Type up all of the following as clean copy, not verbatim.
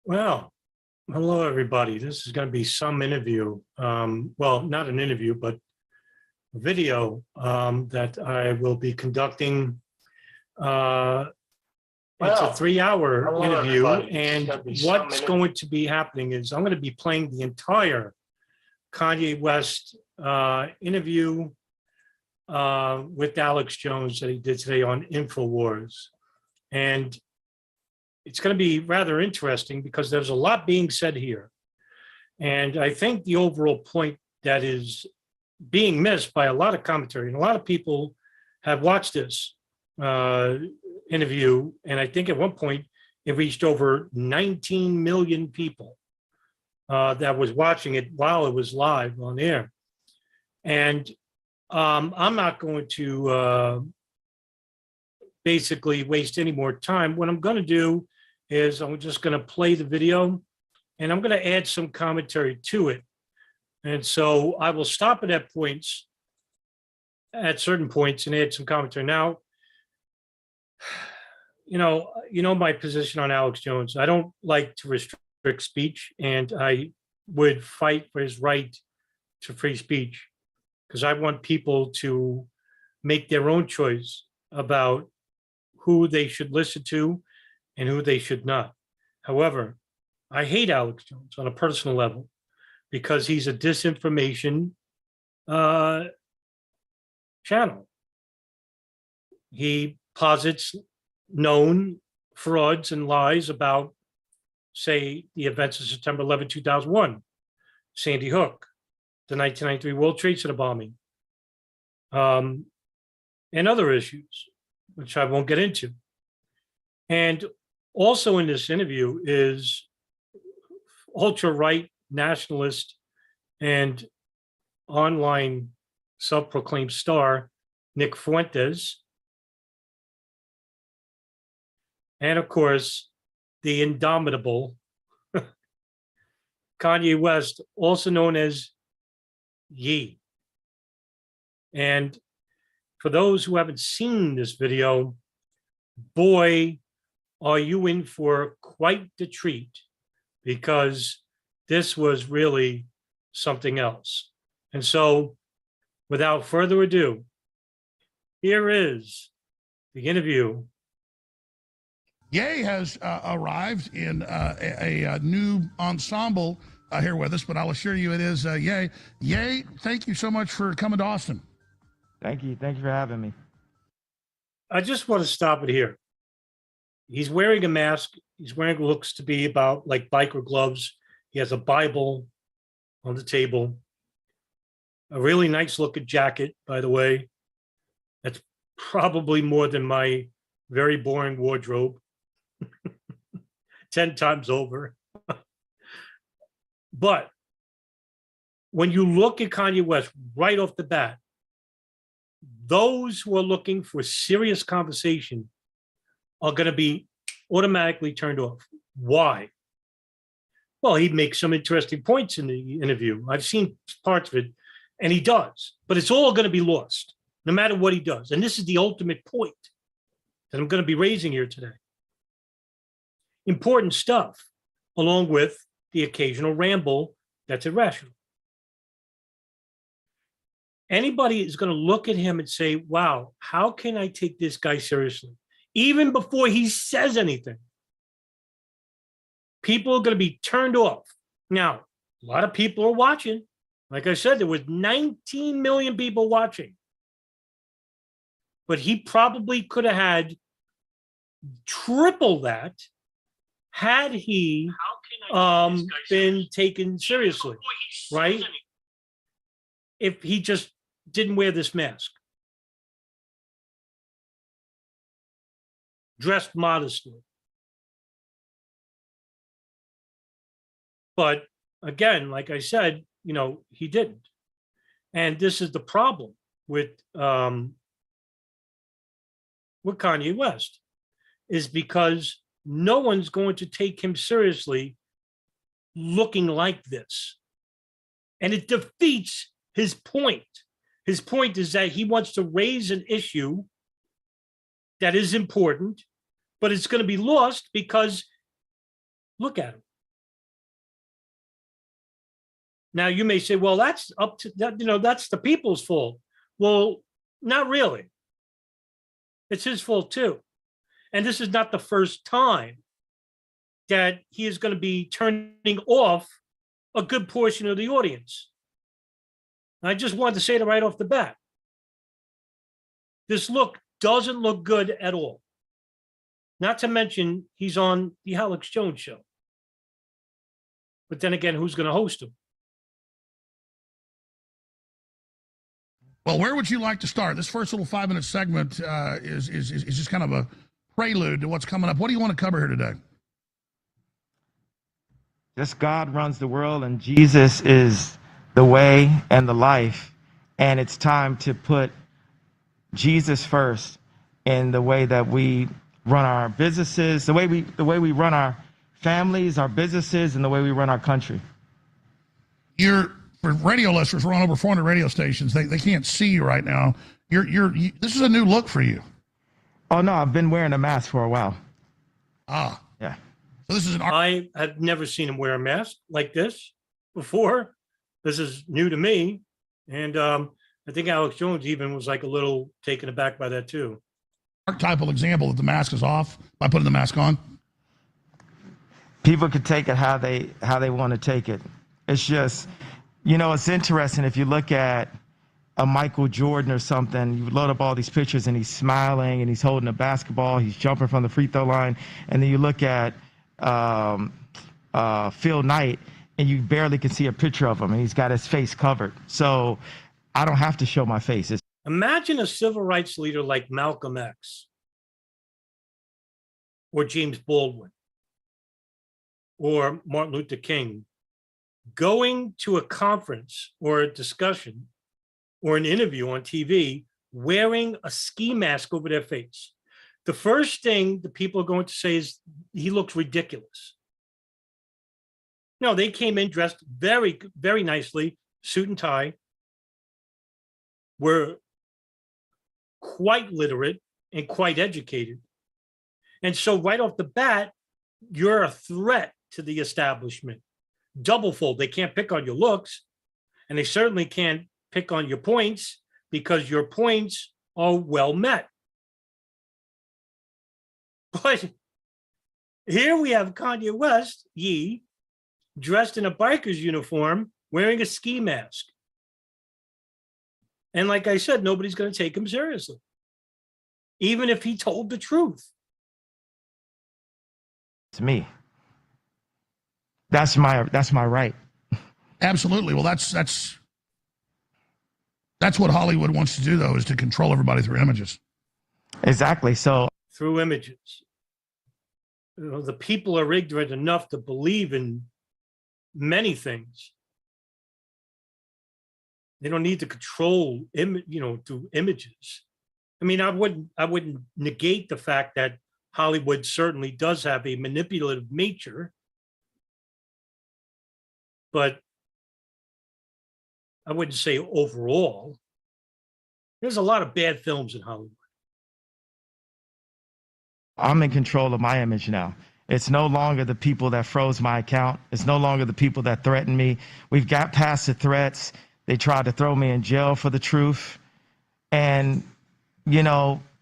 Well, hello, everybody. This is going to be some interview. Well, not an interview, but a video that I will be conducting. It's a Well, 3-hour hello, interview, everybody. and It's gonna be what's some going to be happening is I'm going to be playing the entire Kanye West interview with Alex Jones that he did today on InfoWars. And it's going to be rather interesting because there's a lot being said here. And I think the overall point that is being missed by a lot of commentary, and a lot of people have watched this interview, and I think at one point it reached over 19 million people that was watching it while it was live on air. And I'm not going to basically waste any more time. What I'm going to do is I'm just going to play the video, and I'm going to add some commentary to it. And so I will stop at points, at certain points, and add some commentary. Now, you know my position on Alex Jones. I don't like to restrict speech, and I would fight for his right to free speech because I want people to make their own choice about who they should listen to and who they should not. However, I hate Alex Jones on a personal level because he's a disinformation channel. He posits known frauds and lies about, say, the events of September 11, 2001, Sandy Hook, the 1993 World Trade Center bombing, and other issues, which I won't get into. And also in this interview is ultra-right nationalist and online self-proclaimed star Nick Fuentes, and of course the indomitable Kanye West, also known as Ye. And for those who haven't seen this video, boy, are you in for quite the treat, because this was really something else. And so, without further ado, here is the interview. Ye has arrived in a new ensemble here with us, but I'll assure you it is Ye. Ye, thank you so much for coming to Austin. Thank you. Thank you for having me. I just want to stop it here. He's wearing a mask. He's wearing what looks to be about like biker gloves. He has a Bible on the table. A really nice looking jacket, by the way. That's probably more than my very boring wardrobe. 10 times over. But when you look at Kanye West right off the bat, those who are looking for serious conversation are going to be automatically turned off. Why? Well, he makes some interesting points in the interview. I've seen parts of it, and he does, but it's all going to be lost, no matter what he does. And this is the ultimate point that I'm going to be raising here today. Important stuff, along with the occasional ramble that's irrational. Anybody is going to look at him and say, wow, how can I take this guy seriously? Even before he says anything, people are going to be turned off. Now, a lot of people are watching. Like I said, there was 19 million people watching. But he probably could have had triple that had he been taken seriously, right? If he just didn't wear this mask, dressed modestly. But again, like I said, he didn't. And this is the problem with Kanye West, is because no one's going to take him seriously looking like this. And it defeats his point. His point is that he wants to raise an issue that is important, but it's going to be lost because look at him. Now you may say, well, that's up to that, that's the people's fault. Well, not really. It's his fault too. And this is not the first time that he is going to be turning off a good portion of the audience. I just wanted to say that right off the bat. This look doesn't look good at all. Not to mention, he's on the Alex Jones show. But then again, who's going to host him? Well, where would you like to start? This first little 5-minute segment is just kind of a prelude to what's coming up. What do you want to cover here today? Just God runs the world, and Jesus is the way and the life. And it's time to put Jesus first in the way that we run our businesses, the way we run our families, our businesses, and the way we run our country. For radio listeners, we're on over 400 radio stations. They can't see you right now. This is a new look for you. Oh no, I've been wearing a mask for a while. Ah, yeah. So this is an. I have never seen him wear a mask like this before. This is new to me, and I think Alex Jones even was like a little taken aback by that too. Archetypal example that the mask is off by putting the mask on. People could take it how they want to take it. It's just, it's interesting if you look at a Michael Jordan or something, you load up all these pictures and he's smiling and he's holding a basketball, he's jumping from the free throw line, and then you look at Phil Knight and you barely can see a picture of him and he's got his face covered. So I don't have to show my face. Imagine a civil rights leader like Malcolm X or James Baldwin or Martin Luther King going to a conference or a discussion or an interview on TV wearing a ski mask over their face. The first thing the people are going to say is he looks ridiculous. No, they came in dressed very, very nicely, suit and tie, were quite literate and quite educated. And so right off the bat, you're a threat to the establishment. Doublefold. They can't pick on your looks, and they certainly can't pick on your points because your points are well met. But here we have Kanye West, dressed in a biker's uniform, wearing a ski mask. And like I said, nobody's going to take him seriously, even if he told the truth. It's me. That's my right. Absolutely. Well, that's what Hollywood wants to do, though, is to control everybody through images. Exactly. So through images, the people are ignorant enough to believe in many things. They don't need to control, through images. I mean, I wouldn't negate the fact that Hollywood certainly does have a manipulative nature, but I wouldn't say overall. There's a lot of bad films in Hollywood. I'm in control of my image now. It's no longer the people that froze my account. It's no longer the people that threatened me. We've got past the threats. They tried to throw me in jail for the truth. And,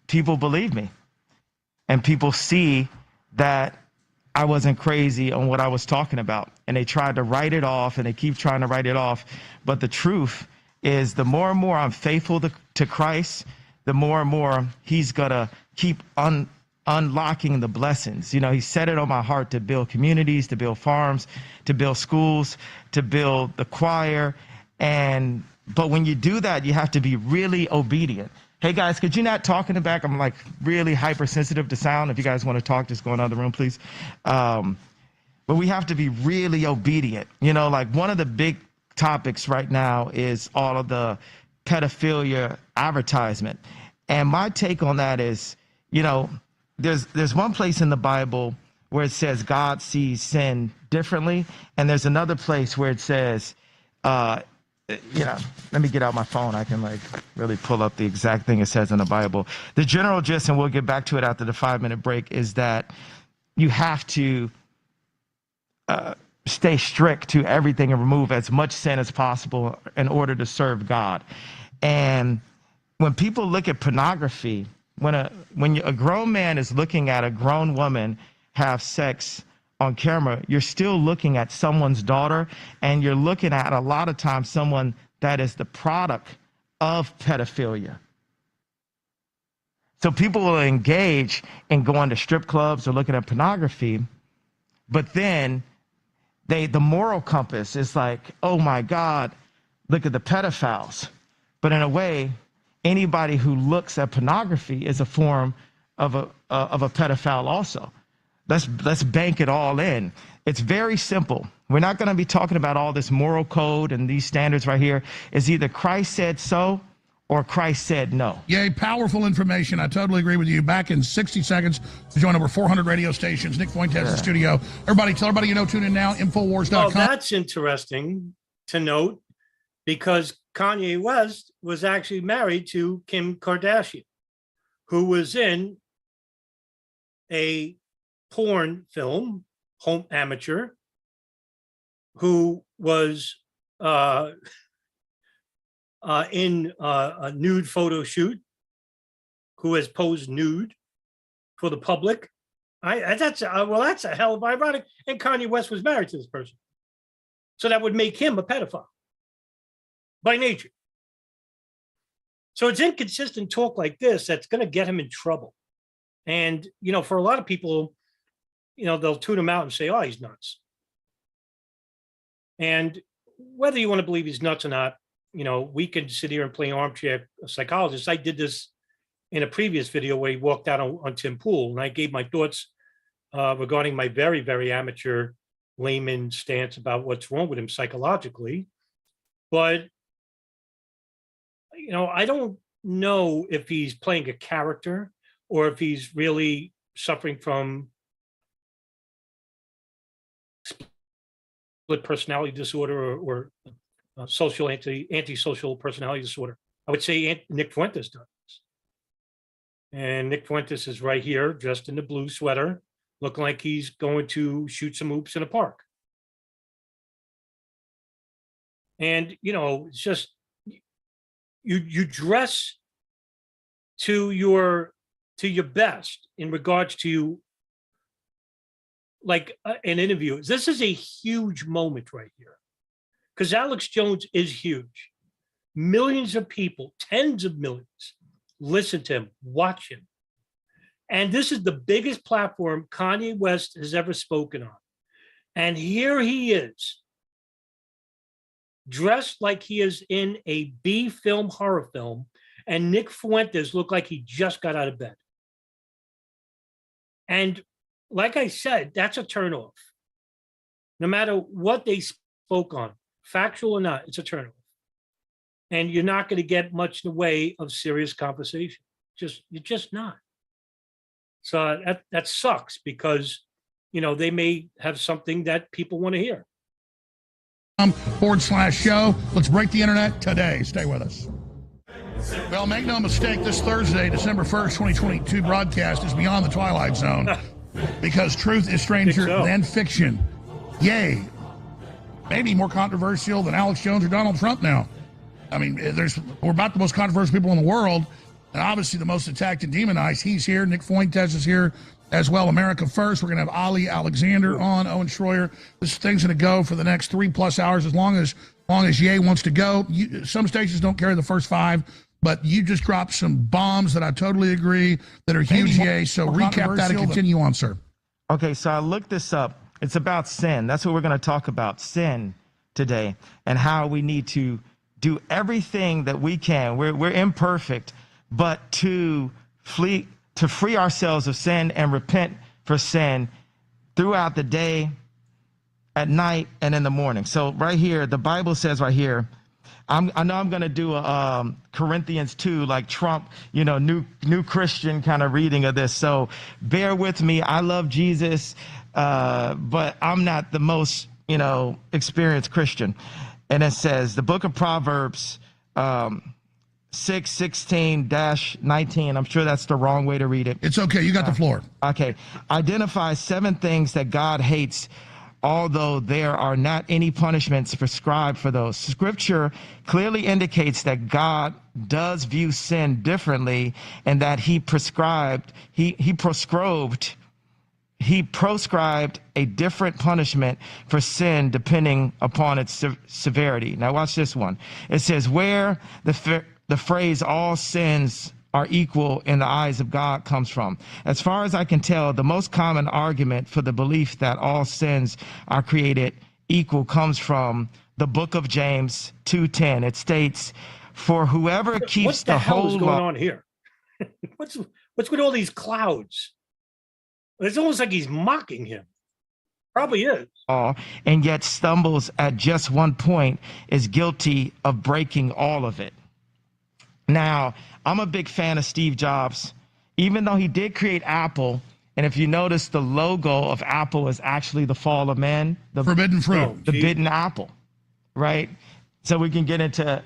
people believe me. And people see that I wasn't crazy on what I was talking about. And they tried to write it off, and they keep trying to write it off. But the truth is, the more and more I'm faithful to Christ, the more and more he's going to keep unlocking the blessings. He set it on my heart to build communities, to build farms, to build schools, to build the choir. But when you do that, you have to be really obedient. Hey guys, could you not talk in the back? I'm like really hypersensitive to sound. If you guys want to talk, just go in the other room, please. But we have to be really obedient. Like one of the big topics right now is all of the pedophilia advertisement. And my take on that is, there's one place in the Bible where it says God sees sin differently. And there's another place where it says, let me get out my phone. I can really pull up the exact thing it says in the Bible. The general gist, and we'll get back to it after the 5-minute break, is that you have to stay strict to everything and remove as much sin as possible in order to serve God. And when people look at pornography, when a grown man is looking at a grown woman have sex on camera, you're still looking at someone's daughter, and you're looking at a lot of times someone that is the product of pedophilia. So people will engage in going to strip clubs or looking at pornography, but then the moral compass is like, oh my God, look at the pedophiles. But in a way, anybody who looks at pornography is a form of a pedophile also. Let's bank it all in. It's very simple. We're not going to be talking about all this moral code and these standards right here. It's either Christ said so or Christ said no. Yay, powerful information. I totally agree with you. Back in 60 seconds to join over 400 radio stations. Nick Fuentes in the studio. Everybody, tell everybody you know, tune in now, Infowars.com. Oh, that's interesting to note, because Kanye West was actually married to Kim Kardashian, who was in a porn film, Home Amateur, who was in a nude photo shoot, who has posed nude for the public. That's a hell of ironic. And Kanye West was married to this person, so that would make him a pedophile by nature. So it's inconsistent talk like this that's going to get him in trouble. And for a lot of people, they'll tune him out and say, "Oh, he's nuts." And whether you want to believe he's nuts or not, we can sit here and play armchair psychologist. I did this in a previous video where he walked out on Tim Pool, and I gave my thoughts regarding my very, very amateur layman stance about what's wrong with him psychologically. But, I don't know if he's playing a character or if he's really suffering from split personality disorder or social antisocial personality disorder. I would say Nick Fuentes does. And Nick Fuentes is right here, dressed in the blue sweater, looking like he's going to shoot some hoops in a park. And it's just you dress to your best in regards to like an interview. This is a huge moment right here, because Alex Jones is huge. Millions of people, tens of millions, listen to him, watch him. And this is the biggest platform Kanye West has ever spoken on. And here he is, dressed like he is in a B film horror film, and Nick Fuentes looked like he just got out of bed. And like I said, that's a turnoff. No matter what they spoke on, factual or not, it's a turnoff. And you're not going to get much in the way of serious conversation. You're just not. So that sucks, because they may have something that people want to hear. /show. Let's break the internet today. Stay with us. Well, make no mistake, this Thursday, December 1st, 2022 broadcast is beyond the Twilight Zone, because truth is stranger than fiction. Yay. Maybe more controversial than Alex Jones or Donald Trump now. I mean, we're about the most controversial people in the world, and obviously the most attacked and demonized. He's here. Nick Fuentes is here as well. America First. We're going to have Ali Alexander on, Owen Schroyer. This thing's going to go for the next 3+ hours, as long as Ye wants to go. Some stations don't carry the first 5, but you just dropped some bombs that I totally agree that are huge, Ye. So recap that and continue on, sir. Okay, so I looked this up. It's about sin. That's what we're going to talk about, sin today, and how we need to do everything that we can. We're imperfect, but to free ourselves of sin and repent for sin throughout the day, at night, and in the morning. So right here, the Bible says right here, I know I'm going to do a Corinthians 2, like Trump, new Christian kind of reading of this. So bear with me. I love Jesus, but I'm not the most, experienced Christian. And it says, the book of Proverbs 6:16-19. I'm sure that's the wrong way to read it. It's okay. You got the floor. Okay. Identify 7 things that God hates although there are not any punishments prescribed for those. Scripture clearly indicates that God does view sin differently, and that he proscribed a different punishment for sin depending upon its severity. Now watch this one. It says, where the phrase all sins are equal in the eyes of God comes from. As far as I can tell, the most common argument for the belief that all sins are created equal comes from the book of James 2:10. It states, for whoever keeps the whole law. What the hell is going on here? What's with all these clouds? It's almost like he's mocking him. Probably is. And yet stumbles at just one point is guilty of breaking all of it. Now, I'm a big fan of Steve Jobs, even though he did create Apple. And if you notice, the logo of Apple is actually the fall of man, the forbidden fruit, the bitten apple, right? So we can get into,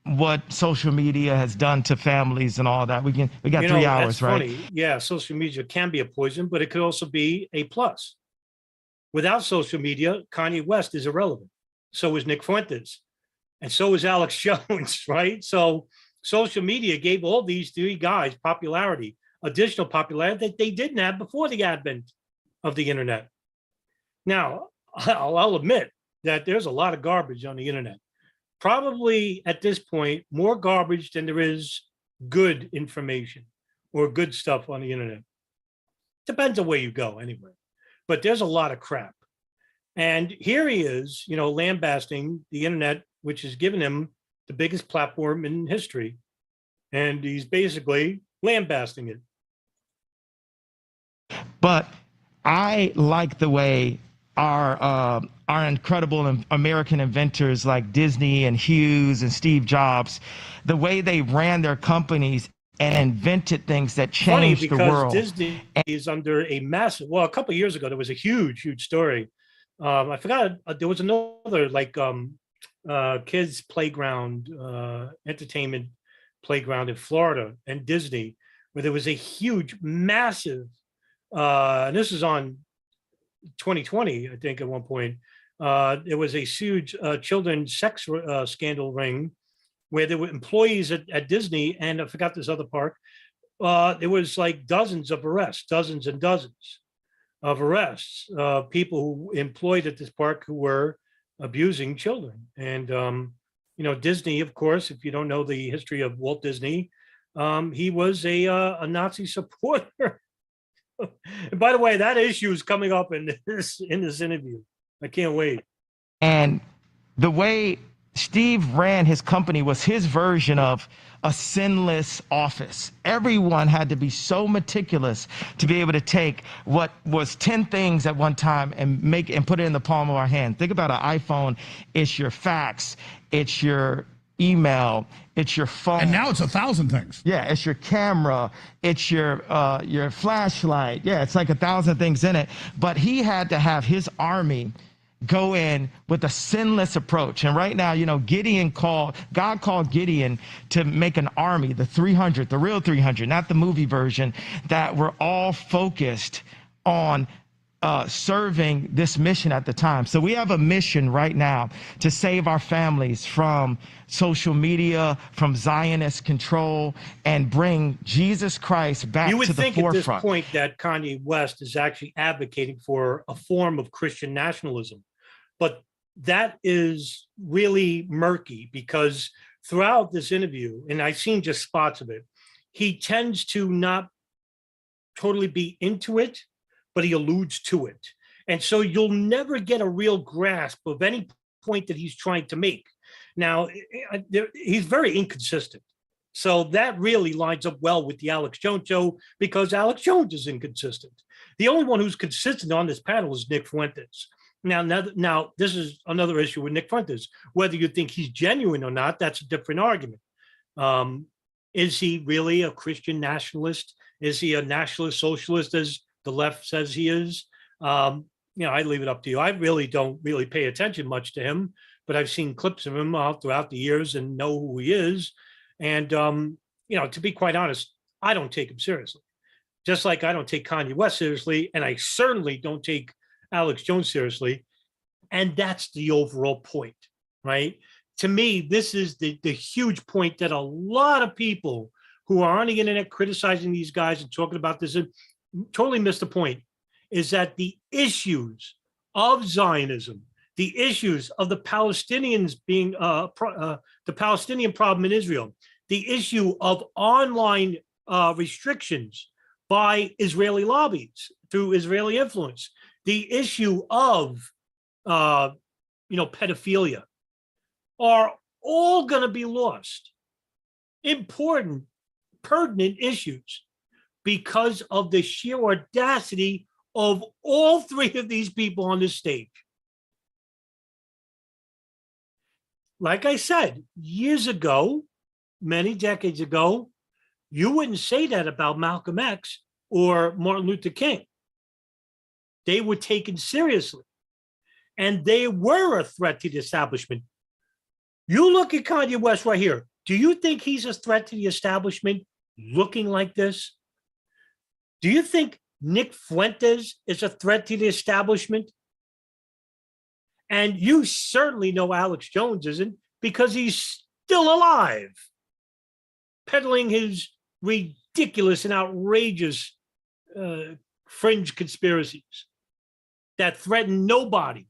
what social media has done to families and all that. We got 3 hours, right? Funny. Yeah, social media can be a poison, but it could also be a plus. Without social media, Kanye West is irrelevant. So is Nick Fuentes. And so is Alex Jones, right? So social media gave all these 3 guys popularity, additional popularity that they didn't have before the advent of the internet. Now, I'll admit that there's a lot of garbage on the internet. Probably at this point, more garbage than there is good information or good stuff on the internet. Depends on where you go anyway. But there's a lot of crap. And here he is, lambasting the internet, which has given him the biggest platform in history. And he's basically lambasting it. But I like the way our incredible American inventors like Disney and Hughes and Steve Jobs, the way they ran their companies and invented things that changed the world. Disney is under a massive, a couple of years ago, there was a huge story. I forgot, there was another kids playground, entertainment playground in Florida and Disney, where there was a huge, massive, and this is on 2020, I think at one point, there was a huge children's sex scandal ring where there were employees at Disney, and I forgot this other park. There was like dozens of arrests, dozens and dozens of arrests, people who employed at this park who were abusing children. And, Disney, of course, if you don't know the history of Walt Disney, he was a Nazi supporter. And by the way, that issue is coming up in this interview. I can't wait. And the way Steve ran his company was his version of a sinless office. Everyone had to be so meticulous to be able to take what was 10 things at one time and put it in the palm of our hand. Think about an iPhone. It's your fax. It's your email. It's your phone. And now it's 1,000 things. Yeah, it's your camera. It's your flashlight. Yeah, it's like 1,000 things in it. But he had to have his army go in with a sinless approach. And right now, God called Gideon to make an army, the 300, the real 300, not the movie version, that were all focused on serving this mission at the time. So we have a mission right now to save our families from social media, from Zionist control, and bring Jesus Christ back to the forefront. You would think at this point that Kanye West is actually advocating for a form of Christian nationalism, but that is really murky, because throughout this interview, and I've seen just spots of it, he tends to not totally be into it, but he alludes to it. And so you'll never get a real grasp of any point that he's trying to make. Now, he's very inconsistent. So that really lines up well with the Alex Jones show, because Alex Jones is inconsistent. The only one who's consistent on this panel is Nick Fuentes. Now, this is another issue with Nick Fuentes. Whether you think he's genuine or not, that's a different argument. Is he really a Christian nationalist? Is he a nationalist socialist, as the left says he is? I leave it up to you. I really don't really pay attention much to him, but I've seen clips of him throughout the years and know who he is. And, to be quite honest, I don't take him seriously. Just like I don't take Kanye West seriously, and I certainly don't take Alex Jones seriously. And that's the overall point, right? To me, this is the huge point that a lot of people who are on the internet criticizing these guys and talking about this and totally miss the point, is that the issues of Zionism, the issues of the Palestinians being the Palestinian problem in Israel, the issue of online restrictions by Israeli lobbies through Israeli influence, the issue of pedophilia, are all going to be lost. Important, pertinent issues because of the sheer audacity of all three of these people on this stage. Like I said, years ago, many decades ago, you wouldn't say that about Malcolm X or Martin Luther King. They were taken seriously, and they were a threat to the establishment. You look at Kanye West right here. Do you think he's a threat to the establishment looking like this? Do you think Nick Fuentes is a threat to the establishment? And you certainly know Alex Jones isn't, because he's still alive, peddling his ridiculous and outrageous fringe conspiracies that threaten nobody.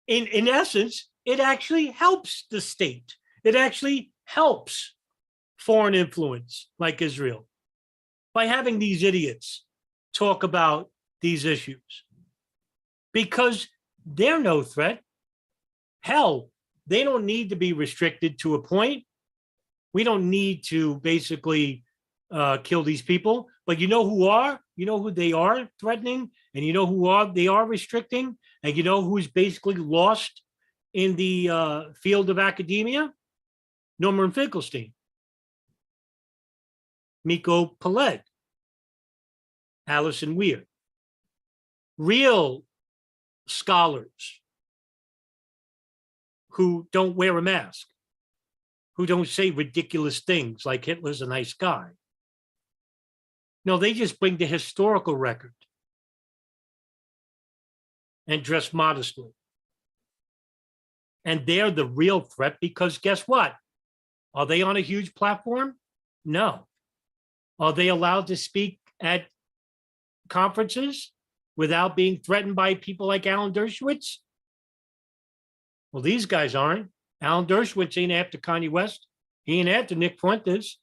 In essence, it actually helps the state. It actually helps foreign influence like Israel by having these idiots talk about these issues, because they're no threat. Hell, they don't need to be restricted to a point. We don't need to basically kill these people. But you know who are? You know who they are threatening? And you know who they are restricting? And you know who's basically lost in the field of academia? Norman Finkelstein, Miko Peled, Allison Weir. Real scholars who don't wear a mask, who don't say ridiculous things like Hitler's a nice guy. No, they just bring the historical record and dress modestly. And they're the real threat, because guess what? Are they on a huge platform? No. Are they allowed to speak at conferences without being threatened by people like Alan Dershowitz? Well, these guys aren't. Alan Dershowitz ain't after Kanye West. He ain't after Nick Fuentes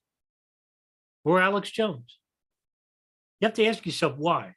or Alex Jones. You have to ask yourself why.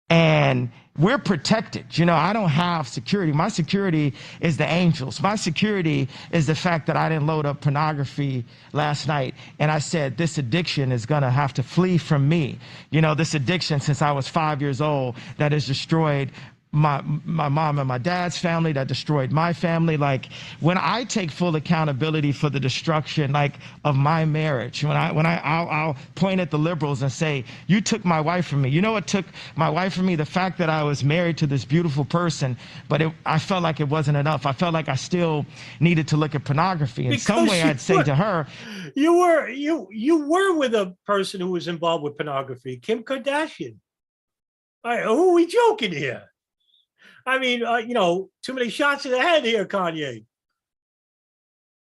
And we're protected. You know, I don't have security. My security is the angels. My security is the fact that I didn't load up pornography last night. And I said, this addiction is going to have to flee from me. You know, this addiction since I was 5 years old that has destroyed my mom and my dad's family, that destroyed my family. Like, when I take full accountability for the destruction, like, of my marriage, I'll point at the liberals and say, you took my wife from me. You know what took my wife from me? The fact that I was married to this beautiful person, but I felt like it wasn't enough. I felt like I still needed to look at pornography. In some way, I'd say to her, you were with a person who was involved with pornography, Kim Kardashian. All right, who are we joking here? I mean, too many shots in the head here, Kanye.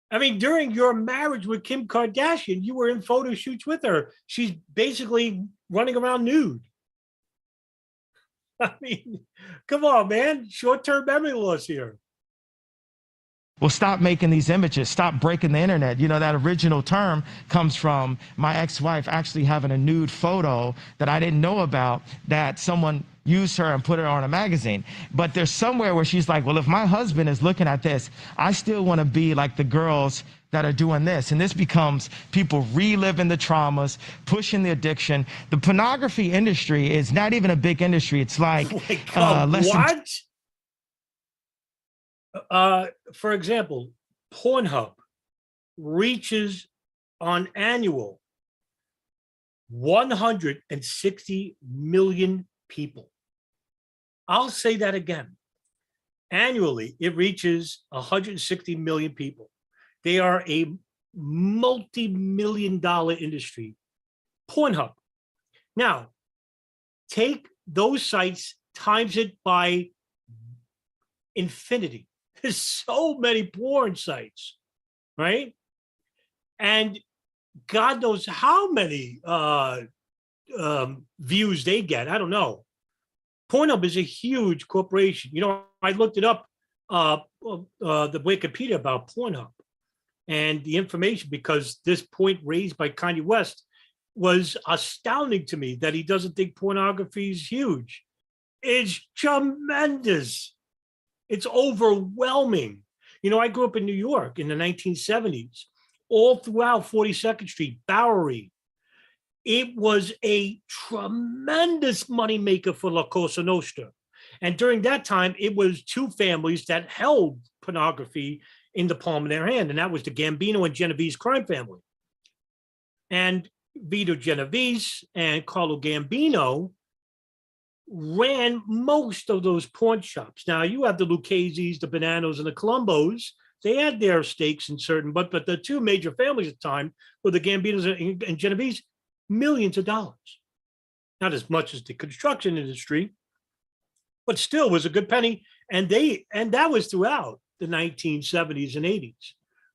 I mean, during your marriage with Kim Kardashian, you were in photo shoots with her. She's basically running around nude. I mean, come on, man. Short-term memory loss here. Well, stop making these images. Stop breaking the internet. You know, that original term comes from my ex-wife actually having a nude photo that I didn't know about, that someone used her and put her on a magazine. But there's somewhere where she's like, well, if my husband is looking at this, I still want to be like the girls that are doing this. And this becomes people reliving the traumas, pushing the addiction. The pornography industry is not even a big industry. It's like what? For example, Pornhub reaches on annual 160 million people. I'll say that again. Annually, it reaches 160 million people. They are a multi-million-dollar industry. Pornhub. Now, take those sites, times it by infinity. There's so many porn sites, right? And God knows how many views they get. I don't know. Pornhub is a huge corporation. You know, I looked it up, the Wikipedia about Pornhub and the information, because this point raised by Kanye West was astounding to me, that he doesn't think pornography is huge. It's tremendous. It's overwhelming. You know, I grew up in New York in the 1970s, all throughout 42nd Street, Bowery. It was a tremendous moneymaker for La Cosa Nostra. And during that time, it was two families that held pornography in the palm of their hand, and that was the Gambino and Genovese crime family. And Vito Genovese and Carlo Gambino ran most of those pawn shops. Now, you have the Lucchese's, the Bananos, and the Colombos. They had their stakes in certain, but the two major families at the time were the Gambinos and Genovese, millions of dollars. Not as much as the construction industry, but still was a good penny. And that was throughout the 1970s and 80s.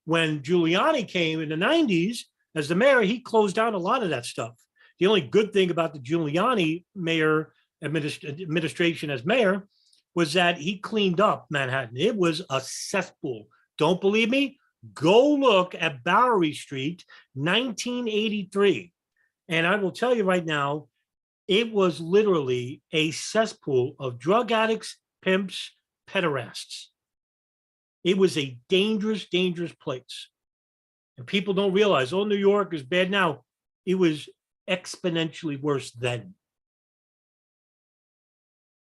When Giuliani came in the 90s as the mayor, he closed down a lot of that stuff. The only good thing about the Giuliani mayor administration as mayor was that he cleaned up Manhattan. It was a cesspool. Don't believe me? Go look at Bowery Street, 1983. And I will tell you right now, it was literally a cesspool of drug addicts, pimps, pederasts. It was a dangerous, dangerous place. And people don't realize, oh, New York is bad now. It was exponentially worse then.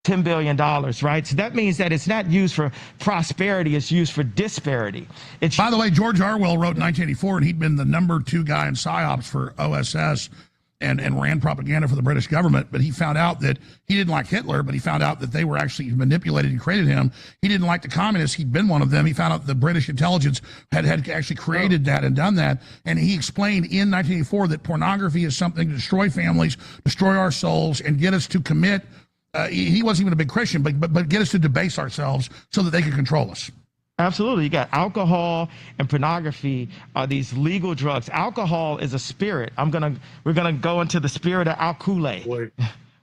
$10 billion, right? So that means that it's not used for prosperity, it's used for disparity. By the way, George Orwell wrote in 1984, and he'd been the #2 guy in PSYOPs for OSS and ran propaganda for the British government, but he found out that he didn't like Hitler, but he found out that they were actually manipulated and created him. He didn't like the communists. He'd been one of them. He found out the British intelligence had actually created that and done that. And he explained in 1984 that pornography is something to destroy families, destroy our souls, and get us to commit. He wasn't even a big Christian, but get us to debase ourselves so that they could control us. Absolutely. You got alcohol and pornography are these legal drugs. Alcohol is a spirit. We're gonna go into the spirit of alcohol.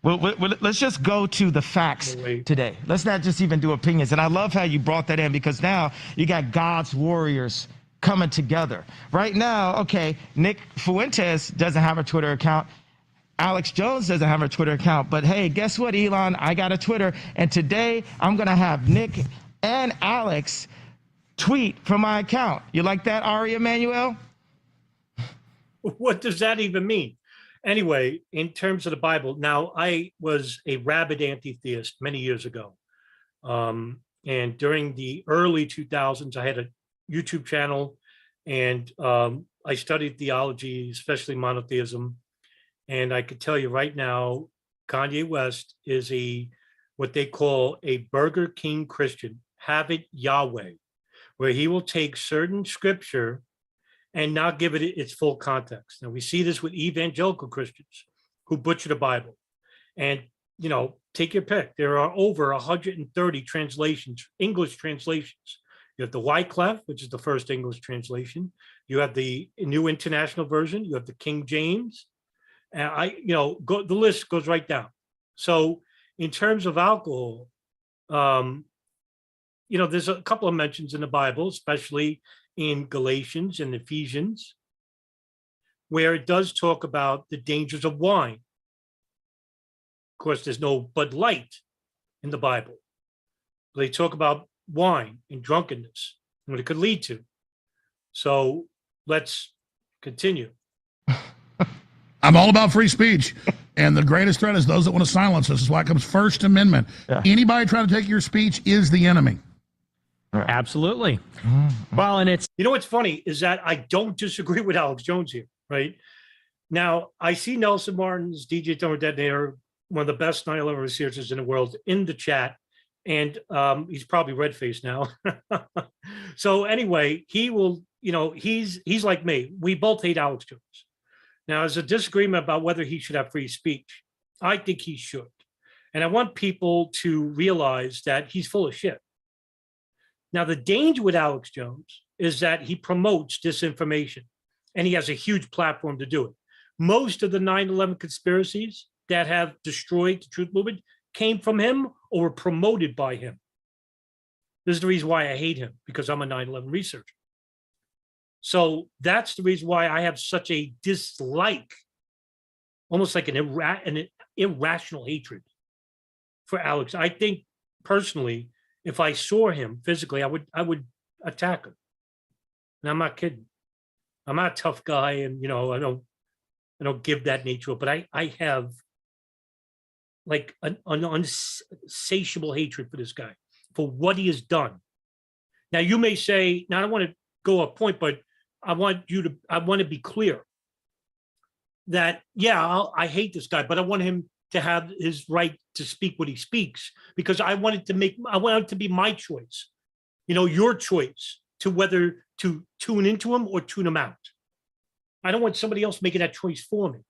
Let's just go to the facts today. Let's not just even do opinions. And I love how you brought that in, because now you got God's warriors coming together. Right now, okay, Nick Fuentes doesn't have a Twitter account. Alex Jones doesn't have a Twitter account, but hey, guess what, Elon? I got a Twitter, and today I'm gonna have Nick and Alex tweet from my account. You like that, Ari Emanuel? What does that even mean? Anyway, in terms of the Bible, now I was a rabid anti-theist many years ago. And during the early 2000s, I had a YouTube channel, and I studied theology, especially monotheism. And I could tell you right now, Kanye West is what they call a Burger King Christian, have it Yahweh, where he will take certain scripture and not give it its full context. Now, we see this with evangelical Christians who butcher the Bible. And, you know, take your pick. There are over 130 translations, English translations. You have the Wycliffe, which is the first English translation. You have the New International Version. You have the King James. And the list goes right down. So in terms of alcohol, there's a couple of mentions in the Bible, especially in Galatians and Ephesians, where it does talk about the dangers of wine. Of course, there's no Bud Light in the Bible. They talk about wine and drunkenness and what it could lead to. So let's continue. I'm all about free speech. And the greatest threat is those that want to silence us. This is why it comes First Amendment. Yeah. Anybody trying to take your speech is the enemy. Absolutely. Well, and it's... You know what's funny is that I don't disagree with Alex Jones here, right? Now, I see Nelson Martin's DJ Throwing Detonator, one of the best 9/11 researchers in the world, in the chat. And he's probably red-faced now. So anyway, he will, he's like me. We both hate Alex Jones. Now, there's a disagreement about whether he should have free speech. I think he should. And I want people to realize that he's full of shit. Now, the danger with Alex Jones is that he promotes disinformation, and he has a huge platform to do it. Most of the 9/11 conspiracies that have destroyed the truth movement came from him or were promoted by him. This is the reason why I hate him, because I'm a 9/11 researcher. So that's the reason why I have such a dislike, almost like an irrational hatred for Alex. I think personally, if I saw him physically, I would attack him. And I'm not kidding. I'm not a tough guy, and I don't give that nature up, but I have like an unsatiable hatred for this guy, for what he has done. Now you may say, now I don't want to go off point, but I want to be clear that, yeah, I hate this guy, but I want him to have his right to speak what he speaks, because I want it to be my choice, your choice to whether to tune into him or tune him out. I don't want somebody else making that choice for me.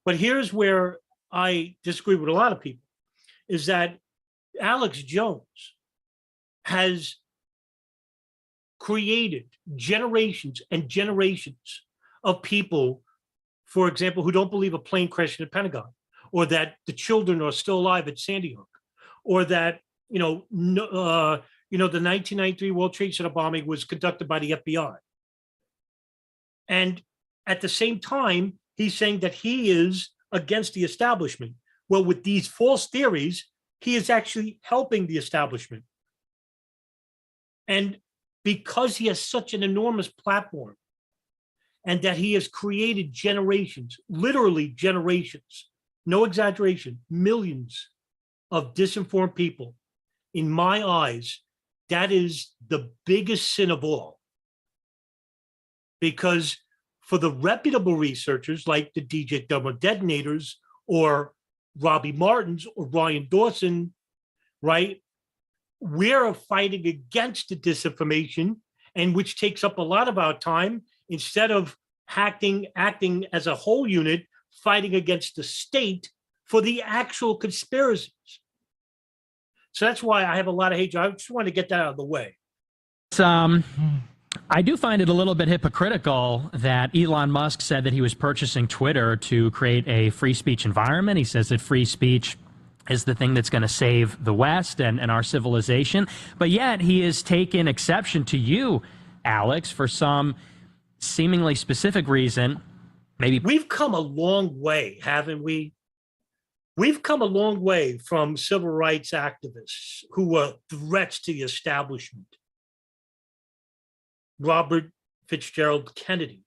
But here's where I disagree with a lot of people, is that Alex Jones has created generations and generations of people, for example, who don't believe a plane crashed in the Pentagon, or that the children are still alive at Sandy Hook, or that the 1993 World Trade Center bombing was conducted by the FBI. And at the same time, he's saying that he is against the establishment. Well, with these false theories, he is actually helping the establishment. And because he has such an enormous platform, and that he has created generations, literally generations, no exaggeration, millions of disinformed people, in my eyes, that is the biggest sin of all. Because for the reputable researchers like the DJ Double Detonators or Robbie Martins or Ryan Dawson, right, we're fighting against the disinformation, and which takes up a lot of our time, instead of acting as a whole unit, fighting against the state for the actual conspiracies. So that's why I have a lot of hate. I just want to get that out of the way. I do find it a little bit hypocritical that Elon Musk said that he was purchasing Twitter to create a free speech environment. He says that free speech is the thing that's going to save the West and our civilization. But yet he has taken exception to you, Alex, for some seemingly specific reason. Maybe we've come a long way, haven't we? We've come a long way from civil rights activists who were threats to the establishment. Robert Fitzgerald Kennedy,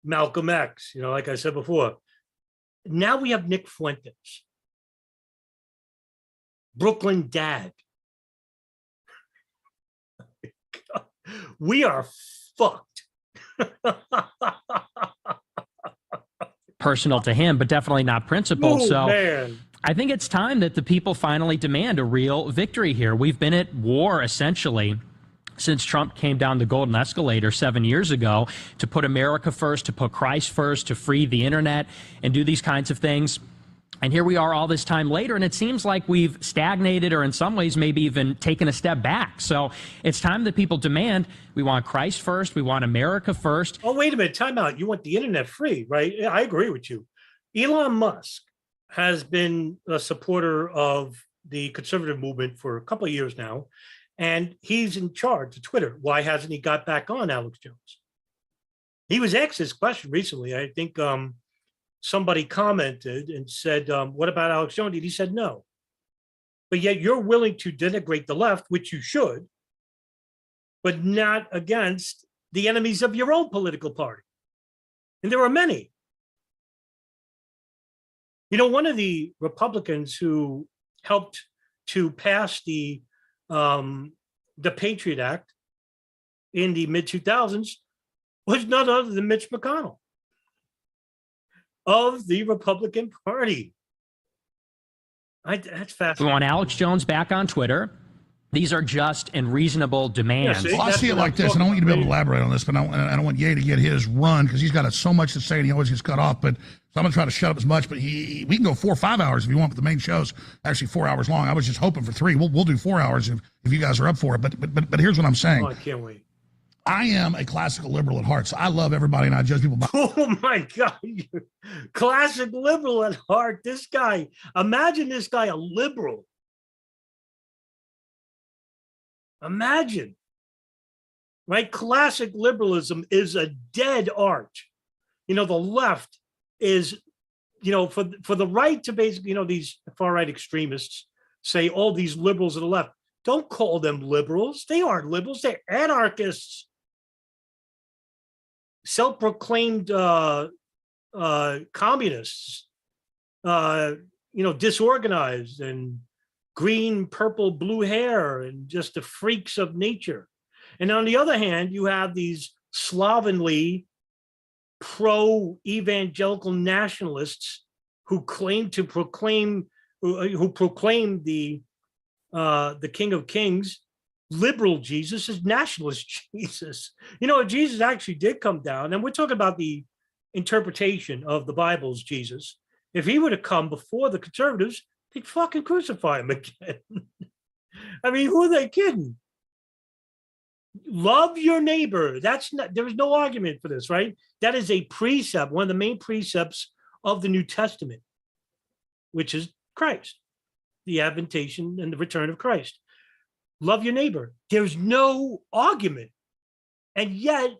Malcolm X, like I said before. Now we have Nick Fuentes, Brooklyn Dad. We are fucked. Personal to him, but definitely not principled. So man. I think it's time that the people finally demand a real victory here. We've been at war, essentially, since Trump came down the golden escalator 7 years ago, to put America first, to put Christ first, to free the internet and do these kinds of things. And here we are all this time later, and it seems like we've stagnated, or in some ways maybe even taken a step back. So it's time that people demand, we want Christ first, we want America first. Oh, wait a minute, time out. You want the internet free, right? I agree with you. Elon Musk has been a supporter of the conservative movement for a couple of years now, and he's in charge of Twitter. Why hasn't he got back on, Alex Jones? He was asked this question recently. I think somebody commented and said, what about Alex Jones? And he said no. But yet you're willing to denigrate the left, which you should, but not against the enemies of your own political party. And there are many. One of the Republicans who helped to pass the Patriot Act in the mid-2000s was none other than Mitch McConnell of the Republican Party. That's fascinating. We want Alex Jones back on Twitter. These are just and reasonable demands. see? Well, I That's see it what like I'm this, and I want you to be able to talking elaborate on this, but I don't want Ye to get his run because he's got so much to say and he always gets cut off. But so I'm going to try to shut up as much. But we can go 4 or 5 hours if you want, but the main show's actually 4 hours long. I was just hoping for 3. We'll do 4 hours if you guys are up for it. But here's what I'm saying. Oh, I can't wait. I am a classical liberal at heart, so I love everybody and I judge people by. Oh my God, you're classic liberal at heart. This guy, imagine this guy a liberal. Imagine, right? Classic liberalism is a dead art. You know, the left is, you know, for the right to basically, you know, these far right extremists say all these liberals of the left. Don't call them liberals. They aren't liberals. They're anarchists. Self-proclaimed communists, you know, disorganized and green, purple, blue hair and just the freaks of nature. And on the other hand, you have these slovenly pro-evangelical nationalists who claim to proclaim, who proclaim the King of Kings. Liberal Jesus is nationalist Jesus. You know, if Jesus actually did come down, and we're talking about the interpretation of the Bible's Jesus, if he would have come before the conservatives, they'd fucking crucify him again. I mean, who are they kidding? Love your neighbor. That's not, there is no argument for this, right? That is a precept, one of the main precepts of the New Testament, which is Christ, the adventation and the return of Christ. Love your neighbor. There's no argument. And yet,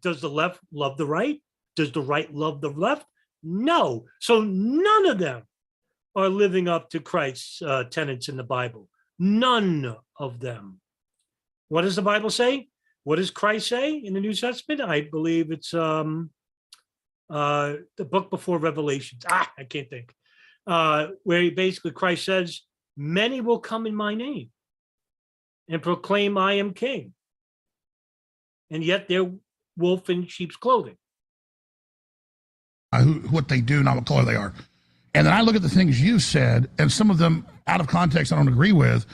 does the left love the right? Does the right love the left? No. So none of them are living up to Christ's tenets in the Bible. None of them. What does the Bible say? What does Christ say in the New Testament? I believe it's the book before Revelations. I can't think. Where basically Christ says, many will come in my name and proclaim I am king. And yet they're wolf in sheep's clothing. What they do, not what color they are. And then I look at the things you said, and some of them out of context I don't agree with,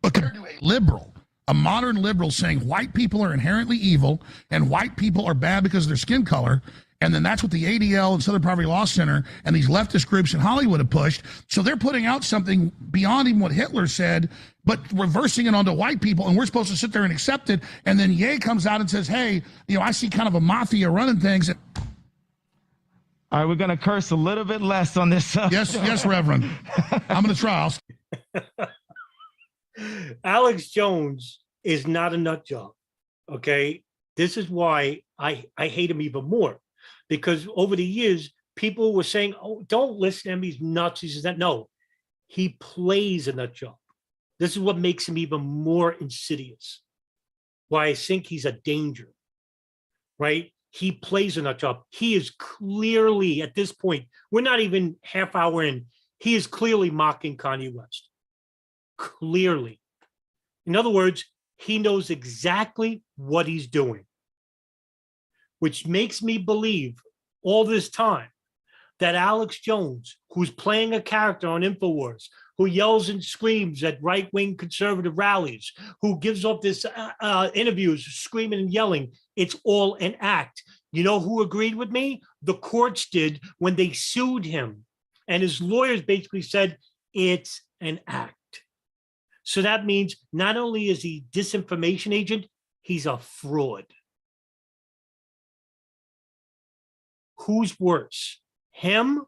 but compared to a liberal, a modern liberal saying white people are inherently evil and white people are bad because of their skin color, and then that's what the ADL and Southern Poverty Law Center and these leftist groups in Hollywood have pushed. So they're putting out something beyond even what Hitler said, but reversing it onto white people, and we're supposed to sit there and accept it. And then Ye comes out and says, hey, you know, I see kind of a mafia running things. All right, we're going to curse a little bit less on this. Yes, Reverend. I'm going to try. Alex Jones is not a nut job, okay? This is why I hate him even more, because over the years, people were saying, oh, don't listen to him, he's nuts, he's that. No, he plays a nut job. This is what makes him even more insidious. Why I think he's a danger, right? He plays a nut job. He is clearly, at this point, we're not even half hour in, he is clearly mocking Kanye West. Clearly. In other words, he knows exactly what he's doing, which makes me believe all this time that Alex Jones, who's playing a character on InfoWars, who yells and screams at right-wing conservative rallies, who gives up this interviews, screaming and yelling, it's all an act. You know who agreed with me? The courts did when they sued him. And his lawyers basically said, it's an act. So that means not only is he disinformation agent, he's a fraud. Who's worse, him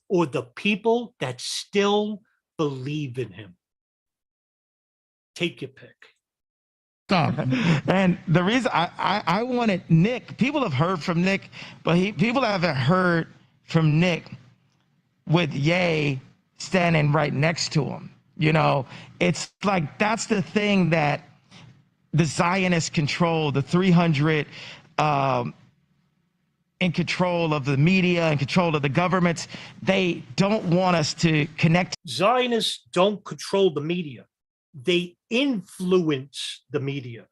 or the people that still believe in him? Take your pick. Stop. And the reason I wanted Nick, people have heard from Nick, but people haven't heard from Nick with Ye standing right next to him. You know, it's like that's the thing that the Zionists control, the 300 in control of the media, in control of the governments. They don't want us to connect. Zionists don't control the media. They influence the media.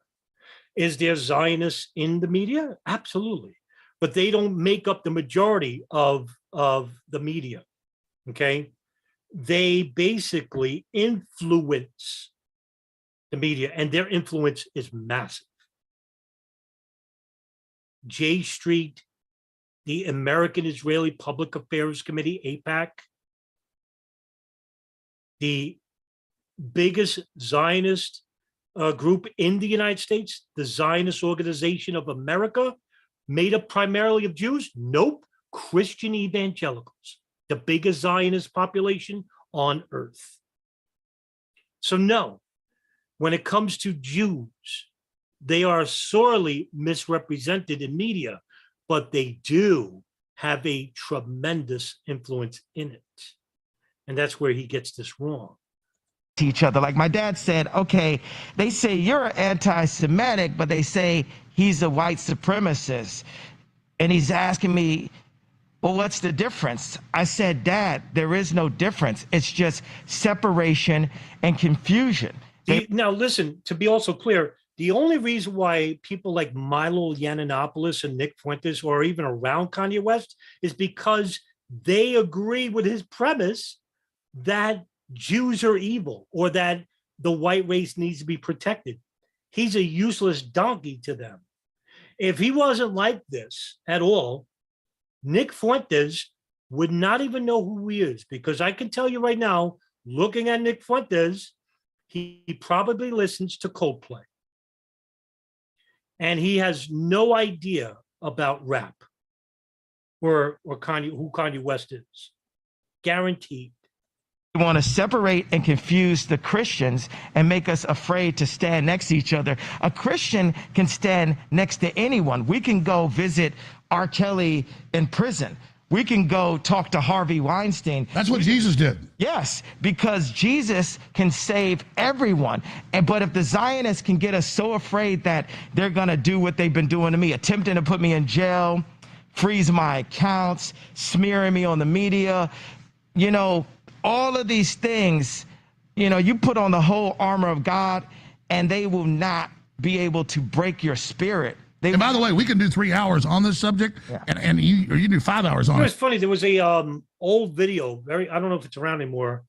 Is there Zionists in the media? Absolutely. But they don't make up the majority of the media, okay? They basically influence the media, and their influence is massive. J Street, the American Israeli Public Affairs Committee, AIPAC, the biggest Zionist group in the United States, the Zionist Organization of America, made up primarily of Jews? Nope. Christian evangelicals, the biggest Zionist population on earth. So no, when it comes to Jews, they are sorely misrepresented in media, but they do have a tremendous influence in it. And that's where he gets this wrong. To each other. Like my dad said, okay, they say you're anti-Semitic, but they say he's a white supremacist. And he's asking me, well, what's the difference? I said, Dad, there is no difference. It's just separation and confusion. Now, listen, to be also clear, the only reason why people like Milo Yiannopoulos and Nick Fuentes are even around Kanye West is because they agree with his premise that Jews are evil or that the white race needs to be protected. He's a useless donkey to them. If he wasn't like this at all, Nick Fuentes would not even know who he is, because I can tell you right now, looking at Nick Fuentes, he probably listens to Coldplay. And he has no idea about rap or Kanye, who Kanye West is. Guaranteed. They want to separate and confuse the Christians and make us afraid to stand next to each other. A Christian can stand next to anyone. We can go visit R. Kelly in prison. We can go talk to Harvey Weinstein. That's what Jesus did. Yes, because Jesus can save everyone. But if the Zionists can get us so afraid that they're going to do what they've been doing to me, attempting to put me in jail, freeze my accounts, smearing me on the media, you know, all of these things, you know, you put on the whole armor of God and they will not be able to break your spirit. And by the way, we can do 3 hours on this subject, and you do 5 hours on it. It was funny. There was a old video, I don't know if it's around anymore,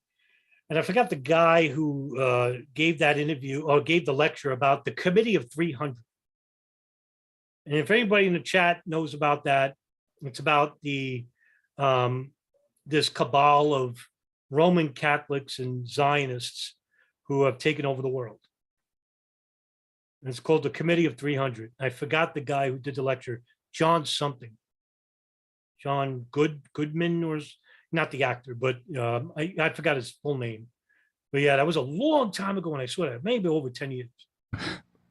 and I forgot the guy who gave that interview or gave the lecture about the Committee of 300. And if anybody in the chat knows about that, it's about the this cabal of Roman Catholics and Zionists who have taken over the world. And it's called the Committee of 300. I forgot the guy who did the lecture, John something. John Goodman, or not the actor, but I forgot his full name. But yeah, that was a long time ago, and I swear, maybe over 10 years.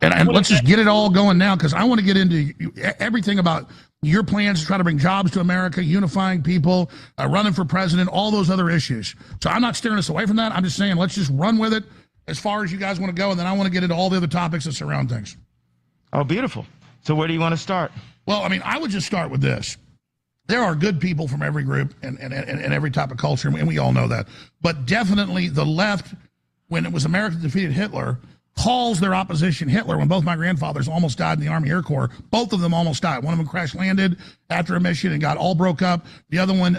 And let's just get it all going now, because I want to get into everything about your plans to try to bring jobs to America, unifying people, running for president, all those other issues. So I'm not steering us away from that. I'm just saying, let's just run with it as far as you guys want to go, and then I want to get into all the other topics that surround things. Oh, beautiful. So where do you want to start? Well, I mean, I would just start with this. There are good people from every group and every type of culture, and we all know that. But definitely the left, when it was America defeated Hitler, calls their opposition Hitler. When both my grandfathers almost died in the Army Air Corps, both of them almost died. One of them crash landed after a mission and got all broke up. The other one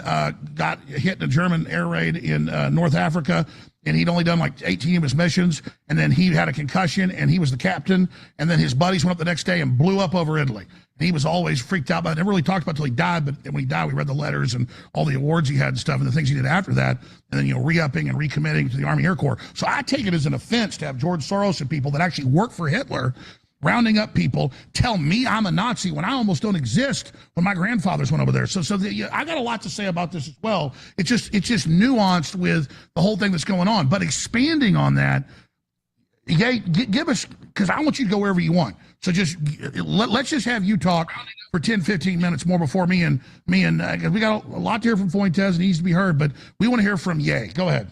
got hit in a German air raid in North Africa, and he'd only done like 18 of his missions, and then he had a concussion, and he was the captain, and then his buddies went up the next day and blew up over Italy. And he was always freaked out by it. Never really talked about it until he died, but when he died, we read the letters and all the awards he had and stuff and the things he did after that, and then, you know, re-upping and recommitting to the Army Air Corps. So I take it as an offense to have George Soros and people that actually work for Hitler rounding up people, tell me I'm a Nazi when I almost don't exist when my grandfathers went over there. So I got a lot to say about this as well. It's just nuanced with the whole thing that's going on. But expanding on that, yeah, give us, because I want you to go wherever you want. So just let's just have you talk for 10, 15 minutes more before me and because we got a lot to hear from Fuentes and he needs to be heard, but we want to hear from Ye. Go ahead.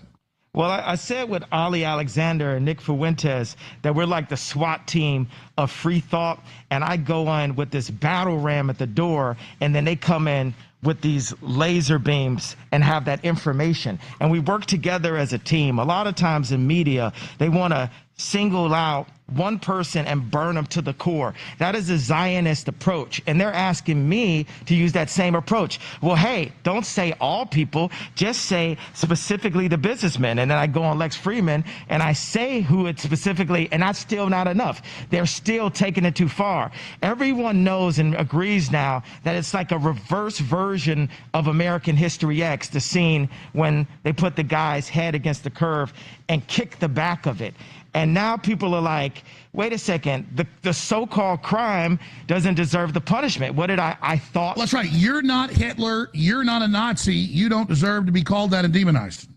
Well, I said with Ali Alexander and Nick Fuentes that we're like the SWAT team of free thought, and I go on with this battle ram at the door, and then they come in with these laser beams and have that information. And we work together as a team. A lot of times in media, they want to single out one person and burn them to the core. That is a Zionist approach. And they're asking me to use that same approach. Well, hey, don't say all people, just say specifically the businessmen. And then I go on Lex Fridman and I say who it's specifically, and that's still not enough. They're still taking it too far. Everyone knows and agrees now that it's like a reverse version of American History X, the scene when they put the guy's head against the curve and kick the back of it. And now people are like, wait a second, the so-called crime doesn't deserve the punishment. What did I thought? Well, that's right. You're not Hitler. You're not a Nazi. You don't deserve to be called that and demonized.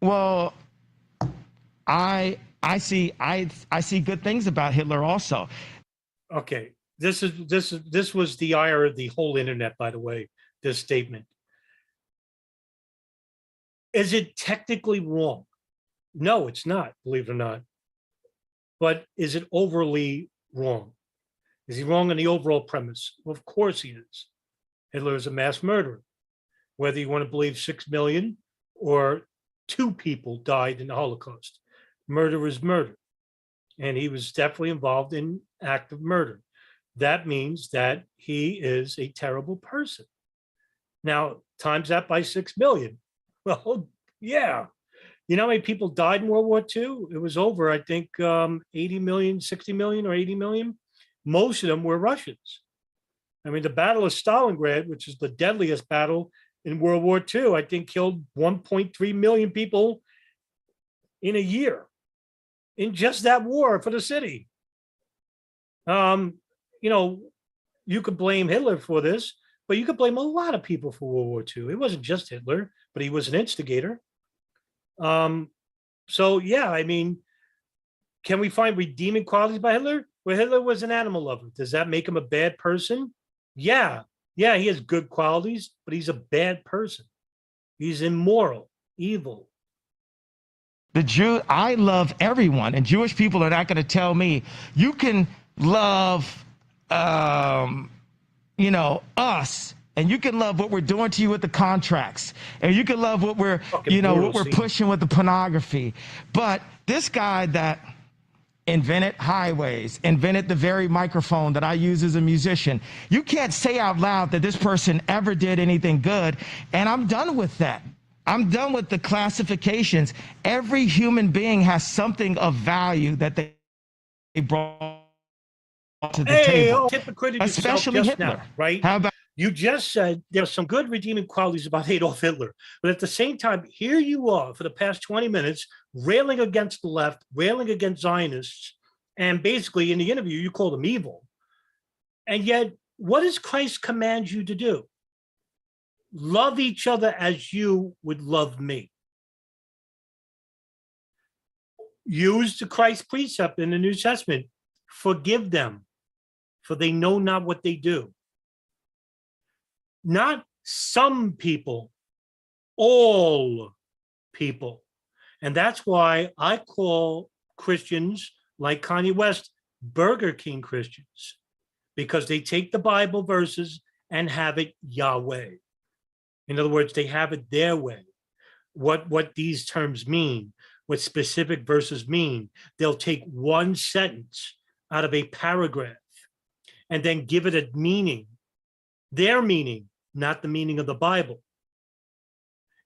Well, I see good things about Hitler also. Okay, this was the ire of the whole internet, by the way, this statement. Is it technically wrong? No, it's not, believe it or not. But is it overly wrong? Is he wrong on the overall premise? Well, of course he is. Hitler is a mass murderer. Whether you want to believe 6 million or 2 people died in the Holocaust, murder is murder. And he was definitely involved in active murder. That means that he is a terrible person. Now, times that by 6 million. Well, yeah. You know how many people died in World War II? It was over, I think, 80 million, 60 million or 80 million. Most of them were Russians. I mean, the Battle of Stalingrad, which is the deadliest battle in World War II, I think killed 1.3 million people in a year in just that war for the city. You know, you could blame Hitler for this, but you could blame a lot of people for World War II. It wasn't just Hitler, but he was an instigator. So yeah, I mean, can we find redeeming qualities by Hitler? Well, Hitler was an animal lover. Does that make him a bad person? Yeah, he has good qualities, but he's a bad person. He's immoral, evil. I love everyone, and Jewish people are not going to tell me you can love, us. And you can love what we're doing to you with the contracts. And you can love what we're, what we're pushing with the pornography. But this guy that invented highways, invented the very microphone that I use as a musician, you can't say out loud that this person ever did anything good. And I'm done with that. I'm done with the classifications. Every human being has something of value that they brought to the table. Especially Hitler, now, right? How about? You just said there are some good redeeming qualities about Adolf Hitler, but at the same time, here you are for the past 20 minutes railing against the left, railing against Zionists, and basically in the interview, you called them evil. And yet, what does Christ command you to do? Love each other as you would love me. Use the Christ precept in the New Testament. Forgive them, for they know not what they do. Not some people, all people. And that's why I call Christians like Kanye West Burger King Christians, because they take the Bible verses and have it Yahweh. In other words, they have it their way. What these terms mean, what specific verses mean. They'll take one sentence out of a paragraph and then give it a meaning, their meaning, not the meaning of the Bible.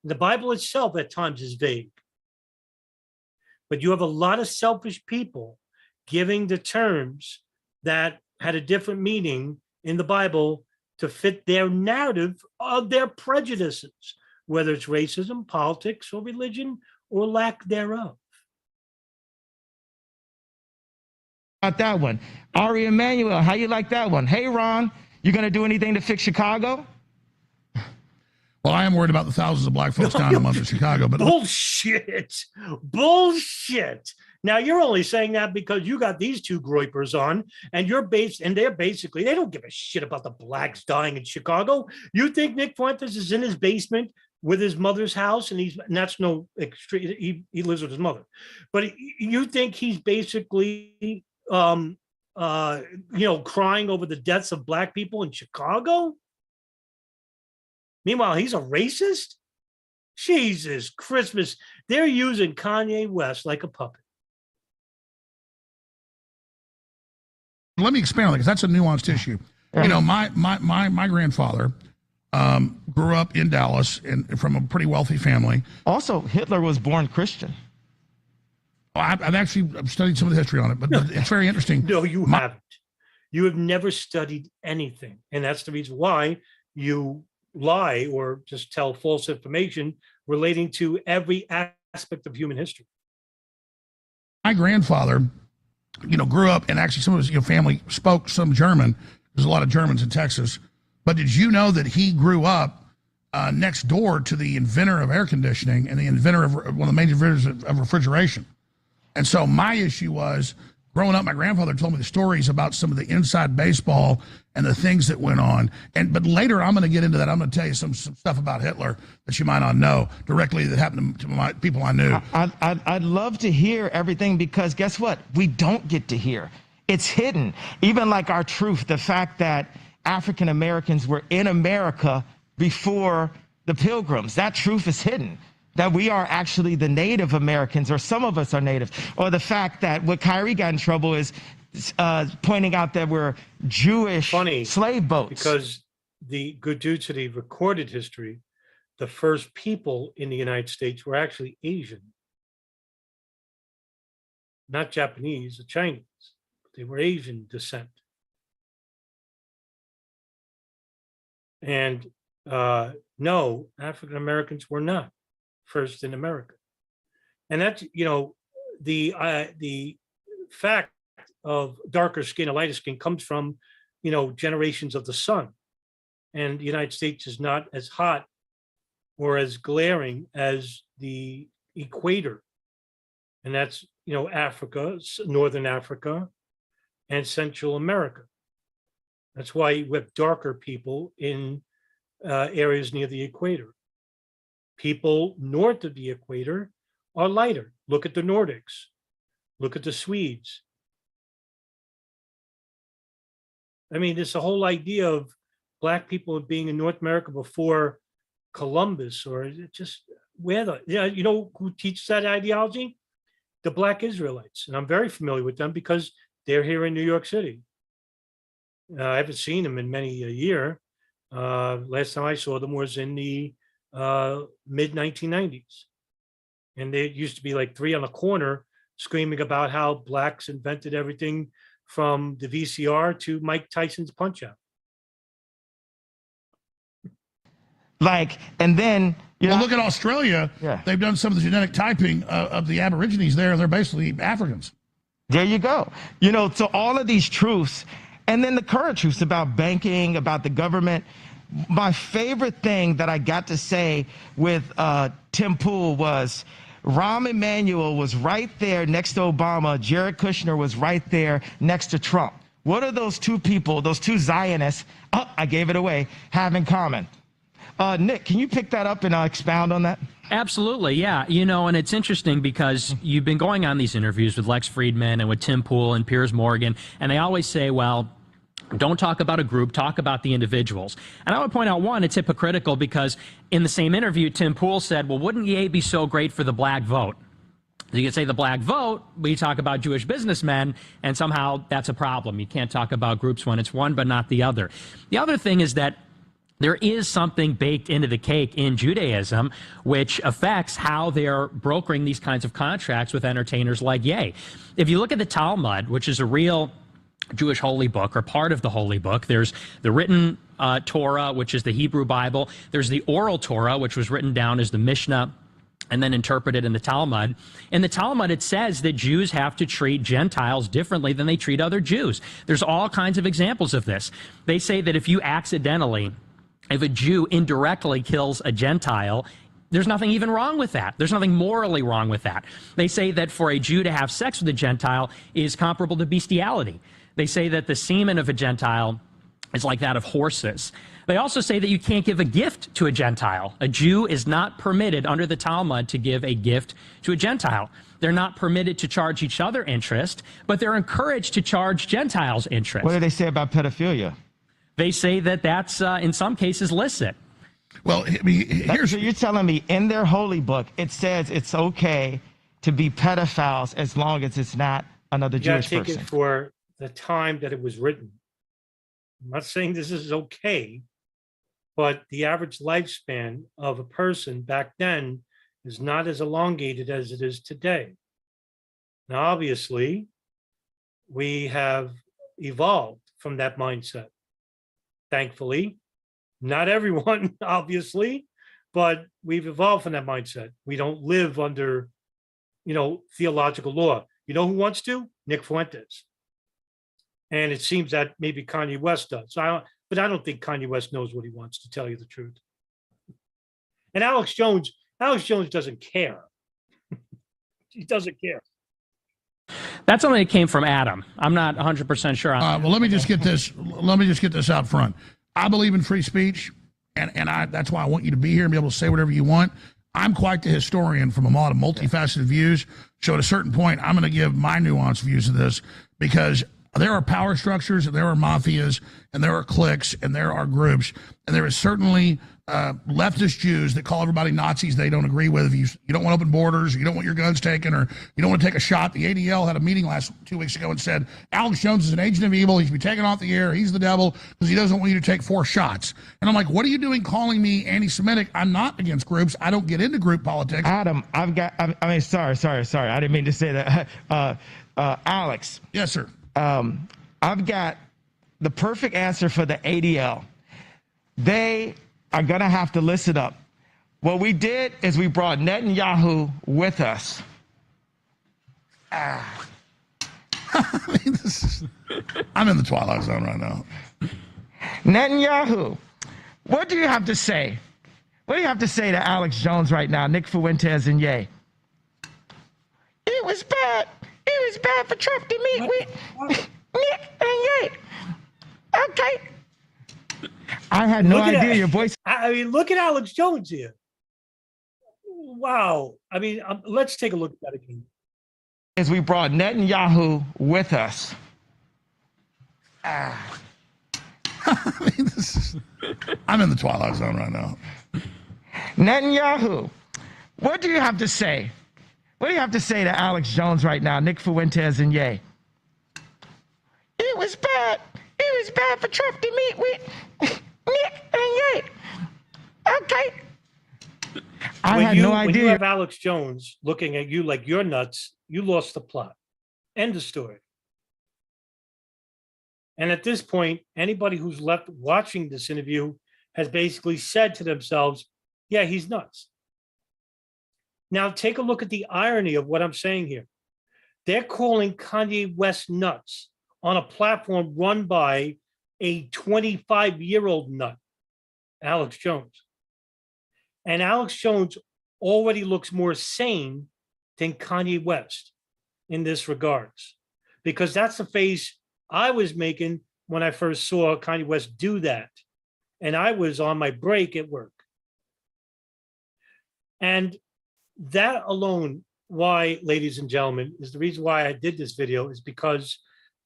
The Bible itself at times is vague. But you have a lot of selfish people giving the terms that had a different meaning in the Bible to fit their narrative of their prejudices, whether it's racism, politics, or religion, or lack thereof. About that one. Ari Emanuel, how you like that one? Hey, Ron, you going to do anything to fix Chicago? Well, I am worried about the thousands of black folks down in the month of Chicago. But bullshit. Now you're only saying that because you got these two groypers on, and they're basically, they don't give a shit about the blacks dying in Chicago. You think Nick Fuentes is in his basement with his mother's house, and that's no extreme. He lives with his mother, but you think he's basically, crying over the deaths of black people in Chicago? Meanwhile, he's a racist? Jesus Christmas. They're using Kanye West like a puppet. Let me expand on that, because that's a nuanced issue. You know, my grandfather grew up in Dallas and from a pretty wealthy family. Also, Hitler was born Christian. I've actually studied some of the history on it, but it's very interesting. No, you haven't. You have never studied anything. And that's the reason why you lie or just tell false information relating to every aspect of human history. My grandfather, you know, grew up, and actually some of his family spoke some German. There's a lot of Germans in Texas. But did you know that he grew up next door to the inventor of air conditioning and the inventor of one of the major inventors of refrigeration? And so my issue was, growing up, my grandfather told me the stories about some of the inside baseball and the things that went on. But later I'm going to get into that. I'm going to tell you some stuff about Hitler that you might not know directly that happened to my people I knew. I'd love to hear everything, because guess what? We don't get to hear. It's hidden. Even like our truth, the fact that African Americans were in America before the Pilgrims, that truth is hidden. That we are actually the Native Americans, or some of us are Native, or the fact that what Kyrie got in trouble is pointing out that we're Jewish slave boats. Because due to the recorded history, the first people in the United States were actually Asian, not Japanese or Chinese. They were Asian descent. And no, African Americans were not first in America. And that's, you know, the fact of darker skin or lighter skin comes from, you know, generations of the sun. And the United States is not as hot or as glaring as the equator. And that's, you know, Africa, Northern Africa, and Central America. That's why we have darker people in areas near the equator. People north of the equator are lighter. Look at the Nordics. Look at the Swedes. I mean, this whole idea of Black people being in North America before Columbus, or just you know who teaches that ideology? The Black Israelites. And I'm very familiar with them because they're here in New York City. I haven't seen them in many a year. Last time I saw them was in the mid 1990s. And they used to be like three on a corner screaming about how Blacks invented everything from the VCR to Mike Tyson's Punch-Out. Like, and then, you know, look at Australia. Yeah. They've done some of the genetic typing of the Aborigines there, and they're basically Africans. There you go. You know, so all of these truths, and then the current truths about banking, about the government. My favorite thing that I got to say with Tim Pool was Rahm Emanuel was right there next to Obama. Jared Kushner was right there next to Trump. What are those two people, those two Zionists, I gave it away, have in common? Nick, can you pick that up and expound on that? Absolutely, yeah. You know, and it's interesting because you've been going on these interviews with Lex Friedman and with Tim Pool and Piers Morgan, and they always say, well, don't talk about a group, talk about the individuals. And I would point out, one, it's hypocritical because in the same interview, Tim Pool said, well, wouldn't Ye be so great for the Black vote? You could say the Black vote, we talk about Jewish businessmen, and somehow that's a problem. You can't talk about groups when it's one but not the other. The other thing is that there is something baked into the cake in Judaism which affects how they're brokering these kinds of contracts with entertainers like Ye. If you look at the Talmud, which is a real Jewish holy book, or part of the holy book, there's the written Torah, which is the Hebrew Bible. There's the oral Torah, which was written down as the Mishnah and then interpreted in the Talmud. In the Talmud, it says that Jews have to treat Gentiles differently than they treat other Jews. There's all kinds of examples of this. They say that if a Jew indirectly kills a Gentile, there's nothing even wrong with that. There's nothing morally wrong with that. They say that for a Jew to have sex with a Gentile is comparable to bestiality. They say that the semen of a Gentile is like that of horses. They also say that you can't give a gift to a Gentile. A Jew is not permitted under the Talmud to give a gift to a Gentile. They're not permitted to charge each other interest, but they're encouraged to charge Gentiles interest. What do they say about pedophilia? They say that that's, in some cases, licit. Well, I mean, here's So you're telling me in their holy book, it says it's okay to be pedophiles as long as it's not another You got Jewish to take person. it for the time that it was written. I'm not saying this is okay, but the average lifespan of a person back then is not as elongated as it is today. Now, obviously, we have evolved from that mindset. Thankfully, not everyone, obviously, but we've evolved from that mindset. We don't live under, theological law. You know who wants to? Nick Fuentes. And it seems that maybe Kanye West does. But I don't think Kanye West knows what he wants, to tell you the truth. And Alex Jones doesn't care. He doesn't care. That's something that came from Adam. I'm not 100% sure on well, let me just get this out front. I believe in free speech, and that's why I want you to be here and be able to say whatever you want. I'm quite the historian from a lot of multifaceted views. So at a certain point, I'm going to give my nuanced views of this, because there are power structures, and there are mafias, and there are cliques, and there are groups, and there is certainly leftist Jews that call everybody Nazis they don't agree with. If you don't want open borders, or you don't want your guns taken, or you don't want to take a shot. The ADL had a meeting 2 weeks ago and said, Alex Jones is an agent of evil. He should be taken off the air. He's the devil because he doesn't want you to take 4 shots. And I'm like, what are you doing calling me anti-Semitic? I'm not against groups. I don't get into group politics. Adam, sorry. I didn't mean to say that. Alex. Yes, sir. I've got the perfect answer for the ADL. They are going to have to listen up. What we did is we brought Netanyahu with us. I mean, I'm in the twilight zone right now. Netanyahu, what do you have to say? What do you have to say to Alex Jones right now, Nick Fuentes and Ye? It was bad. It was bad for Trump to meet with Nick and Ye. Okay. I had no idea your voice. I mean, look at Alex Jones here. Wow. I mean, let's take a look at that again. As we brought Netanyahu with us. I mean, I'm in the twilight zone right now. Netanyahu, what do you have to say? What do you have to say to Alex Jones right now, Nick Fuentes and Ye? It was bad. It was bad for Trump to meet with Nick and Ye. Okay. I had no idea. When you have Alex Jones looking at you like you're nuts, you lost the plot. End of story. And at this point, anybody who's left watching this interview has basically said to themselves, yeah, he's nuts. Now, take a look at the irony of what I'm saying here. They're calling Kanye West nuts on a platform run by a 25-year-old nut, Alex Jones. And Alex Jones already looks more sane than Kanye West in this regards, because that's the face I was making when I first saw Kanye West do that. And I was on my break at work. And that alone, why, ladies and gentlemen, is the reason why I did this video, is because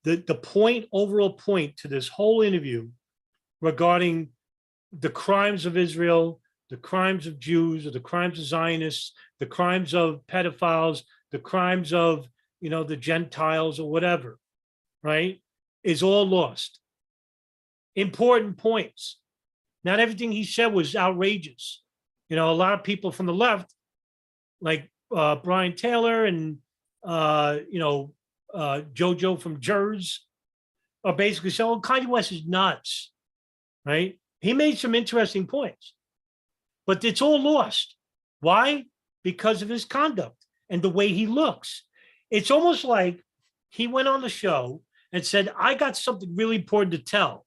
the overall point to this whole interview regarding the crimes of Israel, the crimes of Jews, or the crimes of Zionists, the crimes of pedophiles, the crimes of, the Gentiles or whatever, right, is all lost. Important points. Not everything he said was outrageous. A lot of people from the left, like Brian Taylor and, JoJo from Jersey, are basically saying, oh, Kanye West is nuts, right? He made some interesting points, but it's all lost. Why? Because of his conduct and the way he looks. It's almost like he went on the show and said, I got something really important to tell,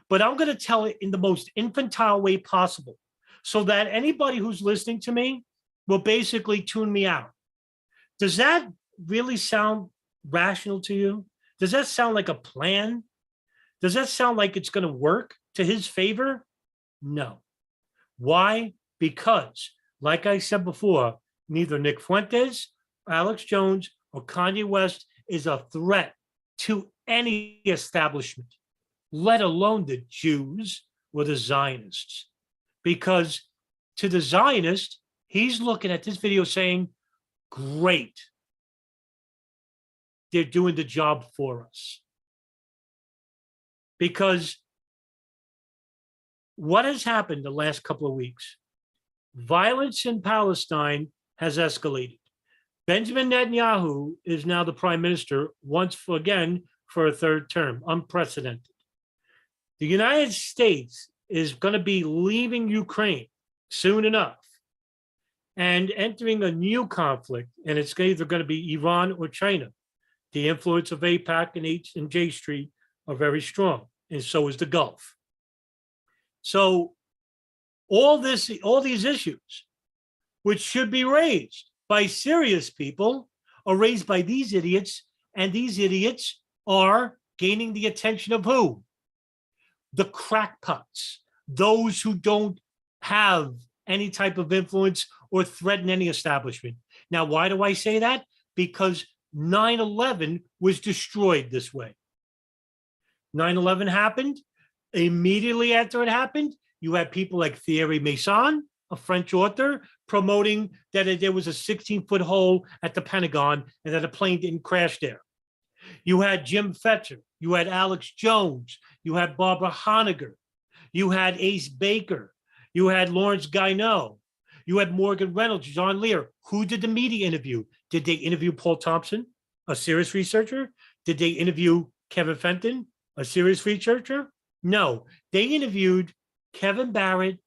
but I'm going to tell it in the most infantile way possible so that anybody who's listening to me will basically tune me out. Does that really sound rational to you? Does that sound like a plan? Does that sound like it's going to work to his favor? No. Why? Because, like I said before, neither Nick Fuentes, Alex Jones, or Kanye West is a threat to any establishment, let alone the Jews or the Zionists. Because to the Zionist, he's looking at this video saying, great, they're doing the job for us. Because what has happened the last couple of weeks? Violence in Palestine has escalated. Benjamin Netanyahu is now the prime minister once again for a third term, unprecedented. The United States is going to be leaving Ukraine soon enough and entering a new conflict, and it's either going to be Iran or China. The influence of AIPAC and H and J Street are very strong, and so is the Gulf. So all these issues, which should be raised by serious people, are raised by these idiots, and these idiots are gaining the attention of who? The crackpots, those who don't have any type of influence or threaten any establishment. Now, why do I say that? Because 9/11 was destroyed this way. 9/11 happened. Immediately after it happened, you had people like Thierry Meyssan, a French author, promoting that there was a 16-foot hole at the Pentagon and that a plane didn't crash there. You had Jim Fetzer, you had Alex Jones, you had Barbara Honegger, you had Ace Baker, you had Lawrence Guineau, you had Morgan Reynolds, John Lear. Who did the media interview? Did they interview Paul Thompson, a serious researcher? Did they interview Kevin Fenton, a serious researcher? No, they interviewed Kevin Barrett,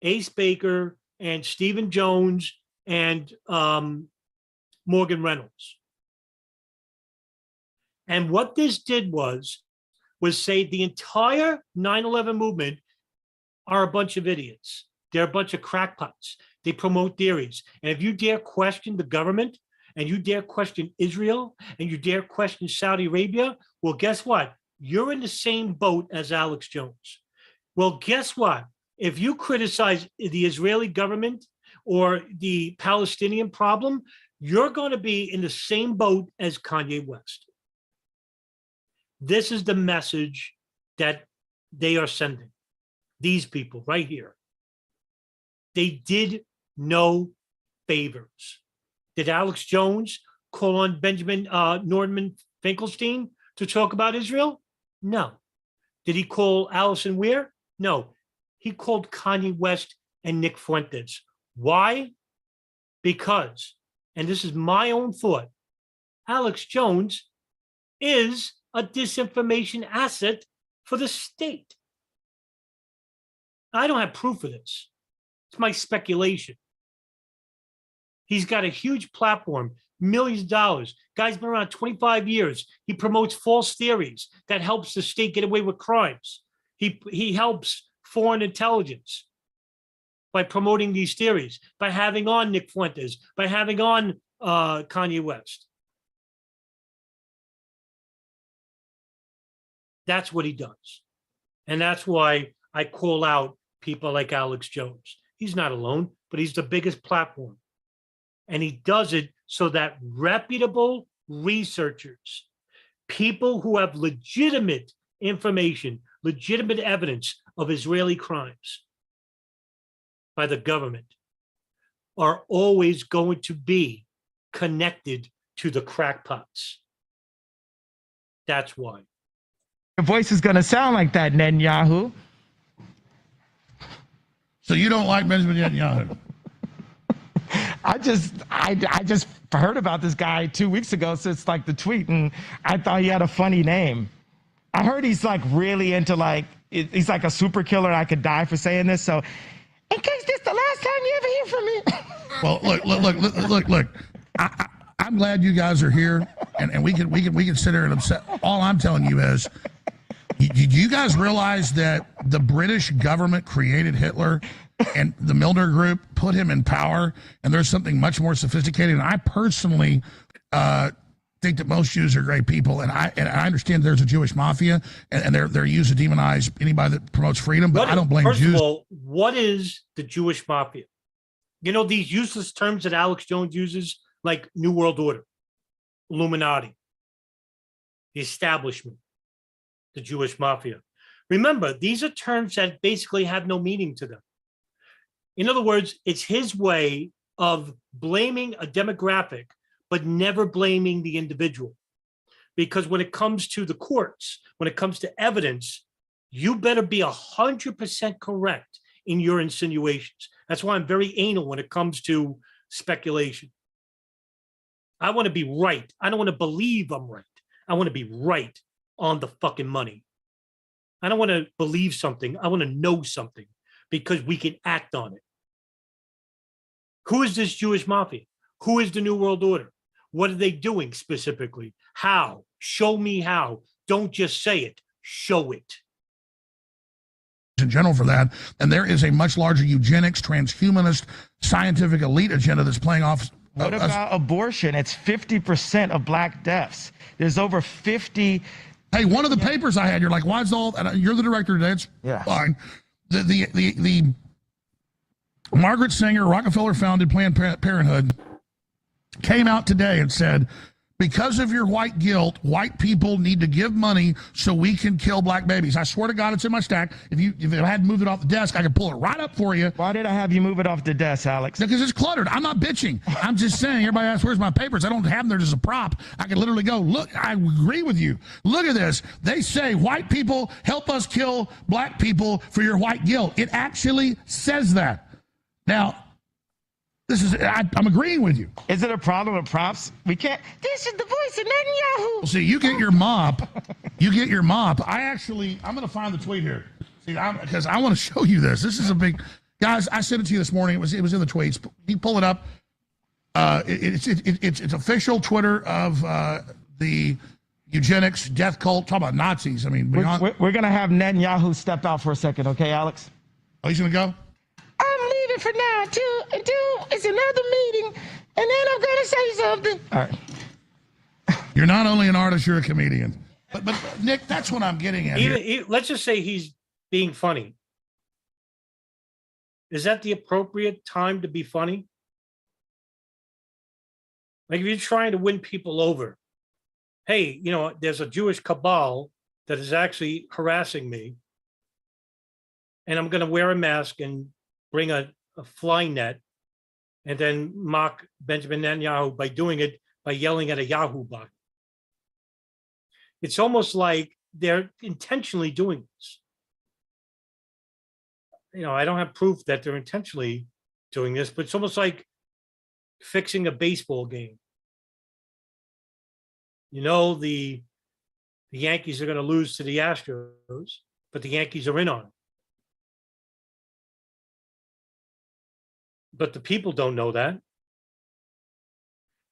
Ace Baker, and Stephen Jones, and Morgan Reynolds. And what this did was say the entire 9/11 movement are a bunch of idiots. They're a bunch of crackpots. They promote theories. And if you dare question the government, and you dare question Israel, and you dare question Saudi Arabia, well, guess what? You're in the same boat as Alex Jones. Well, guess what? If you criticize the Israeli government or the Palestinian problem, you're going to be in the same boat as Kanye West. This is the message that they are sending. These people right here. They did no favors. Did Alex Jones call on Benjamin Nordman Finkelstein to talk about Israel? No. Did he call Allison Weir? No. He called Kanye West and Nick Fuentes. Why? Because, and this is my own thought, Alex Jones is a disinformation asset for the state. I don't have proof of this. It's my speculation. He's got a huge platform, millions of dollars. Guy's been around 25 years. He promotes false theories that helps the state get away with crimes. He helps foreign intelligence by promoting these theories, by having on Nick Fuentes, by having on Kanye West. That's what he does. And that's why I call out people like Alex Jones. He's not alone, but he's the biggest platform. And he does it so that reputable researchers, people who have legitimate information, legitimate evidence of Israeli crimes by the government, are always going to be connected to the crackpots. That's why. Your voice is going to sound like that, Netanyahu. So you don't like Benjamin Netanyahu? I just heard about this guy 2 weeks ago since like the tweet, and I thought he had a funny name. I heard he's like really into like, he's like a super killer. And I could die for saying this. So in case this the last time you ever hear from me. Well, look. I'm glad you guys are here, and we can sit here and upset. All I'm telling you is, do you guys realize that the British government created Hitler, and the Milner Group put him in power, and there's something much more sophisticated? And I personally think that most Jews are great people, and I understand there's a Jewish mafia, and they're used to demonize anybody that promotes freedom. But I don't blame Jews. First of all, what is the Jewish mafia? You know, these useless terms that Alex Jones uses, like New World Order, Illuminati, the establishment, the Jewish mafia. Remember, these are terms that basically have no meaning to them. In other words, it's his way of blaming a demographic, but never blaming the individual. Because when it comes to the courts, when it comes to evidence, you better be 100% correct in your insinuations. That's why I'm very anal when it comes to speculation. I want to be right. I don't want to believe I'm right. I want to be right on the fucking money. I don't want to believe something. I want to know something because we can act on it. Who is this Jewish mafia? Who is the New World Order? What are they doing specifically? How? Show me how. Don't just say it. Show it. In general for that, and there is a much larger eugenics, transhumanist, scientific elite agenda that's playing off. What about abortion? It's 50% of black deaths. There's over 50. Hey, one of the papers I had, you're like, why is all? And you're the director today. It's fine. The Margaret Sanger, Rockefeller-founded Planned Parenthood came out today and said, because of your white guilt, white people need to give money so we can kill black babies. I swear to God, it's in my stack. If I hadn't moved it off the desk, I could pull it right up for you. Why did I have you move it off the desk, Alex? Because it's cluttered. I'm not bitching. I'm just saying, everybody asks, where's my papers? I don't have them there as a prop. I can literally go, look, I agree with you. Look at this. They say white people help us kill black people for your white guilt. It actually says that. Now, I'm agreeing with you. Is it a problem with props? We can't. This is the voice of Netanyahu. Well, see, you get your mop. You get your mop. I'm going to find the tweet here. See, because I want to show you this. This is a big, guys. I sent it to you this morning. It was in the tweets. You pull it up. It's official Twitter of the eugenics death cult. Talk about Nazis. I mean, we're going to have Netanyahu step out for a second, okay, Alex? Oh, he's going to go. I'm leaving for now until it's another meeting, and then I'm going to say something. All right. You're not only an artist, you're a comedian. But Nick, that's what I'm getting at here. Let's just say he's being funny. Is that the appropriate time to be funny? Like if you're trying to win people over, hey, there's a Jewish cabal that is actually harassing me, and I'm going to wear a mask and bring a fly net and then mock Benjamin Netanyahu by doing it by yelling at a Yahoo bot. It's almost like they're intentionally doing this. I don't have proof that they're intentionally doing this, but it's almost like fixing a baseball game. The Yankees are going to lose to the Astros, but the Yankees are in on it. But the people don't know that.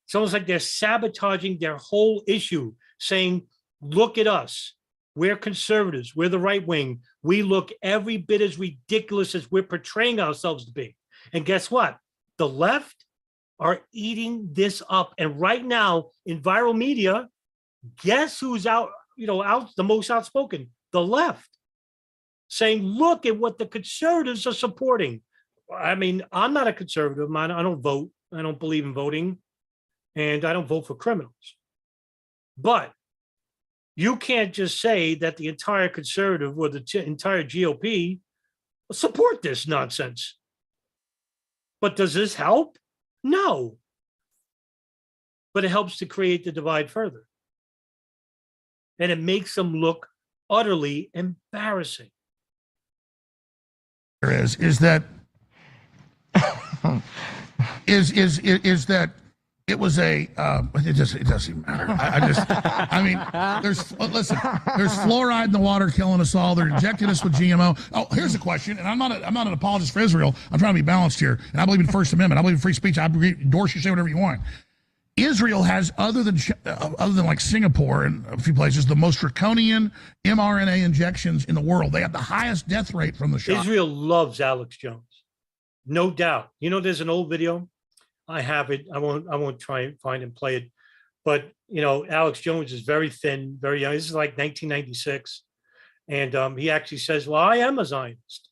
It's almost like they're sabotaging their whole issue, saying, look at us. We're conservatives. We're the right wing. We look every bit as ridiculous as we're portraying ourselves to be. And guess what? The left are eating this up. And right now in viral media, guess who's out the most outspoken? The left, saying, look at what the conservatives are supporting. I mean, I'm not a conservative. I don't vote. I don't believe in voting. And I don't vote for criminals. But you can't just say that the entire conservative or the entire GOP support this nonsense. But does this help? No. But it helps to create the divide further. And it makes them look utterly embarrassing. Is that is that it was a it doesn't matter. There's fluoride in the water killing us all. They're injecting us with GMO. Oh, here's a question, and I'm not an apologist for Israel. I'm trying to be balanced here, and I believe in the First Amendment. I believe in free speech. I endorse you, say whatever you want. Israel has, other than like Singapore and a few places, the most draconian mRNA injections in the world. They have the highest death rate from the shot. Israel loves Alex Jones, no doubt. There's an old video. I have it. I won't try and find and play it. But Alex Jones is very thin, very young. This is like 1996, and he actually says, "Well, I am a Zionist,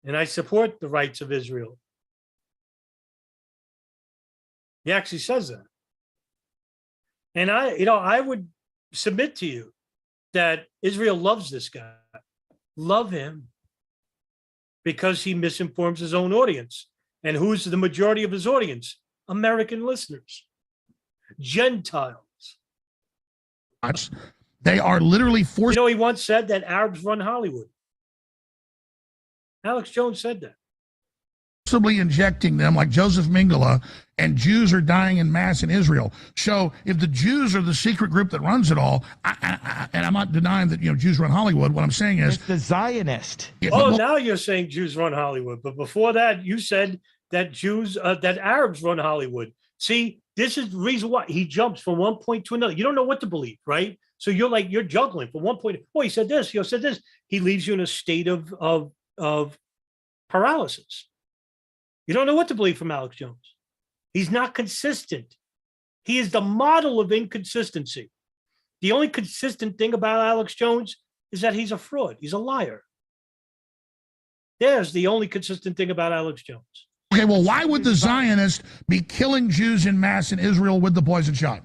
and I support the rights of Israel." He actually says that. And I would submit to you that Israel loves this guy. Love him. because he misinforms his own audience. And who's the majority of his audience? American listeners, Gentiles. They are literally forced. You know, he once said that Arabs run Hollywood. Alex Jones said that. Forcibly injecting them like Joseph Mengele, and Jews are dying in mass in Israel. So if the Jews are the secret group that runs it all, and I'm not denying that Jews run Hollywood, what I'm saying is It's the Zionist. Now you're saying Jews run Hollywood, but before that you said that that Arabs run Hollywood. See, this is the reason why he jumps from one point to another. You don't know what to believe, right? So you're juggling from one point. Oh, he said this. He said this. He leaves you in a state of paralysis. You don't know what to believe from Alex Jones. He's not consistent. He is the model of inconsistency. The only consistent thing about Alex Jones is that he's a fraud. He's a liar. There's the only consistent thing about Alex Jones. Okay, well, why would the Zionists be killing Jews in mass in Israel with the poison shot?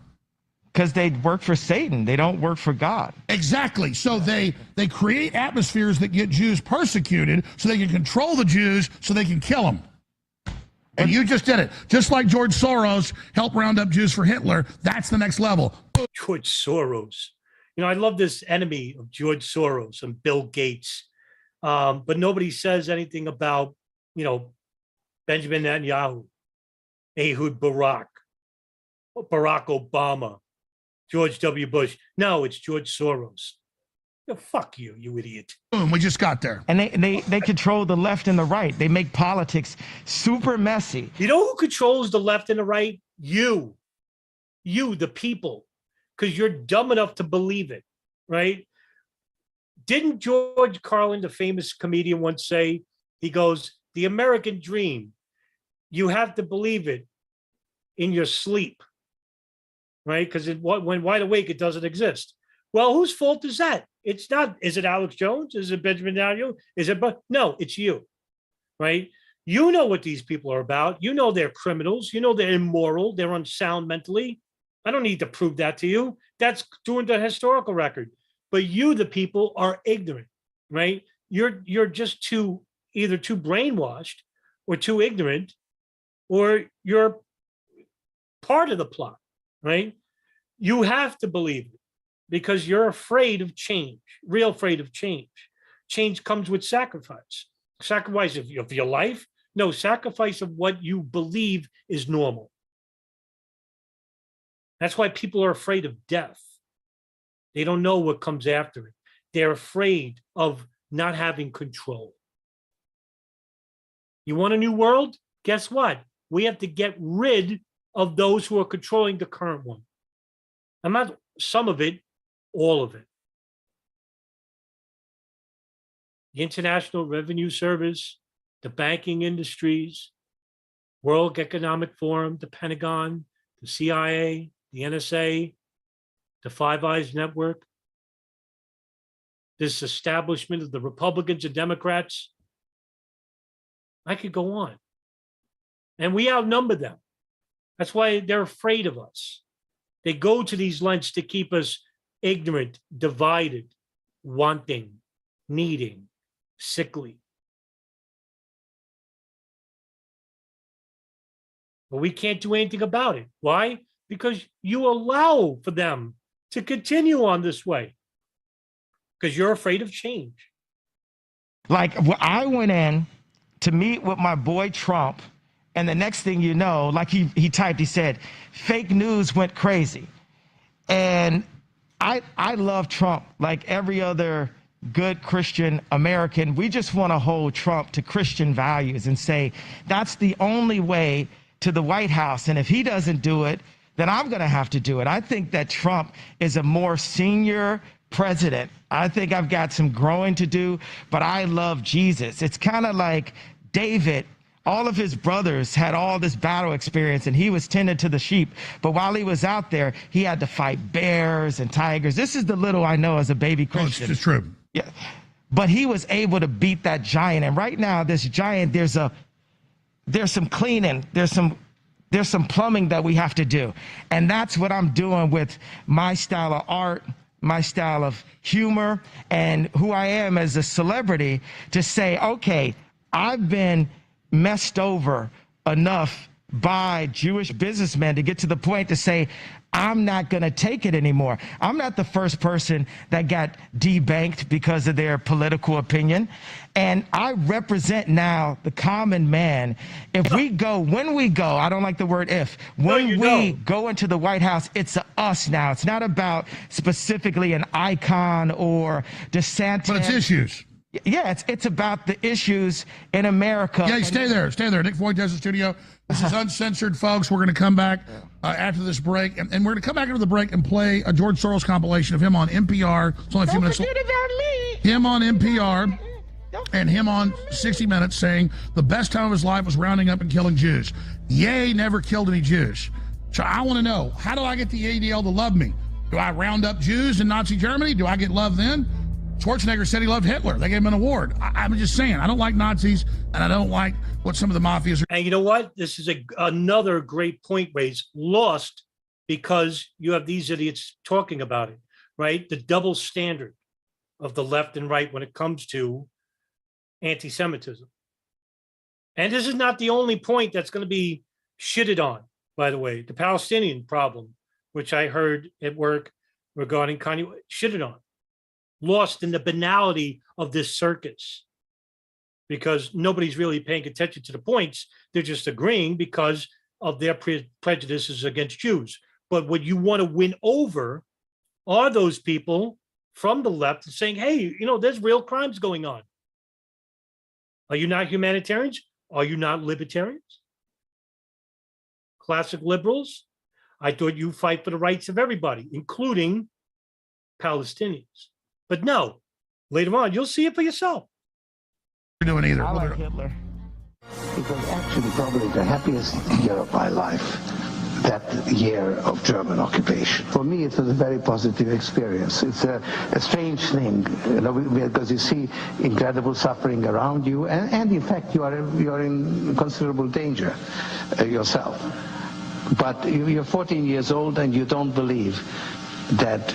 Because they work for Satan. They don't work for God. Exactly. So they create atmospheres that get Jews persecuted so they can control the Jews so they can kill them. And you just did it. Just like George Soros helped round up Jews for Hitler, that's the next level. George Soros. I love this enemy of George Soros and Bill Gates. But nobody says anything about, Benjamin Netanyahu, Ehud Barak, Barack Obama, George W. Bush. No, it's George Soros. Fuck you, you idiot. Boom, we just got there. And they control the left and the right. They make politics super messy. You know who controls the left and the right? You, the people, because you're dumb enough to believe it, right? Didn't George Carlin, the famous comedian, once say, he goes, the American dream, you have to believe it in your sleep, right? Because when wide awake, it doesn't exist. Well, whose fault is that? It's not. Is it Alex Jones? Is it Benjamin Netanyahu? No, it's you, right? You know what these people are about. You know they're criminals. You know they're immoral. They're unsound mentally. I don't need to prove that to you. That's doing the historical record. But you, the people, are ignorant, right? You're just either too brainwashed or too ignorant, or you're part of the plot, right? You have to believe it because you're afraid of change, real afraid of change. Change comes with sacrifice. Sacrifice of your life? No, sacrifice of what you believe is normal. That's why people are afraid of death. They don't know what comes after it. They're afraid of not having control. You want a new world? Guess what? We have to get rid of those who are controlling the current one. I'm not some of it, all of it. The International Revenue Service, the banking industries, World Economic Forum, the Pentagon, the CIA, the NSA, the Five Eyes Network, this establishment of the Republicans and Democrats. I could go on. And we outnumber them. That's why they're afraid of us. They go to these lengths to keep us ignorant, divided, wanting, needing, sickly. But we can't do anything about it. Why? Because you allow for them to continue on this way. Because you're afraid of change. Like, I went in to meet with my boy Trump, and the next thing you know, like he typed, he said, fake news went crazy. And I love Trump like every other good Christian American. We just want to hold Trump to Christian values and say that's the only way to the White House. And if he doesn't do it, then I'm going to have to do it. I think that Trump is a more senior president. I think I've got some growing to do, but I love Jesus. It's kind of like David. All of his brothers had all this battle experience, and he was tending to the sheep. But while he was out there, he had to fight bears and tigers. This is the little I know as a baby Christian. Oh, it's true. Yeah, but he was able to beat that giant. And right now, this giant, there's some cleaning, there's some plumbing that we have to do, and that's what I'm doing with my style of art, my style of humor, and who I am as a celebrity. To say, okay, I've been messed over enough by Jewish businessmen to get to the point to say, I'm not going to take it anymore. I'm not the first person that got debanked because of their political opinion. And I represent now the common man. If we go, when we go, I don't like the word if, when we go into the White House, it's a us now. It's not about specifically an icon or DeSantis. But it's issues. Yeah, it's about the issues in America. Yeah, stay there. Nick Fuentes in the studio. This is Uncensored, folks. We're going to come back after this break, and we're going to come back after the break and play a George Soros compilation of him on NPR. It's only a few minutes. Don't forget about me. Him on NPR and him on 60 Minutes saying the best time of his life was rounding up and killing Jews. Ye never killed any Jews. So I want to know, how do I get the ADL to love me? Do I round up Jews in Nazi Germany? Do I get love then? Schwarzenegger said he loved Hitler. They gave him an award. I'm just saying, I don't like Nazis, and I don't like what some of the mafias are. And you know what? This is another great point raised. Lost because you have these idiots talking about it, right? The double standard of the left and right when it comes to anti-Semitism. And this is not the only point that's going to be shitted on, by the way. The Palestinian problem, which I heard at work regarding Kanye, shitted on. Lost in the banality of this circus because nobody's really paying attention to the points. They're just agreeing because of their prejudices against Jews. But what you want to win over are those people from the left saying, hey, there's real crimes going on. Are you not humanitarians? Are you not libertarians? Classic liberals? I thought you fight for the rights of everybody, including Palestinians. But no, later on, you'll see it for yourself. You're doing either. I like Hitler. It was actually probably the happiest year of my life, that year of German occupation. For me, it was a very positive experience. It's a strange thing, because you see incredible suffering around you, and in fact, you are in considerable danger yourself. But you're 14 years old and you don't believe that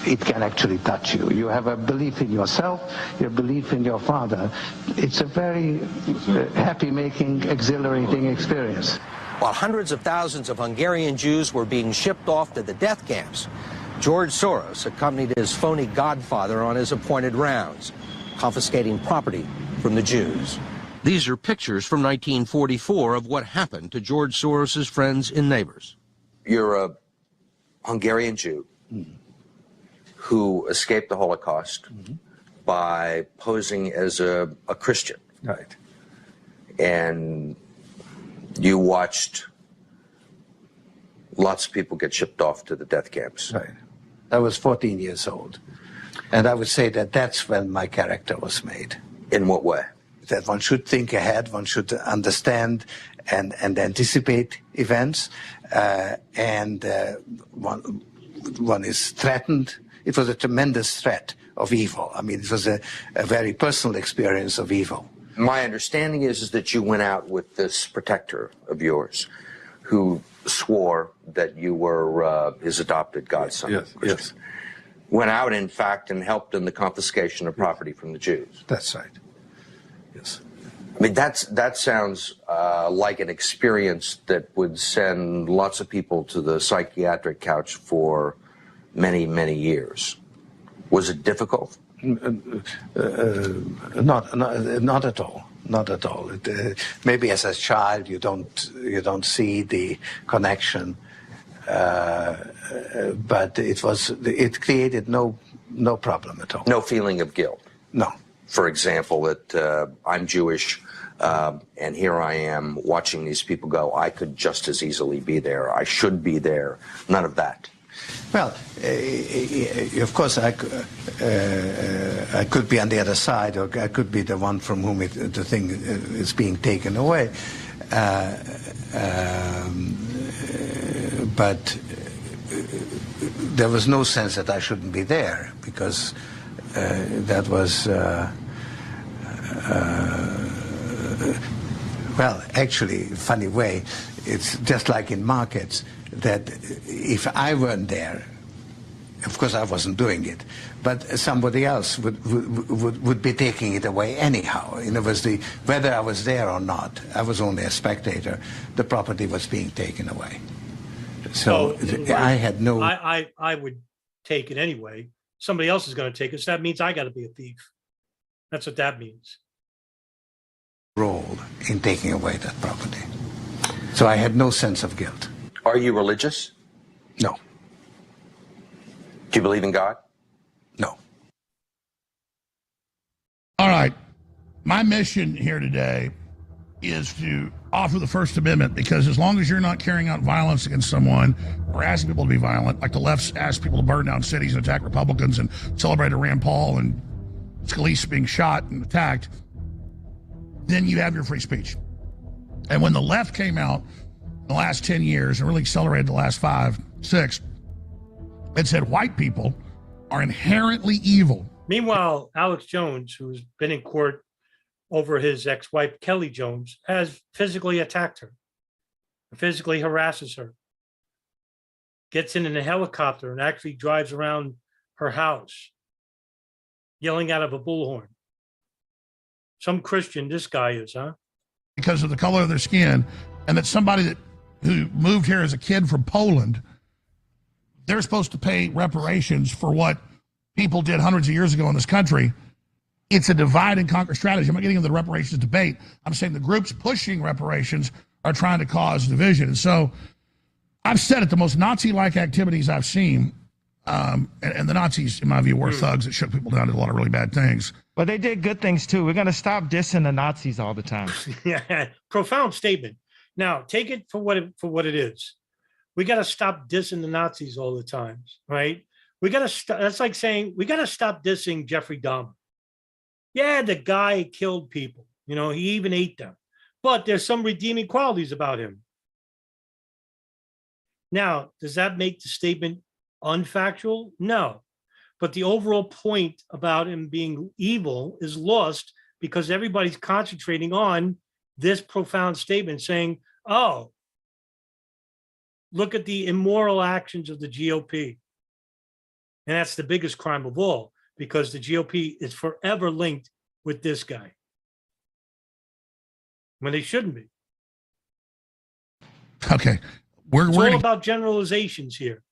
it can actually touch you. You have a belief in yourself, your belief in your father. It's a very happy-making, exhilarating experience. While hundreds of thousands of Hungarian Jews were being shipped off to the death camps, George Soros accompanied his phony godfather on his appointed rounds, confiscating property from the Jews. These are pictures from 1944 of what happened to George Soros's friends and neighbors. You're a Hungarian Jew who escaped the Holocaust by posing as a Christian. Right. And you watched lots of people get shipped off to the death camps. Right. I was 14 years old. And I would say that that's when my character was made. In what way? That one should think ahead, one should understand and anticipate events, and one is threatened. It was a tremendous threat of evil. I mean, it was a very personal experience of evil. My understanding is that you went out with this protector of yours who swore that you were his adopted godson. Yes, yes. Went out, in fact, and helped in the confiscation of property from the Jews. That's right. Yes. I mean, that sounds like an experience that would send lots of people to the psychiatric couch for many, many years. Was it difficult? Not at all. Not at all. Maybe as a child you don't see the connection, but it created no problem at all. No feeling of guilt. No. For example, that I'm Jewish, and here I am watching these people go, I could just as easily be there. I should be there. None of that. Well, of course, I could be on the other side, or I could be the one from whom the thing is being taken away. But there was no sense that I shouldn't be there, because that was, well, actually, funny way, it's just like in markets, that if I weren't there, Of course, I wasn't doing it, but somebody else would be taking it away anyhow. In other words, whether I was there or not, I was only a spectator. The property was being taken away. So I had no... I would take it anyway. Somebody else is going to take it, so that means I got to be a thief. That's what that means. ...role in taking away that property. So I had no sense of guilt. Are you religious? No. Do you believe in God? No. All right. My mission here today is to offer the First Amendment, because as long as you're not carrying out violence against someone or asking people to be violent, like the left's asked people to burn down cities and attack Republicans and celebrated Rand Paul and Scalise being shot and attacked, then you have your free speech. And when the left came out in the last 10 years and really accelerated the last 5, 6, it said white people are inherently evil. Meanwhile, Alex Jones, who's been in court over his ex-wife, Kelly Jones, has physically attacked her, physically harasses her, gets in a helicopter and actually drives around her house, yelling out of a bullhorn. Some Christian this guy is, huh? Because of the color of their skin, and that somebody who moved here as a kid from Poland, they're supposed to pay reparations for what people did hundreds of years ago in this country. It's a divide and conquer strategy. I'm not getting into the reparations debate. I'm saying the groups pushing reparations are trying to cause division. And so I've said it, the most Nazi-like activities I've seen, and the Nazis, in my view, were thugs that shook people down, did a lot of really bad things. But they did good things too. We're going to stop dissing the Nazis all the time. Yeah, profound statement. Now, take it for what it is. We got to stop dissing the Nazis all the time, right? We got to stop. That's like saying we got to stop dissing Jeffrey Dahmer. Yeah, the guy killed people. You know, he even ate them. But there's some redeeming qualities about him. Now, does that make the statement unfactual? No. But the overall point about him being evil is lost because everybody's concentrating on this profound statement saying, oh, look at the immoral actions of the GOP. And that's the biggest crime of all, because the GOP is forever linked with this guy when they shouldn't be. Okay. It's all about generalizations here.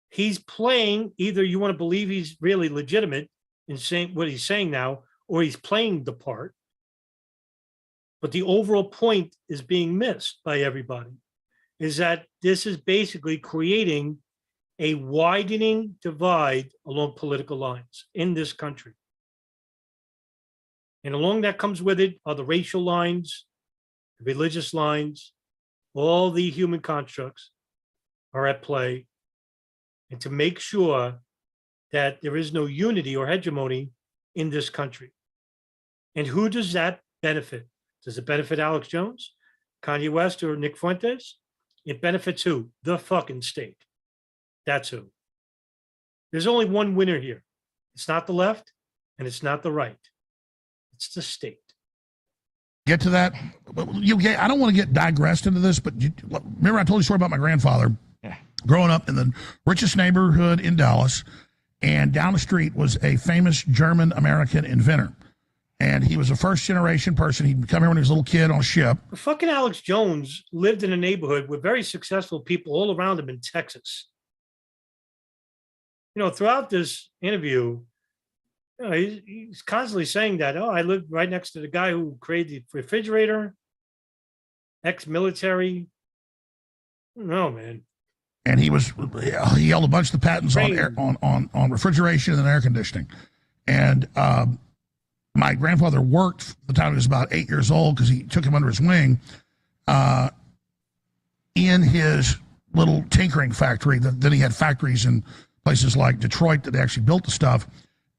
He's playing, either you want to believe he's really legitimate in saying what he's saying now, or he's playing the part. But the overall point is being missed by everybody, is that this is basically creating a widening divide along political lines in this country. And along that comes with it are the racial lines, the religious lines, all the human constructs are at play. And to make sure that there is no unity or hegemony in this country. And who does that benefit? Does it benefit Alex Jones, Kanye West, or Nick Fuentes? It benefits who? The fucking state. That's who. There's only one winner here. It's not the left and it's not the right. It's the state. Get to that. I don't want to get digressed into this, but remember I told you a story about my grandfather growing up in the richest neighborhood in Dallas, and down the street was a famous German-American inventor. And he was a first-generation person. He'd come here when he was a little kid on a ship. Fucking Alex Jones lived in a neighborhood with very successful people all around him in Texas. You know, throughout this interview, you know, he's constantly saying that, oh, I lived right next to the guy who created the refrigerator, ex-military. No, man. And he held a bunch of the patents on refrigeration and air conditioning. And my grandfather worked the time he was about 8 years old, because he took him under his wing, in his little tinkering factory. Then he had factories in places like Detroit that they actually built the stuff.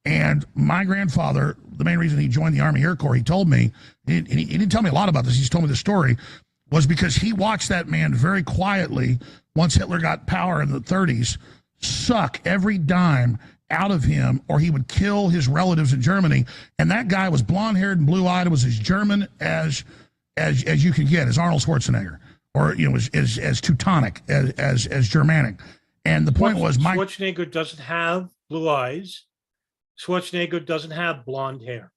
And my grandfather, the main reason he joined the Army Air Corps, he told me, he didn't tell me a lot about this, he's told me the story, was because he watched that man very quietly, once Hitler got power in the 30s, suck every dime out of him, or he would kill his relatives in Germany. And that guy was blonde-haired and blue-eyed, was as German as you could get, as Arnold Schwarzenegger, or as Teutonic, as Germanic. And the point was, my Schwarzenegger doesn't have blue eyes. Schwarzenegger doesn't have blonde hair.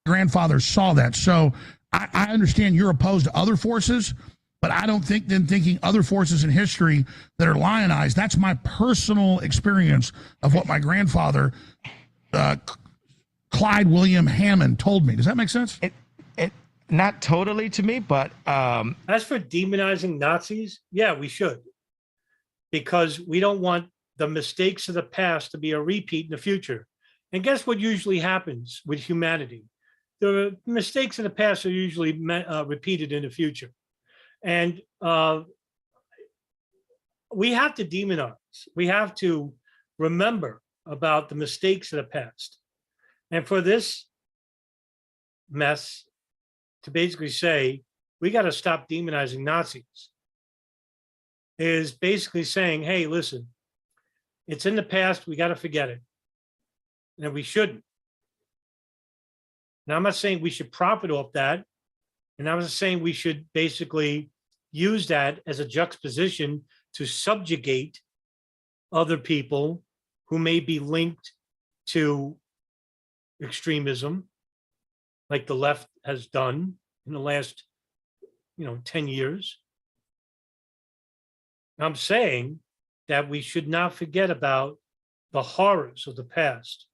grandfather saw that. So I understand you're opposed to other forces, but I don't think them thinking other forces in history that are lionized. That's my personal experience of what my grandfather, Clyde William Hammond, told me. Does that make sense? It not totally to me, but as for demonizing Nazis, yeah, we should, because we don't want the mistakes of the past to be a repeat in the future. And guess what usually happens with humanity? The mistakes of the past are usually repeated in the future. And we have to demonize. We have to remember about the mistakes of the past. And for this mess to basically say, we got to stop demonizing Nazis, is basically saying, hey, listen, it's in the past, we got to forget it. And we shouldn't. Now, I'm not saying we should profit off that. And I'm not saying we should basically use that as a juxtaposition to subjugate other people who may be linked to extremism, like the left has done in the last, 10 years. I'm saying that we should not forget about the horrors of the past,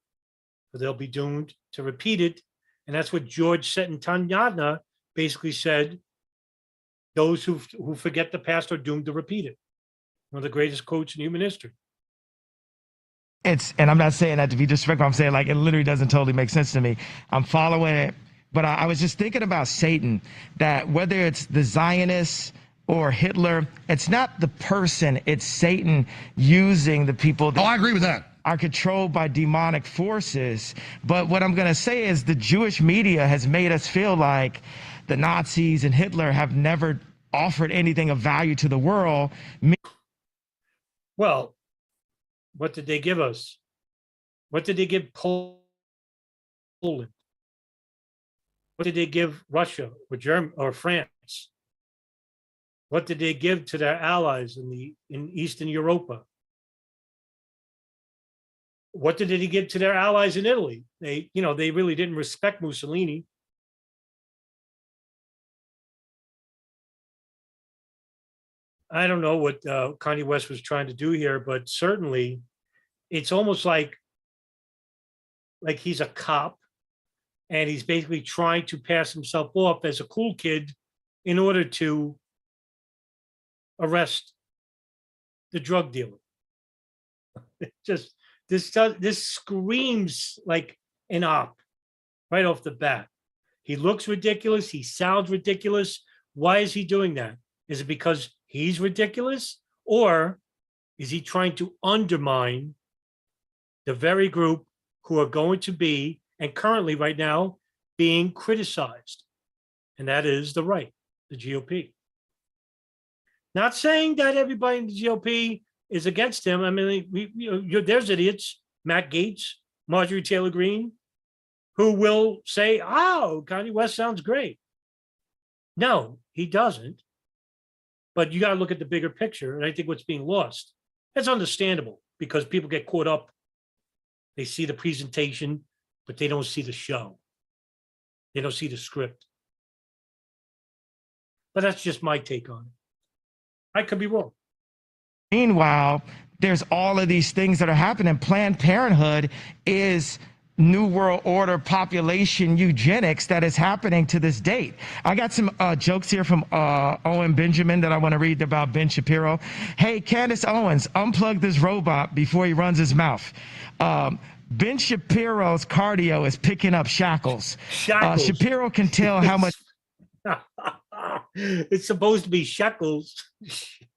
or they'll be doomed to repeat it. And that's what George Santayana basically said. Those who forget the past are doomed to repeat it. One of the greatest quotes in human history. and I'm not saying that to be disrespectful. I'm saying like it literally doesn't totally make sense to me. I'm following it, but I was just thinking about Satan, that whether it's the Zionists or Hitler, it's not the person, it's Satan using the people that I agree with that. Are controlled by demonic forces. But what I'm going to say is the Jewish media has made us feel like the Nazis and Hitler have never offered anything of value to the world. Well, what did they give us? What did they give Poland? What did they give Russia or Germany or France? What did they give to their allies in Eastern Europa? What did he give to their allies in Italy? They really didn't respect Mussolini. I don't know what Kanye West was trying to do here, but certainly it's almost like he's a cop and he's basically trying to pass himself off as a cool kid in order to arrest the drug dealer. This screams like an op right off the bat. He looks ridiculous. He sounds ridiculous. Why is he doing that? Is it because he's ridiculous, or is he trying to undermine the very group who are going to be, and currently right now, being criticized? And that is the right, the GOP. Not saying that everybody in the GOP is against him. I mean, there's idiots, Matt Gaetz, Marjorie Taylor Greene, who will say, oh, Kanye West sounds great. No, he doesn't. But you got to look at the bigger picture. And I think what's being lost, that's understandable because people get caught up. They see the presentation, but they don't see the show. They don't see the script. But that's just my take on it. I could be wrong. Meanwhile, there's all of these things that are happening. Planned Parenthood is New World Order population eugenics that is happening to this date. I got some jokes here from Owen Benjamin that I want to read about Ben Shapiro. Hey, Candace Owens, unplug this robot before he runs his mouth. Ben Shapiro's cardio is picking up shackles. Shapiro can tell how much. It's supposed to be shekels.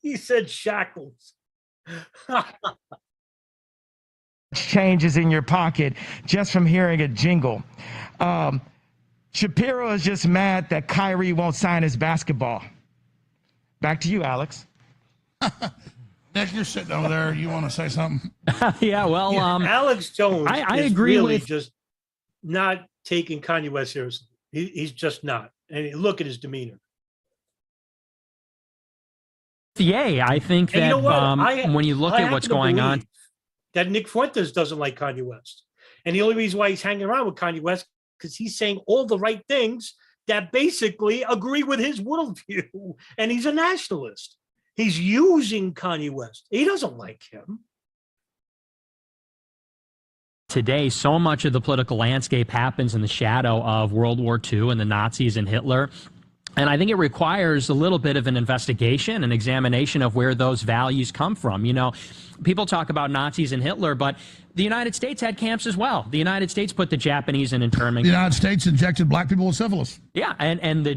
He said shackles. Changes in your pocket just from hearing a jingle. Shapiro is just mad that Kyrie won't sign his basketball. Back to you, Alex. Nick, you're sitting over there. You want to say something? Yeah, well, Alex Jones I is agree really with just not taking Kanye West seriously. He's just not. And look at his demeanor. Yay, I think And that you know what? when you look I at what's happen to going on, believe that Nick Fuentes doesn't like Kanye West. And the only reason why he's hanging around with Kanye West because he's saying all the right things that basically agree with his worldview. And he's a nationalist. He's using Kanye West. He doesn't like him. today, so much of the political landscape happens in the shadow of World War II and the Nazis and Hitler. And I think it requires a little bit of an investigation, an examination of where those values come from. You know, people talk about Nazis and Hitler, but the United States had camps as well. The United States put the Japanese in internment. The United States injected black people with syphilis. Yeah, and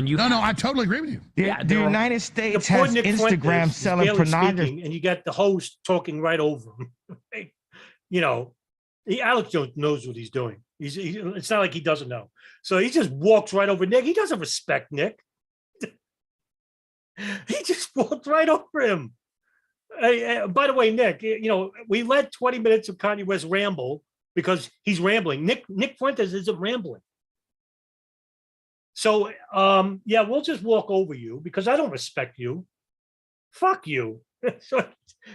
you. No, I totally agree with you. Yeah, the United States has Instagram selling pornography. And you got the host talking right over him. You know, Alex Jones knows what he's doing. It's not like he doesn't know. So he just walks right over Nick. He doesn't respect Nick. He just walked right over him. By the way, Nick, you know, we let 20 minutes of Kanye West ramble because he's rambling. Nick Fuentes isn't rambling. So, yeah, we'll just walk over you because I don't respect you. Fuck you. So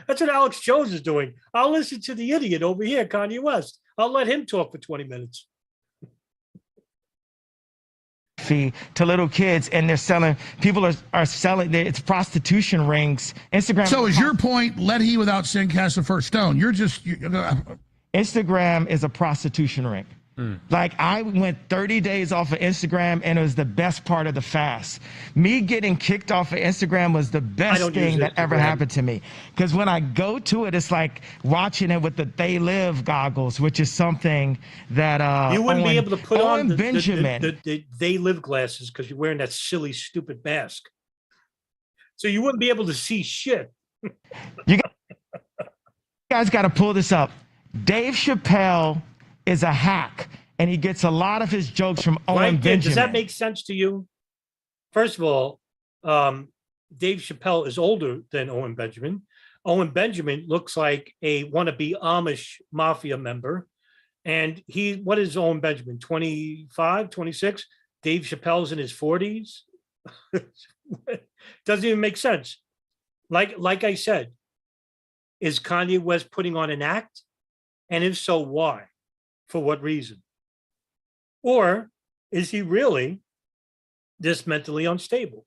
that's what Alex Jones is doing. I'll listen to the idiot over here, Kanye West. I'll let him talk for 20 minutes. To little kids, and they're selling, people are selling, it's prostitution rings. Instagram. So is your point, let he without sin cast the first stone? Instagram is a prostitution ring. Like, I went 30 days off of Instagram, and it was the best part of the fast. Me getting kicked off of Instagram was the best thing that ever happened to me. Because when I go to it, it's like watching it with the They Live goggles, which is something that you wouldn't be able to put on the They Live glasses because you're wearing that silly, stupid mask. So you wouldn't be able to see shit. You guys got to pull this up. Dave Chappelle is a hack, and he gets a lot of his jokes from Owen Benjamin. Does that make sense to you? First of all, Dave Chappelle is older than Owen Benjamin. Owen Benjamin looks like a wannabe Amish mafia member. And what is Owen Benjamin, 25, 26? Dave Chappelle's in his 40s? Doesn't even make sense. Like I said, is Kanye West putting on an act? And if so, why? For what reason? Or is he really this mentally unstable?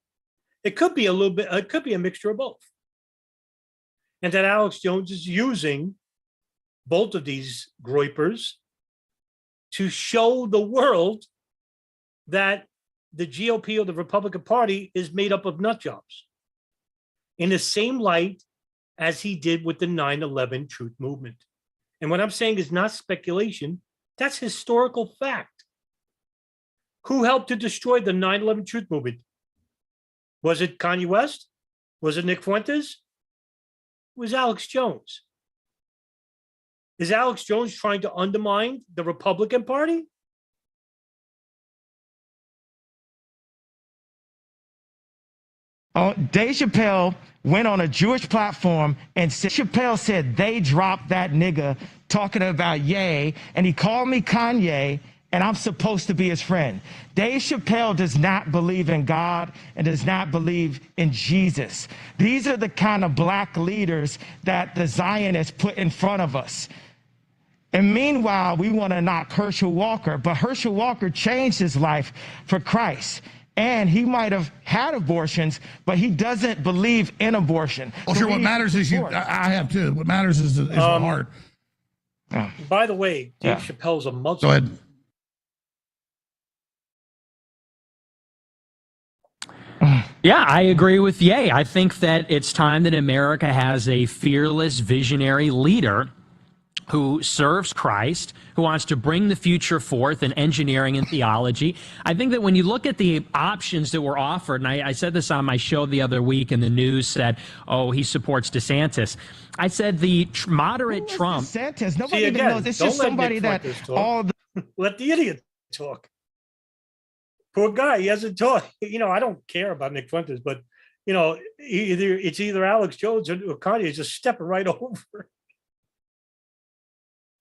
It could be a little bit, it could be a mixture of both. And that Alex Jones is using both of these groypers to show the world that the GOP or the Republican Party is made up of nut jobs in the same light as he did with the 9/11 truth movement. And what I'm saying is not speculation. That's historical fact. Who helped to destroy the 9/11 truth movement? Was it Kanye West? Was it Nick Fuentes? It was Alex Jones. Is Alex Jones trying to undermine the Republican Party? Dave Chappelle went on a Jewish platform and Chappelle said they dropped that nigga talking about Ye, and he called me Kanye, and I'm supposed to be his friend. Dave Chappelle does not believe in God and does not believe in Jesus. These are the kind of black leaders that the Zionists put in front of us. And meanwhile, we want to knock Herschel Walker, but Herschel Walker changed his life for Christ. And he might have had abortions, but he doesn't believe in abortion. Well, sure, what matters is I have too. What matters is the heart. By the way, Dave Chappelle's a Muslim. Go ahead. Yeah, I agree with Ye. I think that it's time that America has a fearless, visionary leader who serves Christ, who wants to bring the future forth in engineering and theology. I think that when you look at the options that were offered, and I said this on my show the other week, and the news said, oh, he supports DeSantis. I said the moderate Trump. DeSantis, nobody even knows. It's just somebody that all the... Let the idiot talk. Poor guy, he hasn't talked. You know, I don't care about Nick Fuentes, but, you know, it's either Alex Jones or Kanye is just stepping right over.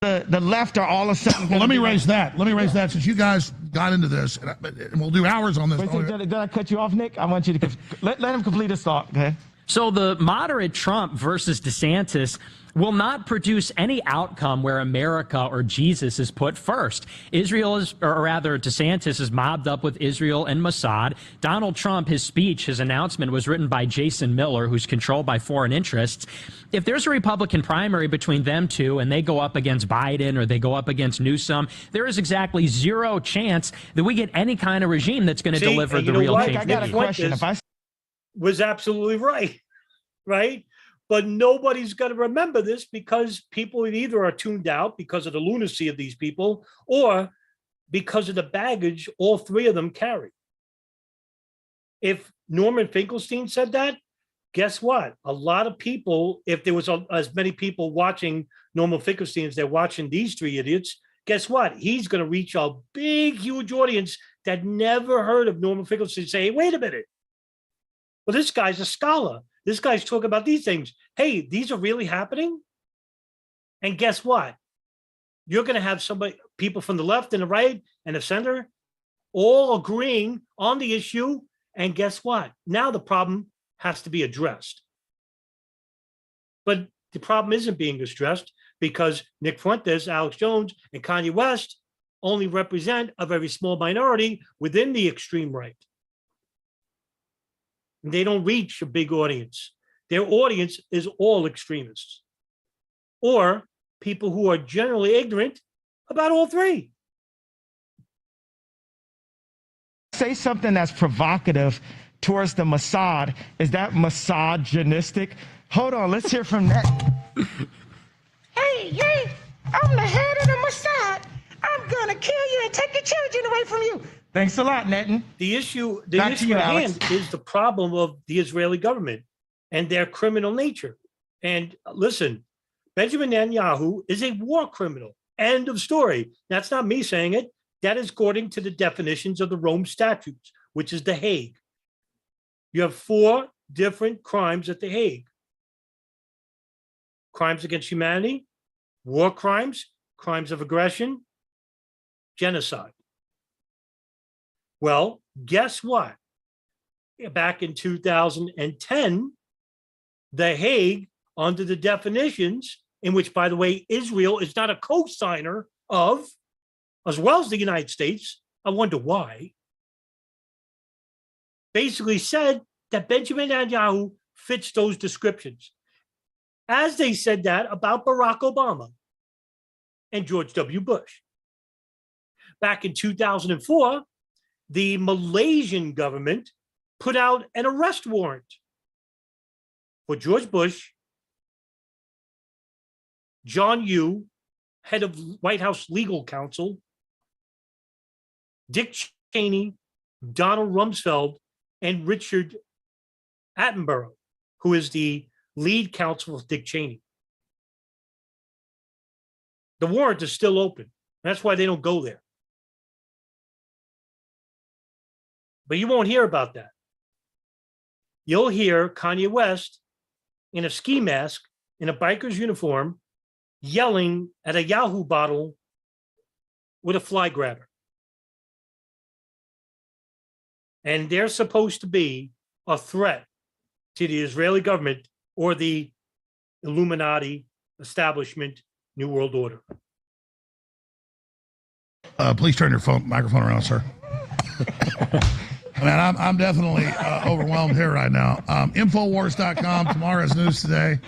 The left are all of a sudden. Well, let me raise that. Let me raise that since you guys got into this, and we'll do hours on this. Wait, did I cut you off, Nick? I want you to let him complete his thought. Okay. So the moderate Trump versus DeSantis will not produce any outcome where America or Jesus is put first. Israel is, or rather DeSantis is mobbed up with Israel and Mossad. Donald Trump, his speech, his announcement was written by Jason Miller, who's controlled by foreign interests. If there's a Republican primary between them two and they go up against Biden or they go up against Newsom, there is exactly zero chance that we get any kind of regime that's going to deliver the real change. I got a question. If I was absolutely right, right? But nobody's going to remember this because people either are tuned out because of the lunacy of these people or because of the baggage all three of them carry. If Norman Finkelstein said that, guess what? A lot of people, if there was as many people watching Norman Finkelstein as they're watching these three idiots, guess what? He's going to reach a big, huge audience that never heard of Norman Finkelstein say, hey, wait a minute. Well, this guy's a scholar. This guy's talking about these things. Hey, these are really happening. And guess what? You're going to have people from the left and the right and the center all agreeing on the issue. And guess what? Now the problem has to be addressed. But the problem isn't being addressed because Nick Fuentes, Alex Jones, and Kanye West only represent a very small minority within the extreme right. They don't reach a big audience. Their audience is all extremists or people who are generally ignorant about all three. say something that's provocative towards the Mossad, is that misogynistic? Hold on, let's hear from that. Hey, I'm the head of the Mossad. I'm gonna kill you and take your children away from you. Thanks a lot, Netin. The issue at hand is the problem of the Israeli government and their criminal nature. And listen, Benjamin Netanyahu is a war criminal. End of story. That's not me saying it. That is according to the definitions of the Rome Statutes, which is The Hague. You have 4 different crimes at The Hague. Crimes against humanity, war crimes, crimes of aggression, genocide. Well, guess what? Back in 2010, The Hague, under the definitions, in which, by the way, Israel is not a co-signer of, as well as the United States, I wonder why, basically said that Benjamin Netanyahu fits those descriptions. As they said that about Barack Obama and George W. Bush. Back in 2004, the Malaysian government put out an arrest warrant for George Bush, John Yoo, head of White House legal counsel, Dick Cheney, Donald Rumsfeld, and Richard Attenborough, who is the lead counsel of Dick Cheney. The warrant is still open. That's why they don't go there. But you won't hear about that. You'll hear Kanye West in a ski mask, in a biker's uniform, yelling at a Yahoo bottle with a fly grabber. And they're supposed to be a threat to the Israeli government or the Illuminati establishment, New World Order. Please turn your microphone around, sir. Man, I'm definitely overwhelmed here right now. Infowars.com, tomorrow's news today.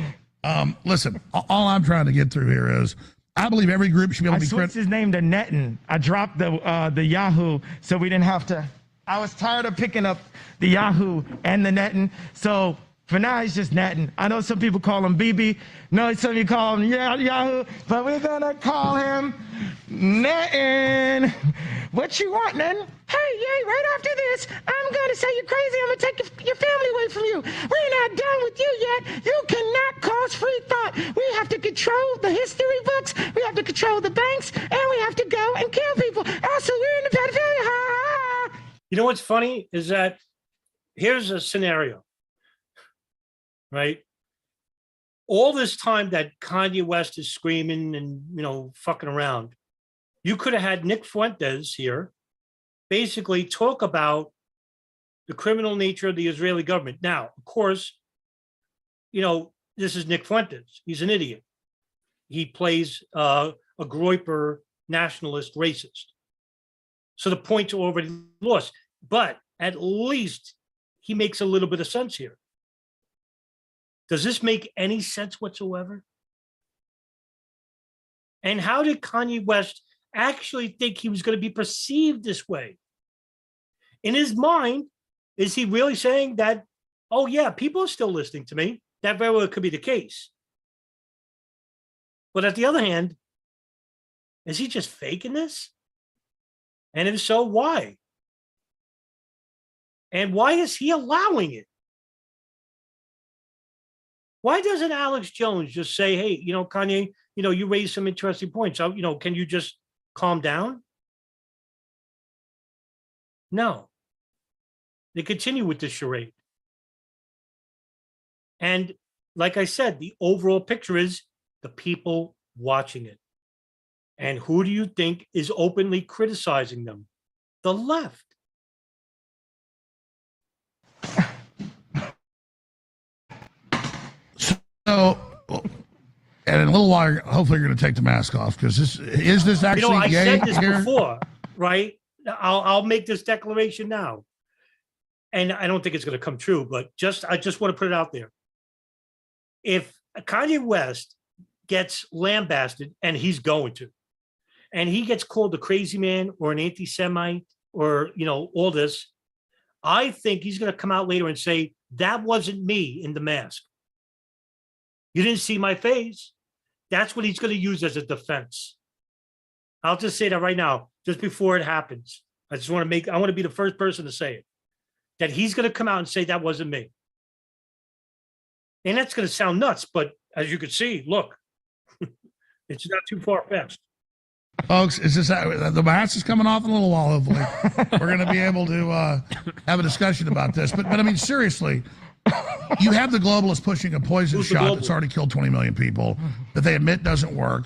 Listen, all I'm trying to get through here is I believe every group should be able to be I switched his name to Netin. I dropped the Yahoo so we didn't have to. I was tired of picking up the Yahoo and the Netin. So for now, he's just Netin. I know some people call him BB. No, some of you call him Yahoo, but we're going to call him Netin. What you want, Netin? Hey, right after this, I'm going to say you're crazy. I'm going to take your family away from you. We're not done with you yet. You cannot cause free thought. We have to control the history books. We have to control the banks. And we have to go and kill people. Also, we're in the pedophilia. Ha, ha. You know what's funny is that here's a scenario, right? All this time that Kanye West is screaming and, fucking around, you could have had Nick Fuentes here basically talk about the criminal nature of the Israeli government. Now, of course, this is Nick Fuentes. He's an idiot. He plays a Groyper nationalist racist. So the points are already lost. But at least he makes a little bit of sense here. Does this make any sense whatsoever? And how did Kanye West actually think he was going to be perceived this way? In his mind, is he really saying that, oh yeah, people are still listening to me? That very well could be the case. But at the other hand, is he just faking this? And if so, why? And why is he allowing it? Why doesn't Alex Jones just say, hey, Kanye, you raised some interesting points. So, can you just calm down? No. They continue with this charade. And like I said, the overall picture is the people watching it. And who do you think is openly criticizing them? The left. So, and in a little while, hopefully you're going to take the mask off, because is this actually I gay said this here? before, right? I'll make this declaration now. And I don't think it's going to come true, but I just want to put it out there. If Kanye West gets lambasted, and he's going to, and he gets called a crazy man or an anti-Semite or, all this, I think he's going to come out later and say, that wasn't me in the mask. You didn't see my face. That's what he's going to use as a defense. I'll just say that right now, just before it happens. I want to be the first person to say it, that he's going to come out and say that wasn't me. And that's going to sound nuts, but as you can see, look, it's not too far fetched. Folks, the mask is coming off in a little while, hopefully. We're going to be able to have a discussion about this. But I mean, seriously, you have the globalists pushing a poison shot that's already killed 20 million people that they admit doesn't work.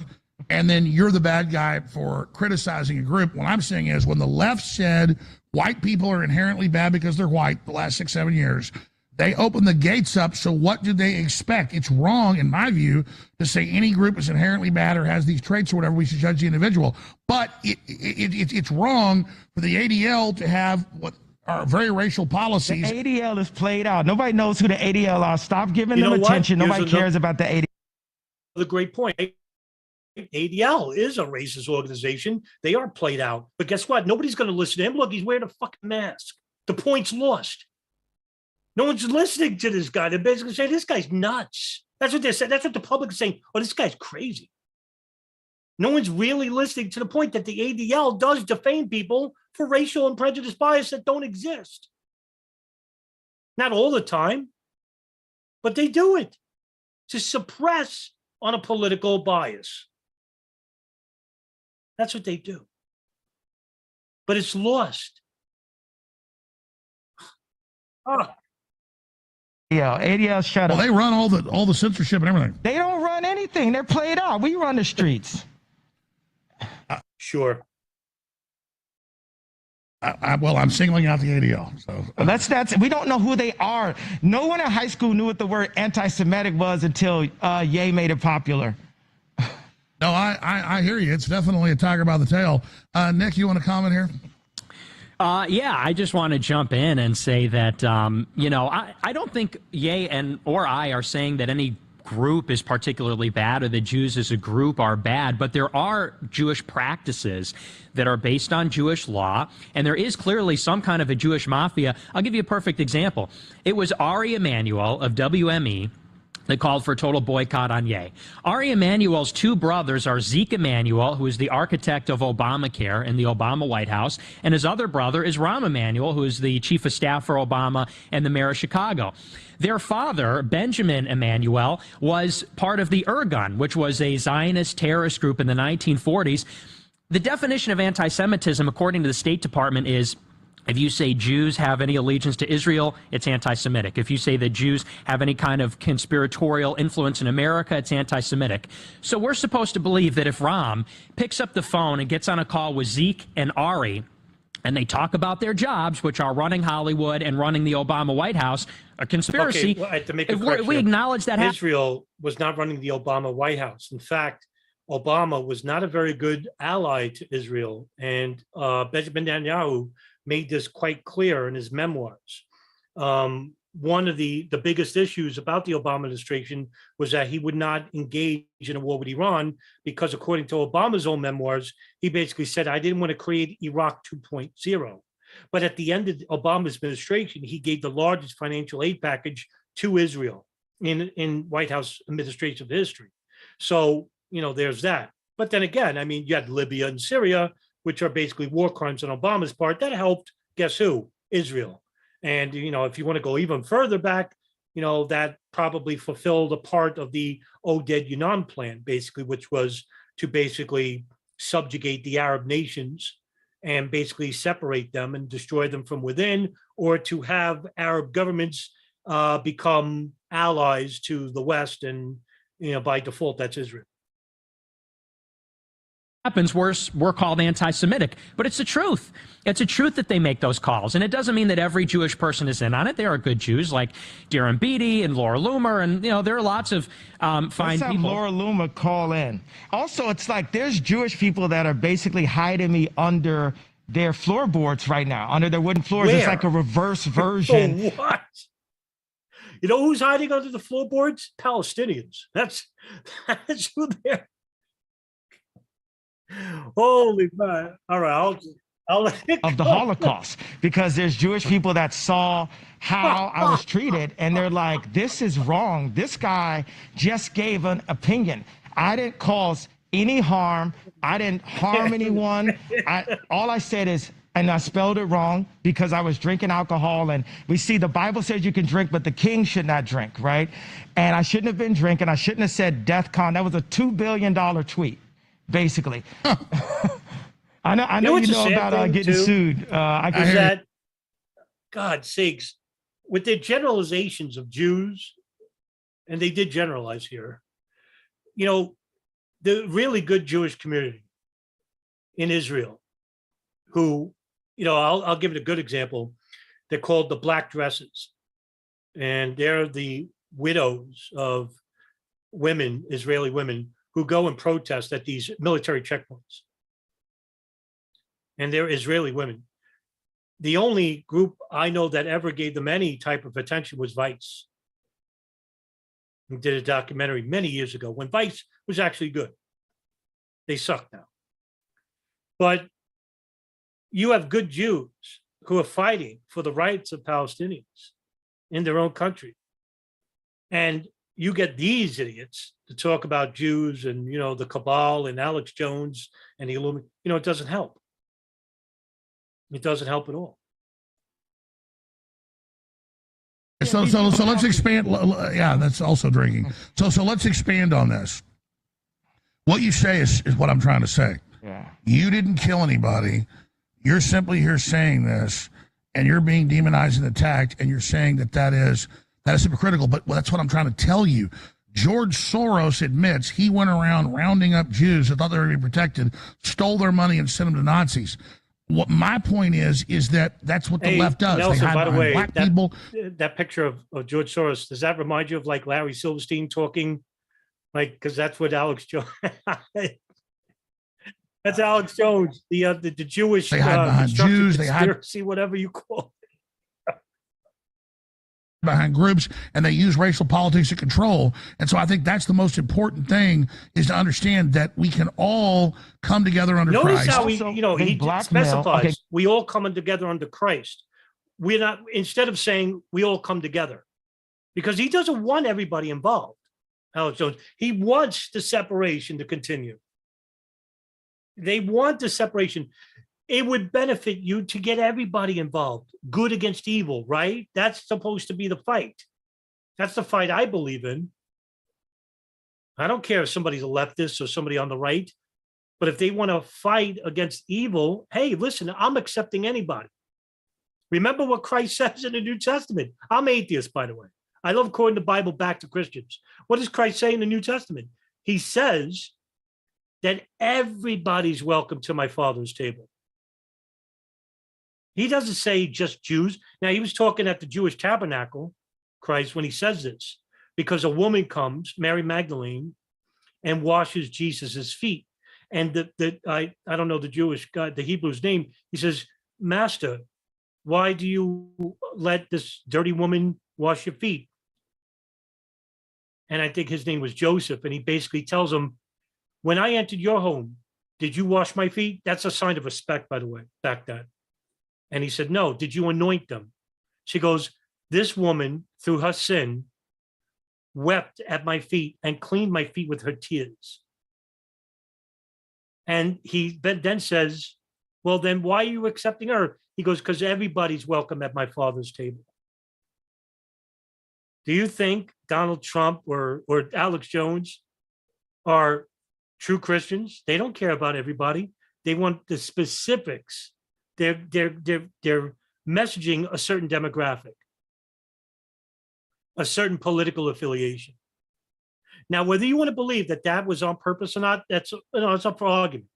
And then you're the bad guy for criticizing a group. What I'm saying is, when the left said white people are inherently bad because they're white the last 6-7 years, they opened the gates up. So what do they expect? It's wrong, in my view, to say any group is inherently bad or has these traits or whatever. We should judge the individual. But it's wrong for the ADL to have what are very racial policies. The ADL is played out. Nobody knows who the ADL are. Stop giving them attention. Nobody cares about the ADL. The great point. ADL is a racist organization. They are played out. But guess what? Nobody's going to listen to him. Look, he's wearing a fucking mask. The point's lost. No one's listening to this guy. They're basically saying, this guy's nuts. That's what they're saying. That's what the public is saying. Oh, this guy's crazy. No one's really listening to the point that the ADL does defame people for racial and prejudice bias that don't exist. Not all the time, but they do it to suppress on a political bias. That's what they do. But it's lost. Oh. Yeah, ADL shut up. Well, they run all the censorship and everything. They don't run anything. They're played out. We run the streets. Sure. I'm singling out the ADL. So That's we don't know who they are. No one in high school knew what the word anti-Semitic was until Ye made it popular. No, I hear you. It's definitely a tiger by the tail. Nick, you want to comment here? Yeah, I just want to jump in and say that, I don't think Ye or I are saying that any group is particularly bad or the Jews as a group are bad, but there are Jewish practices that are based on Jewish law, and there is clearly some kind of a Jewish mafia. I'll give you a perfect example. It was Ari Emanuel of WME that called for a total boycott on Ye. Ari Emanuel's two brothers are Zeke Emanuel, who is the architect of Obamacare in the Obama White House, and his other brother is Rahm Emanuel, who is the chief of staff for Obama and the mayor of Chicago. Their father, Benjamin Emanuel, was part of the Irgun, which was a Zionist terrorist group in the 1940s. The definition of anti-Semitism, according to the State Department, is if you say Jews have any allegiance to Israel, it's anti-Semitic. If you say that Jews have any kind of conspiratorial influence in America, it's anti-Semitic. So we're supposed to believe that if Rahm picks up the phone and gets on a call with Zeke and Ari, and they talk about their jobs, which are running Hollywood and running the Obama White House, a conspiracy. Okay, well, I have to make a If correction. we acknowledge that happened. Israel was not running the Obama White House. In fact, Obama was not a very good ally to Israel. And Benjamin Netanyahu made this quite clear in his memoirs. One of the biggest issues about the Obama administration was that he would not engage in a war with Iran because, according to Obama's own memoirs, he basically said, I didn't want to create Iraq 2.0. But at the end of Obama's administration, he gave the largest financial aid package to Israel in White House administrative history. So, there's that. But then again, I mean, you had Libya and Syria, which are basically war crimes on Obama's part. That helped, guess who? Israel. And, if you want to go even further back, that probably fulfilled a part of the Oded Yunnan plan, basically, which was to basically subjugate the Arab nations and basically separate them and destroy them from within, or to have Arab governments become allies to the West. And, by default, that's Israel. Happens, we're called anti-Semitic, but it's the truth. It's a truth that they make those calls, and it doesn't mean that every Jewish person is in on it. There are good Jews like Darren Beatty and Laura Loomer, and there are lots of fine Let's have people. Laura Loomer call in. Also, it's like there's Jewish people that are basically hiding me under their floorboards right now, under their wooden floors. Where? It's like a reverse version. What? Who's hiding under the floorboards? Palestinians. That's who they're. Holy man. All right, I'll let it Of the go. Holocaust, because there's Jewish people that saw how I was treated, and they're like, this is wrong. This guy just gave an opinion. I didn't cause any harm. I didn't harm anyone. All I said is, and I spelled it wrong because I was drinking alcohol, and we see the Bible says you can drink, but the king should not drink, right? And I shouldn't have been drinking. I shouldn't have said death con. That was a $2 billion tweet. Basically, I know you know about getting sued. Is that, God's sakes, with their generalizations of Jews, and they did generalize here, the really good Jewish community in Israel, who, I'll give it a good example. They're called the Black Dresses, and they're the widows of women, Israeli women, who go and protest at these military checkpoints. And they're Israeli women. The only group I know that ever gave them any type of attention was Vice. We did a documentary many years ago when Vice was actually good. They suck now. But you have good Jews who are fighting for the rights of Palestinians in their own country. And you get these idiots to talk about Jews and, the cabal and Alex Jones and the Illuminati. It doesn't help. It doesn't help at all. So let's expand. Yeah, that's also drinking. So let's expand on this. What you say is what I'm trying to say. Yeah. You didn't kill anybody. You're simply here saying this, and you're being demonized and attacked, and you're saying that is hypocritical. But that's what I'm trying to tell you. George Soros admits he went around rounding up Jews that thought they were being protected, stole their money, and sent them to Nazis. What my point is that's what the left does. Nelson, they hide by the way, black people. That picture of George Soros, does that remind you of like Larry Silverstein talking? Because that's what Alex Jones. That's Alex Jones, the Jewish they hide behind Jews. Conspiracy, whatever you call it. Behind groups, and they use racial politics to control. And so I think that's the most important thing, is to understand that we can all come together under Notice Christ. how he specifies, okay. We all coming together under Christ. We're not, instead of saying we all come together, because he doesn't want everybody involved, Alex Jones. He wants the separation to continue. They want the separation. It would benefit you to get everybody involved. Good against evil, right? That's supposed to be the fight. That's the fight I believe in. I don't care if somebody's a leftist or somebody on the right, but if they want to fight against evil, hey, listen, I'm accepting anybody. Remember what Christ says in the New Testament. I'm atheist, by the way. I love quoting the Bible back to Christians. What does Christ say in the New Testament? He says that everybody's welcome to my Father's table. He doesn't say just Jews. Now, he was talking at the Jewish tabernacle, Christ when he says this, because a woman comes, Mary Magdalene, and washes Jesus's feet. And I don't know the Jewish guy, the Hebrew's name. He says, Master, why do you let this dirty woman wash your feet? And I think his name was Joseph. And he basically tells him, when I entered your home, did you wash my feet? That's a sign of respect, by the way, back then. And he said, no. Did you anoint them? She goes, this woman, through her sin, wept at my feet and cleaned my feet with her tears. And he then says, well, then why are you accepting her? He goes, because everybody's welcome at my Father's table. Do you think Donald Trump or Alex Jones are true Christians? They don't care about everybody. They want the specifics. They're messaging a certain demographic, a certain political affiliation. Now, whether you want to believe that was on purpose or not, it's up for argument.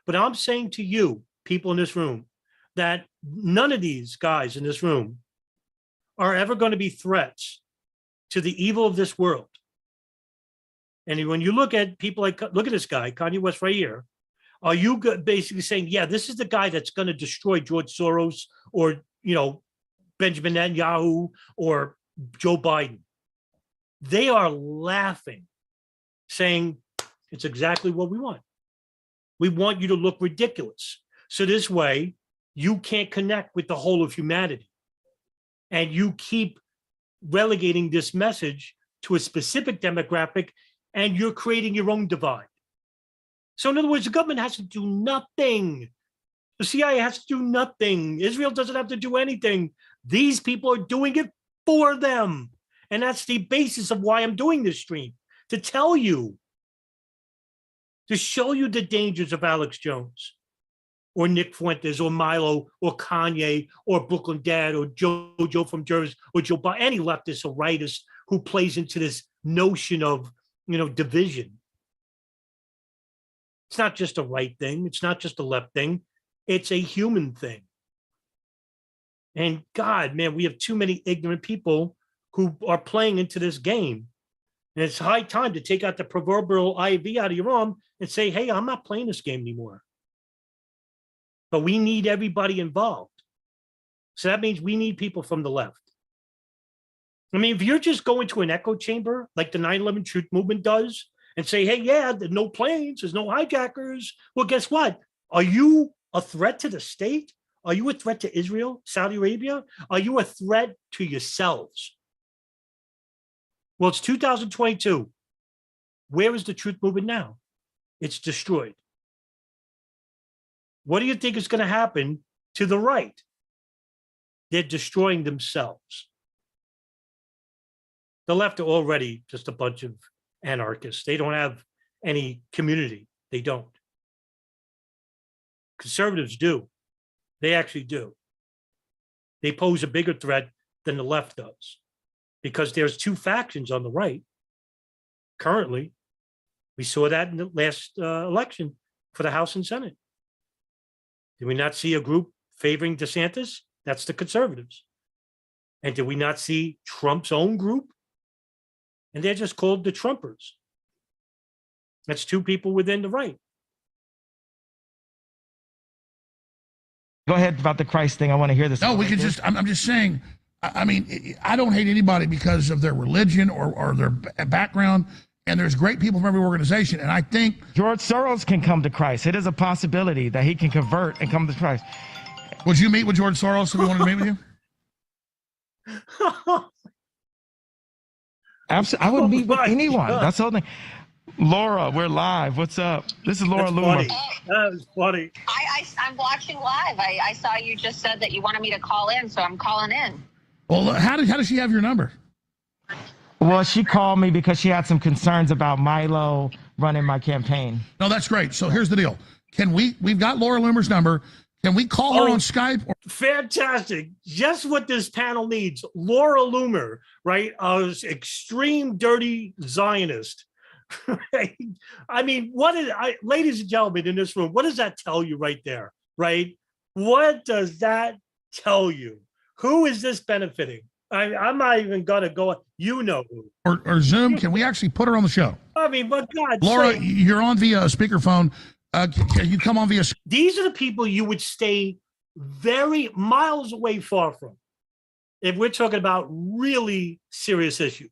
But I'm saying to you, people in this room, that none of these guys in this room are ever going to be threats to the evil of this world. And when you look at people like, look at this guy, Kanye West right here, are you basically saying, yeah, this is the guy that's going to destroy George Soros or, Benjamin Netanyahu or Joe Biden? They are laughing, saying it's exactly what we want. We want you to look ridiculous. So this way, you can't connect with the whole of humanity. And you keep relegating this message to a specific demographic, and you're creating your own divide. So in other words, the government has to do nothing. The CIA has to do nothing. Israel doesn't have to do anything. These people are doing it for them. And that's the basis of why I'm doing this stream, to tell you, to show you the dangers of Alex Jones or Nick Fuentes or Milo or Kanye or Brooklyn Dad or Joe from Jersey or Joe Biden, any leftist or rightist who plays into this notion of, division. It's not just a right thing. It's not just a left thing. It's a human thing. And God, man, we have too many ignorant people who are playing into this game. And it's high time to take out the proverbial IV out of your arm and say, hey, I'm not playing this game anymore. But we need everybody involved. So that means we need people from the left. I mean, if you're just going to an echo chamber like the 9/11 Truth Movement does and say, hey, yeah, there's no planes, there's no hijackers. Well, guess what? Are you a threat to the state? Are you a threat to Israel, Saudi Arabia? Are you a threat to yourselves? Well, it's 2022. Where is the Truth Movement now? It's destroyed. What do you think is going to happen to the right? They're destroying themselves. The left are already just a bunch of anarchists. They don't have any community. They don't. Conservatives do. They actually do. They pose a bigger threat than the left does, because there's two factions on the right. Currently, we saw that in the last election for the House and Senate. Did we not see a group favoring DeSantis? That's the conservatives. And did we not see Trump's own group? And they're just called the Trumpers. That's two people within the right. Go ahead about the Christ thing. I want to hear this. No, we could just, I'm just saying, I mean, I don't hate anybody because of their religion or their background. And there's great people from every organization. And I think George Soros can come to Christ. It is a possibility that he can convert and come to Christ. Would you meet with George Soros if he wanted to meet with you? Absolutely. I would meet with anyone. God. That's the whole thing. Laura, we're live. What's up? This is Laura Loomer. That was funny. I'm watching live. I saw you just said that you wanted me to call in, so I'm calling in. Well, how does she have your number? Well, she called me because she had some concerns about Milo running my campaign. No, that's great. So here's the deal. We've got Laura Loomer's number. Can we call her on Skype? Fantastic. Just what this panel needs. Laura Loomer, right? Extreme dirty Zionist. I mean, ladies and gentlemen in this room, what does that tell you right there, right? What does that tell you? Who is this benefiting? I'm not even gonna go. You know who? Or Zoom? Can we actually put her on the show? I mean, but God, Laura, you're on via speakerphone. Can you come on via? These are the people you would stay very miles away far from if we're talking about really serious issues.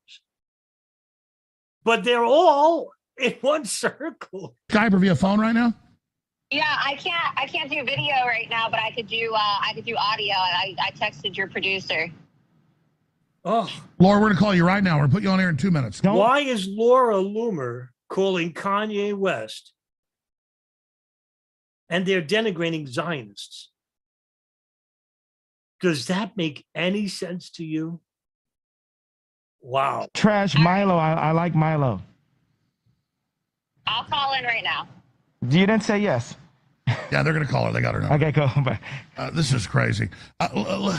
But they're all in one circle. Skype or via phone right now? Yeah, I can't do video right now, but I could do audio. I texted your producer. Oh, Laura, we're gonna call you right now. We're gonna put you on air in 2 minutes. why is Laura Loomer calling Kanye West and they're denigrating Zionists? Does that make any sense to you? Wow. Trash Milo. I like Milo. I'll call in right now. You didn't say yes. Yeah, they're gonna call her. They got her number. Okay, cool. Bye. This is crazy.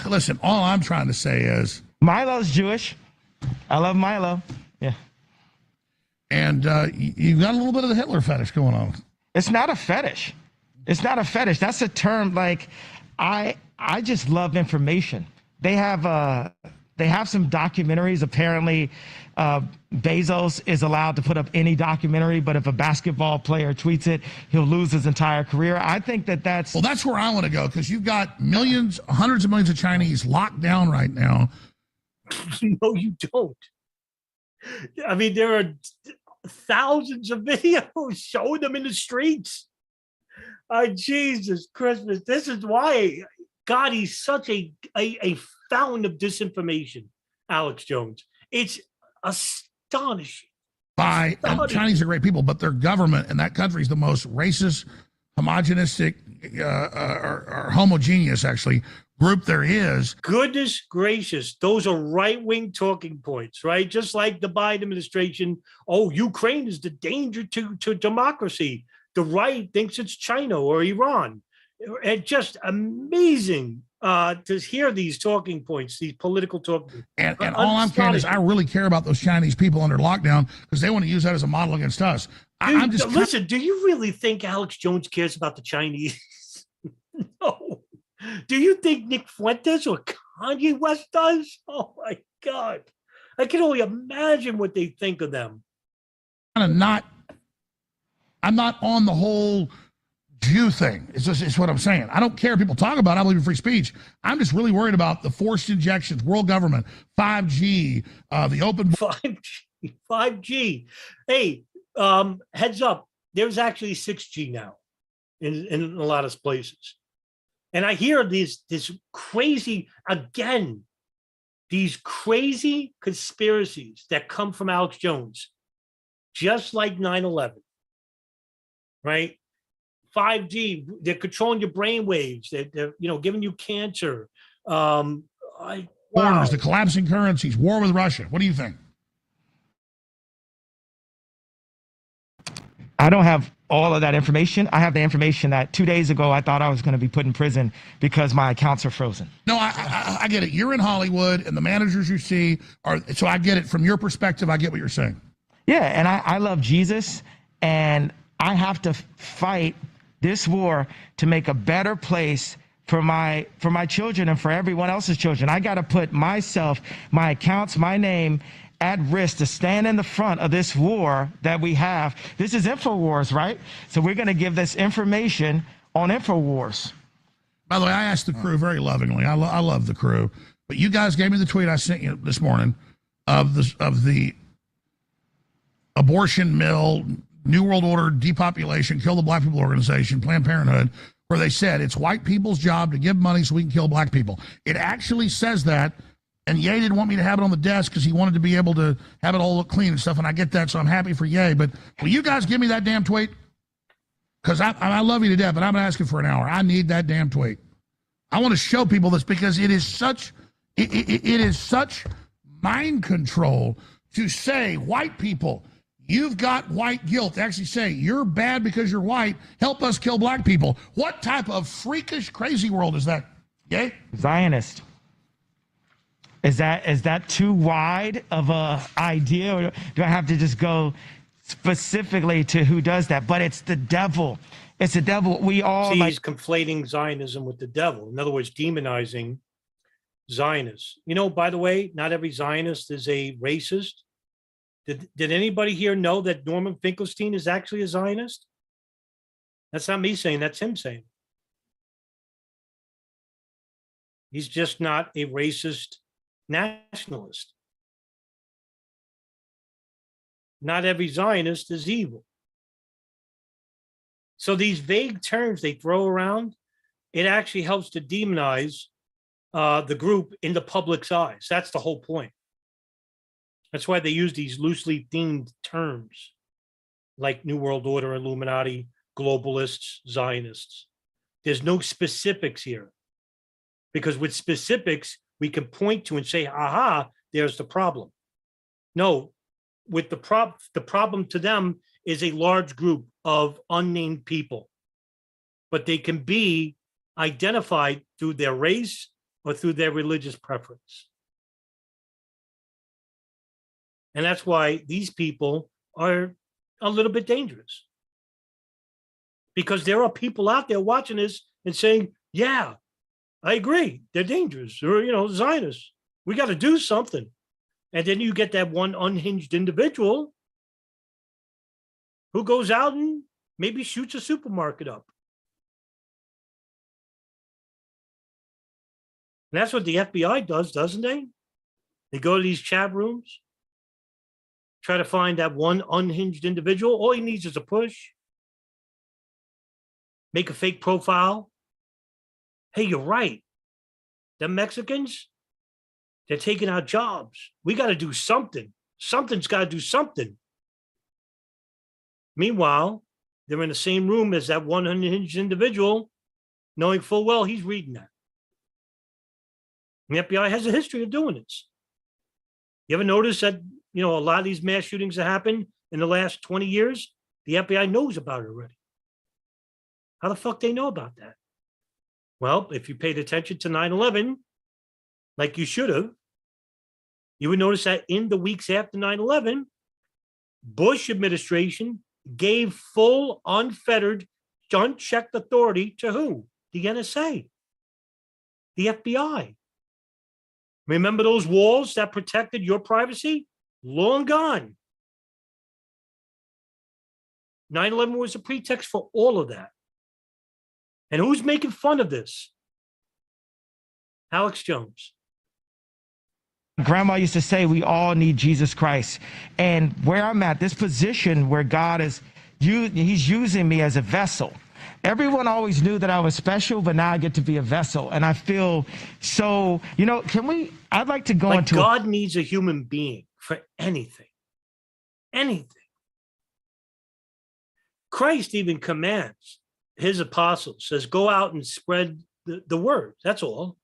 Listen, all I'm trying to say is Milo's Jewish. I love Milo. Yeah. And you've got a little bit of the Hitler fetish going on. It's not a fetish. It's not a fetish. That's a term. Like, I just love information. They have some documentaries. Apparently, Bezos is allowed to put up any documentary, but if a basketball player tweets it, he'll lose his entire career. I think that's... Well, that's where I want to go, because you've got millions, hundreds of millions of Chinese locked down right now. No, you don't. I mean, there are thousands of videos showing them in the streets. Jesus Christmas. This is why, God, he's such a fountain of disinformation, Alex Jones. It's astonishing. And Chinese are great people, but their government in that country is the most racist, homogenistic, or homogeneous, actually, group there is. Goodness gracious, those are right-wing talking points, right? Just like the Biden administration. Oh, Ukraine is the danger to democracy. The right thinks it's China or Iran. And just amazing to hear these talking points, these political talking. And all I'm saying is I really care about those Chinese people under lockdown because they want to use that as a model against us. I'm just listen. Do you really think Alex Jones cares about the Chinese? No. Do you think Nick Fuentes or Kanye West does? Oh my God, I can only imagine what they think of them. I'm not on the whole Jew thing. It's what I'm saying. I don't care if people talk about it. I believe in free speech. I'm just really worried about the forced injections, world government, 5G, the open 5G. Hey, heads up. There's actually 6G now in a lot of places. And I hear this crazy, again, these crazy conspiracies that come from Alex Jones, just like 9/11, right? 5G, they're controlling your brain waves. They're giving you cancer. Borders, the collapsing currencies, war with Russia. What do you think? I don't have all of that information. I have the information that 2 days ago I thought I was going to be put in prison because my accounts are frozen. No, I get it. You're in Hollywood, and the managers you see are. So I get it from your perspective. I get what you're saying. Yeah, and I love Jesus, and I have to fight this war to make a better place for my children and for everyone else's children. I got to put myself, my accounts, my name at risk to stand in the front of this war that we have. This is InfoWars, right? So we're going to give this information on InfoWars. By the way, I asked the crew very lovingly. I love the crew, but you guys gave me the tweet I sent you this morning of the abortion mill, New World Order, depopulation, kill the black people organization, Planned Parenthood, where they said it's white people's job to give money so we can kill black people. It actually says that. And Ye didn't want me to have it on the desk because he wanted to be able to have it all look clean and stuff. And I get that, so I'm happy for Ye. But will you guys give me that damn tweet? Because I love you to death, but I'm asking for an hour. I need that damn tweet. I want to show people this because it is such mind control to say, white people, you've got white guilt. They actually say, you're bad because you're white. Help us kill black people. What type of freakish, crazy world is that? Ye? Zionist. Is that too wide of a idea, or do I have to just go specifically to who does that? But it's the devil. It's the devil. We all he's conflating Zionism with the devil. In other words, demonizing Zionists. You know, by the way, not every Zionist is a racist. Did anybody here know that Norman Finkelstein is actually a Zionist? That's not me saying, that's him saying. He's just not a racist nationalist. Not every Zionist is evil. So these vague terms they throw around, it actually helps to demonize the group in the public's eyes. That's the whole point. That's why they use these loosely themed terms like New World Order, Illuminati, globalists, Zionists. There's no specifics here, because with specifics, we can point to and say, aha, there's the problem. No, with the problem to them is a large group of unnamed people, but they can be identified through their race or through their religious preference. And that's why these people are a little bit dangerous, because there are people out there watching this and saying, yeah, I agree, they're dangerous, or, you know, Zionists, we got to do something. And then you get that one unhinged individual who goes out and maybe shoots a supermarket up. And that's what the FBI does, doesn't they? They go to these chat rooms, try to find that one unhinged individual. All he needs is a push. Make a fake profile. Hey, you're right. Them Mexicans, they're taking our jobs. We got to do something. Something's got to do something. Meanwhile, they're in the same room as that one unhinged individual, knowing full well he's reading that. And the FBI has a history of doing this. You ever notice that, you know, a lot of these mass shootings that happened in the last 20 years, the FBI knows about it already. How the fuck they know about that? Well, if you paid attention to 9/11, like you should have, you would notice that in the weeks after 9/11, Bush administration gave full, unfettered, unchecked authority to who? The NSA, the FBI. Remember those walls that protected your privacy? Long gone. 9/11 was a pretext for all of that. And who's making fun of this? Alex Jones. Grandma used to say we all need Jesus Christ. And where I'm at, this position where God is, he's using me as a vessel. Everyone always knew that I was special, but now I get to be a vessel. And I feel so, you know, I'd like to go like into God needs a human being for anything. Anything. Christ even commands his apostles, says, go out and spread the word. That's all.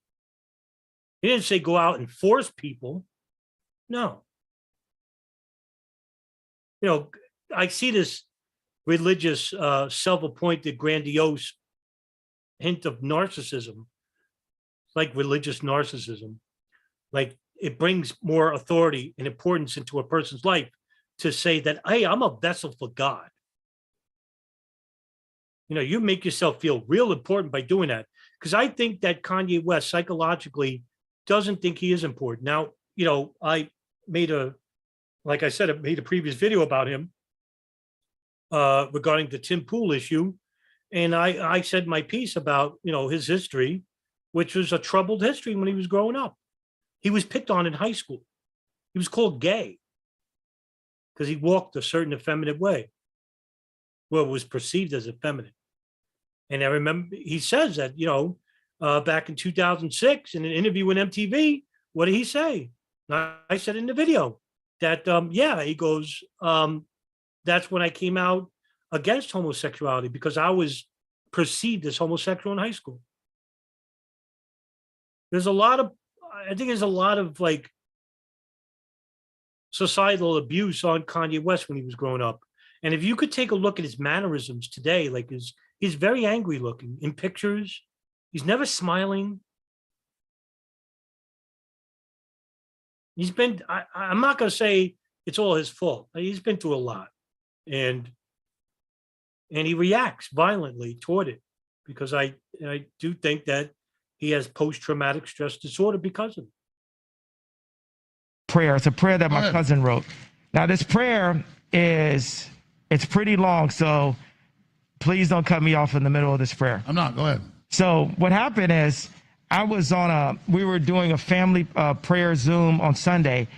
He didn't say go out and force people. No. You know, I see this religious, self-appointed, grandiose hint of narcissism, like religious narcissism. Like it brings more authority and importance into a person's life to say that, hey, I'm a vessel for God. You know, you make yourself feel real important by doing that. Because I think that Kanye West psychologically doesn't think he is important. Now, you know, I made like I said, I made a previous video about him regarding the Tim Pool issue. And I said my piece about, you know, his history, which was a troubled history when he was growing up. He was picked on in high school. He was called gay because he walked a certain effeminate way. Well, it was perceived as effeminate. And I remember he says that, you know, back in 2006 in an interview with MTV, what did he say? I said in the video that, yeah, he goes, that's when I came out against homosexuality because I was perceived as homosexual in high school. I think there's a lot of like societal abuse on Kanye West when he was growing up. And if you could take a look at his mannerisms today, like he's very angry looking in pictures. He's never smiling. He's been, I'm not going to say it's all his fault. He's been through a lot. And he reacts violently toward it because I do think that he has post-traumatic stress disorder because of it. Prayer. It's a prayer that my cousin wrote. Now, this prayer it's pretty long, so please don't cut me off in the middle of this prayer. I'm not. Go ahead. So what happened is we were doing a family prayer Zoom on Sunday,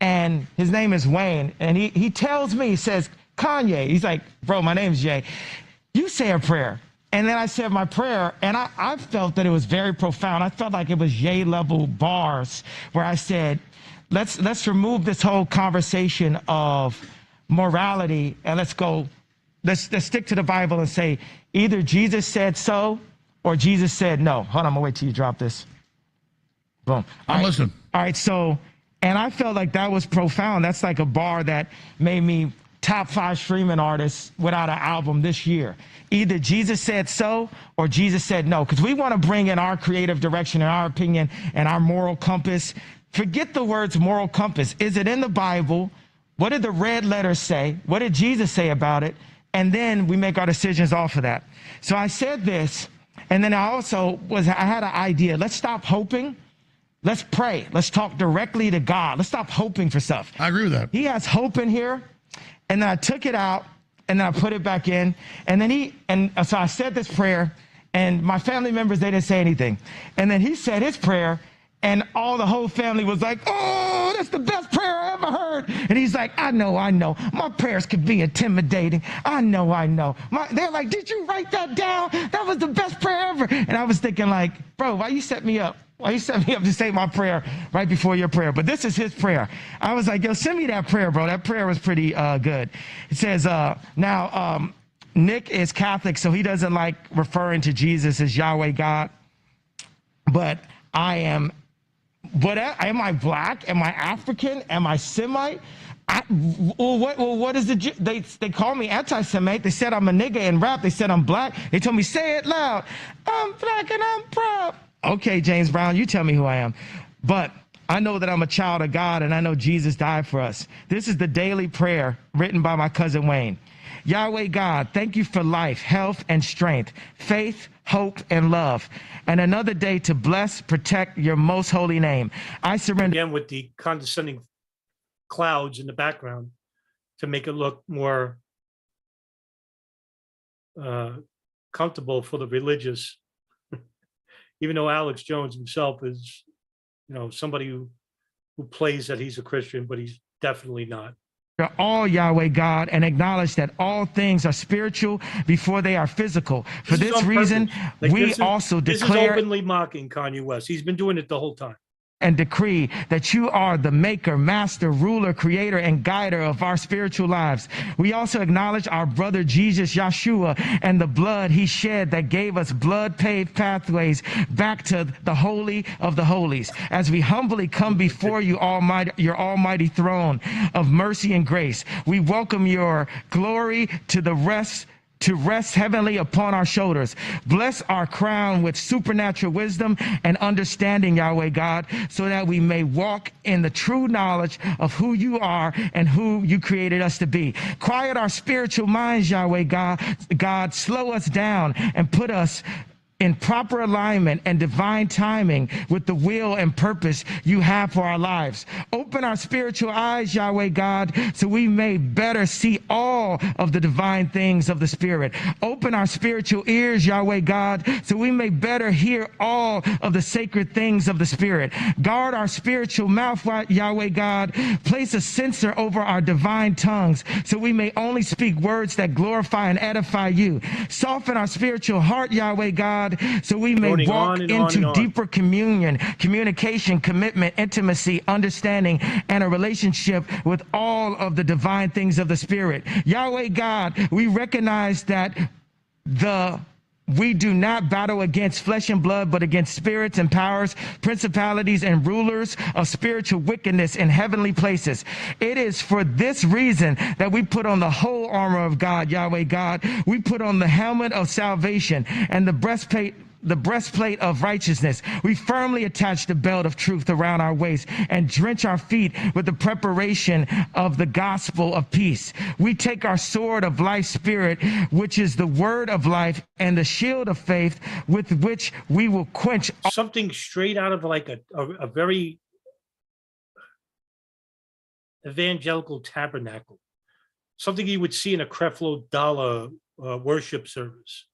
and his name is Wayne, and he tells me, he says, Kanye, he's like, bro, my name's Jay. You say a prayer. And then I said my prayer, and I felt that it was very profound. I felt like it was Jay-level bars where I said, let's remove this whole conversation of morality, and let's stick to the Bible and say, either Jesus said so or Jesus said no. Hold on, I'm gonna wait till you drop this. Boom. I'm listening. All right, so, and I felt like that was profound. That's like a bar that made me top 5 streaming artists without an album this year. Either Jesus said so or Jesus said no, because we want to bring in our creative direction and our opinion and our moral compass. Forget the words moral compass. Is it in the Bible? What did the red letters say? What did Jesus say about it? And then we make our decisions off of that. So I said this, and then I had an idea. Let's stop hoping. Let's pray. Let's talk directly to God. Let's stop hoping for stuff. I agree with that. He has hope in here. And then I took it out, and then I put it back in. And then so I said this prayer, and my family members, they didn't say anything. And then he said his prayer, and the whole family was like, oh, that's the best prayer I ever heard. And he's like, I know. My prayers could be intimidating. I know. They're like, did you write that down? That was the best prayer ever. And I was thinking like, bro, why you set me up? Why you set me up to say my prayer right before your prayer? But this is his prayer. I was like, yo, send me that prayer, bro. That prayer was pretty good. It says, now, Nick is Catholic, so he doesn't like referring to Jesus as Yahweh God. But I am, am I black? Am I African? Am I Semite? What is they call me anti-Semite. They said I'm a nigga in rap. They said I'm black. They told me, say it loud. I'm black and I'm proud. Okay, James Brown, you tell me who I am. But I know that I'm a child of God, and I know Jesus died for us. This is the daily prayer written by my cousin Wayne. Yahweh God, thank you for life, health, and strength, faith, hope, and love, and another day to bless, protect your most holy name. I surrender. Again, with the condescending clouds in the background to make it look more comfortable for the religious. Even though Alex Jones himself is, somebody who plays that he's a Christian, but he's definitely not. All Yahweh God, and acknowledge that all things are spiritual before they are physical. For this reason, we also declare. This is openly mocking Kanye West. He's been doing it the whole time. And decree that you are the maker, master, ruler, creator, and guider of our spiritual lives. We also acknowledge our brother Jesus Yeshua and the blood he shed that gave us blood-paved pathways back to the Holy of the Holies. As we humbly come before you, your almighty throne of mercy and grace, we welcome your glory to rest heavenly upon our shoulders. Bless our crown with supernatural wisdom and understanding, Yahweh God, so that we may walk in the true knowledge of who you are and who you created us to be. Quiet our spiritual minds, Yahweh God, slow us down and put us in proper alignment and divine timing with the will and purpose you have for our lives. Open our spiritual eyes, Yahweh God, so we may better see all of the divine things of the Spirit. Open our spiritual ears, Yahweh God, so we may better hear all of the sacred things of the Spirit. Guard our spiritual mouth, Yahweh God. Place a censor over our divine tongues, so we may only speak words that glorify and edify you. Soften our spiritual heart, Yahweh God, so we may walk into deeper communion, communication, commitment, intimacy, understanding, and a relationship with all of the divine things of the Spirit. Yahweh God, we recognize that we do not battle against flesh and blood, but against spirits and powers, principalities and rulers of spiritual wickedness in heavenly places. It is for this reason that we put on the whole armor of God, Yahweh God. We put on the helmet of salvation and the breastplate the breastplate of righteousness. We firmly attach the belt of truth around our waist and drench our feet with the preparation of the gospel of peace. We take our sword of life spirit, which is the word of life, and the shield of faith with which we will quench something straight out of like a very evangelical tabernacle, something you would see in a Creflo Dollar worship service.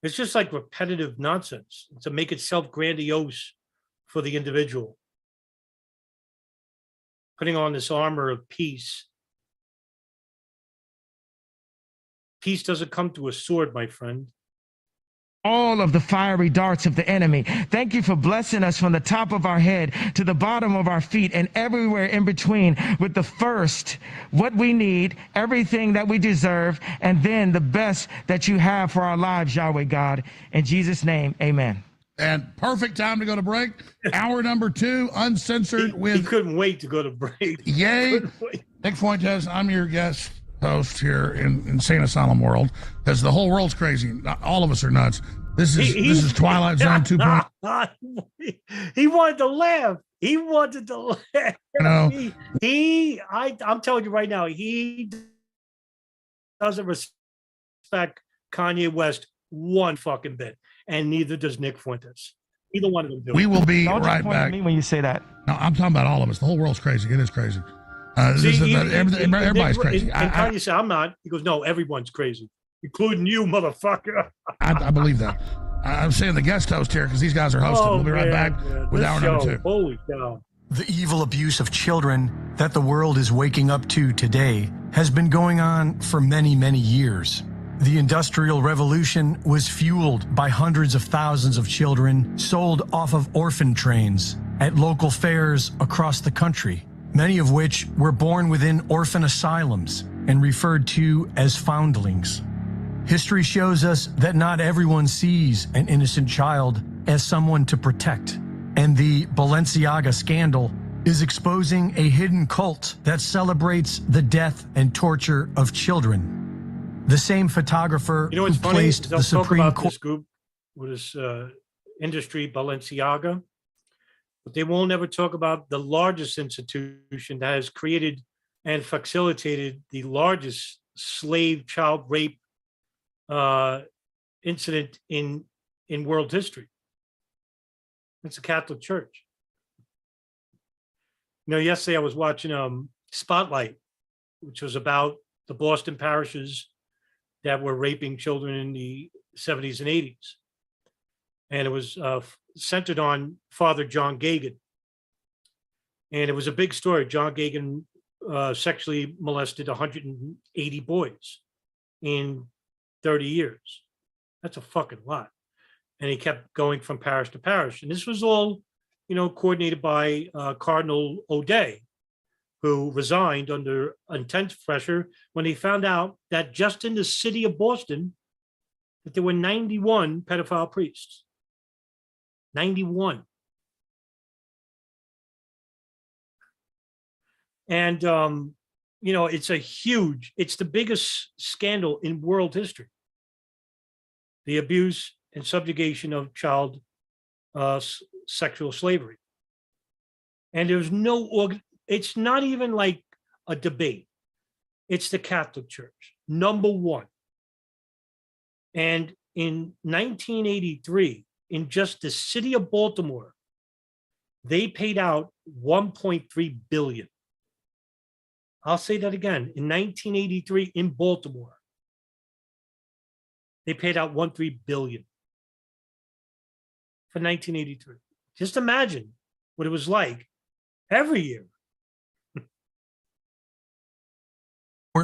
It's just like repetitive nonsense to make itself grandiose for the individual. Putting on this armor of peace. Peace doesn't come to a sword, my friend. all of the fiery darts of the enemy. Thank you for blessing us from the top of our head to the bottom of our feet and everywhere in between with the first, what we need, everything that we deserve, and then the best that you have for our lives, Yahweh God. In Jesus' name, amen. And perfect time to go to break. Hour number 2, uncensored He couldn't wait to go to break. Yay. Nick Fuentes, I'm your guest host here in Insane Asylum World, because the whole world's crazy. Not all of us are nuts. This is Twilight Zone 2.0. He wanted to laugh. He wanted to laugh. You know, I'm telling you right now, he doesn't respect Kanye West one fucking bit, and neither does Nick Fuentes. Either one of them do. We will be Don't right point back. at me when you say that. No, I'm talking about all of us. The whole world's crazy. It is crazy. Everybody's crazy. And Kanye said, I'm not. He goes, no, everyone's crazy, including you, motherfucker. I believe that. I'm saying the guest host here because these guys are hosting. We'll be right back with hour number 2. Holy cow. The evil abuse of children that the world is waking up to today has been going on for many, many years. The Industrial Revolution was fueled by hundreds of thousands of children sold off of orphan trains at local fairs across the country, many of which were born within orphan asylums and referred to as foundlings. History shows us that not everyone sees an innocent child as someone to protect, and the Balenciaga scandal is exposing a hidden cult that celebrates the death and torture of children. The same photographer who placed the Supreme Court. This group with this industry, Balenciaga, but they won't ever talk about the largest institution that has created and facilitated the largest slave child rape incident in world history. It's the Catholic Church. You know, yesterday I was watching Spotlight, which was about the Boston parishes that were raping children in the 70s and 80s. And it was centered on Father John Gagan. And it was a big story. John Gagan sexually molested 180 boys in 30 years. That's a fucking lot. And he kept going from parish to parish. And this was all, you know, coordinated by Cardinal O'Day, who resigned under intense pressure when he found out that just in the city of Boston, that there were 91 pedophile priests. 91. And, you know, it's the biggest scandal in world history. The abuse and subjugation of child sexual slavery. And there's it's not even like a debate. It's the Catholic Church, number one. And in 1983, in just the city of Baltimore, they paid out $1.3 billion. I'll say that again. In 1983, in Baltimore, they paid out $1.3 billion for 1983. Just imagine what it was like every year.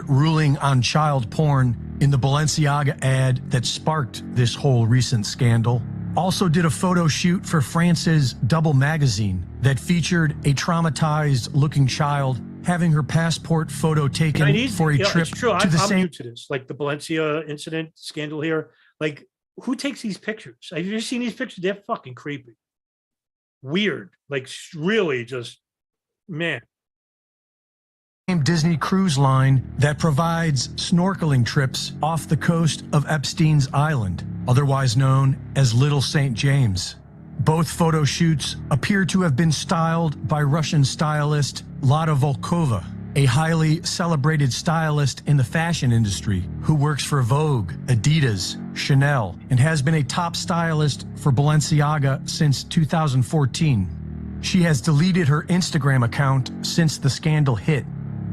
Ruling on child porn in the Balenciaga ad that sparked this whole recent scandal also did a photo shoot for France's Double magazine that featured a traumatized looking child having her passport photo taken for a trip to the same. I'm new to this, like the Balenciaga incident scandal here. Like, who takes these pictures? Have you ever seen these pictures? They're fucking creepy, weird, like really just, man. Disney cruise line that provides snorkeling trips off the coast of Epstein's Island. otherwise known as Little St. James. Both photo shoots appear to have been styled by Russian stylist Lada Volkova, a highly celebrated stylist in the fashion industry who works for Vogue, Adidas, Chanel, and has been a top stylist for Balenciaga since 2014. She has deleted her Instagram account since the scandal hit,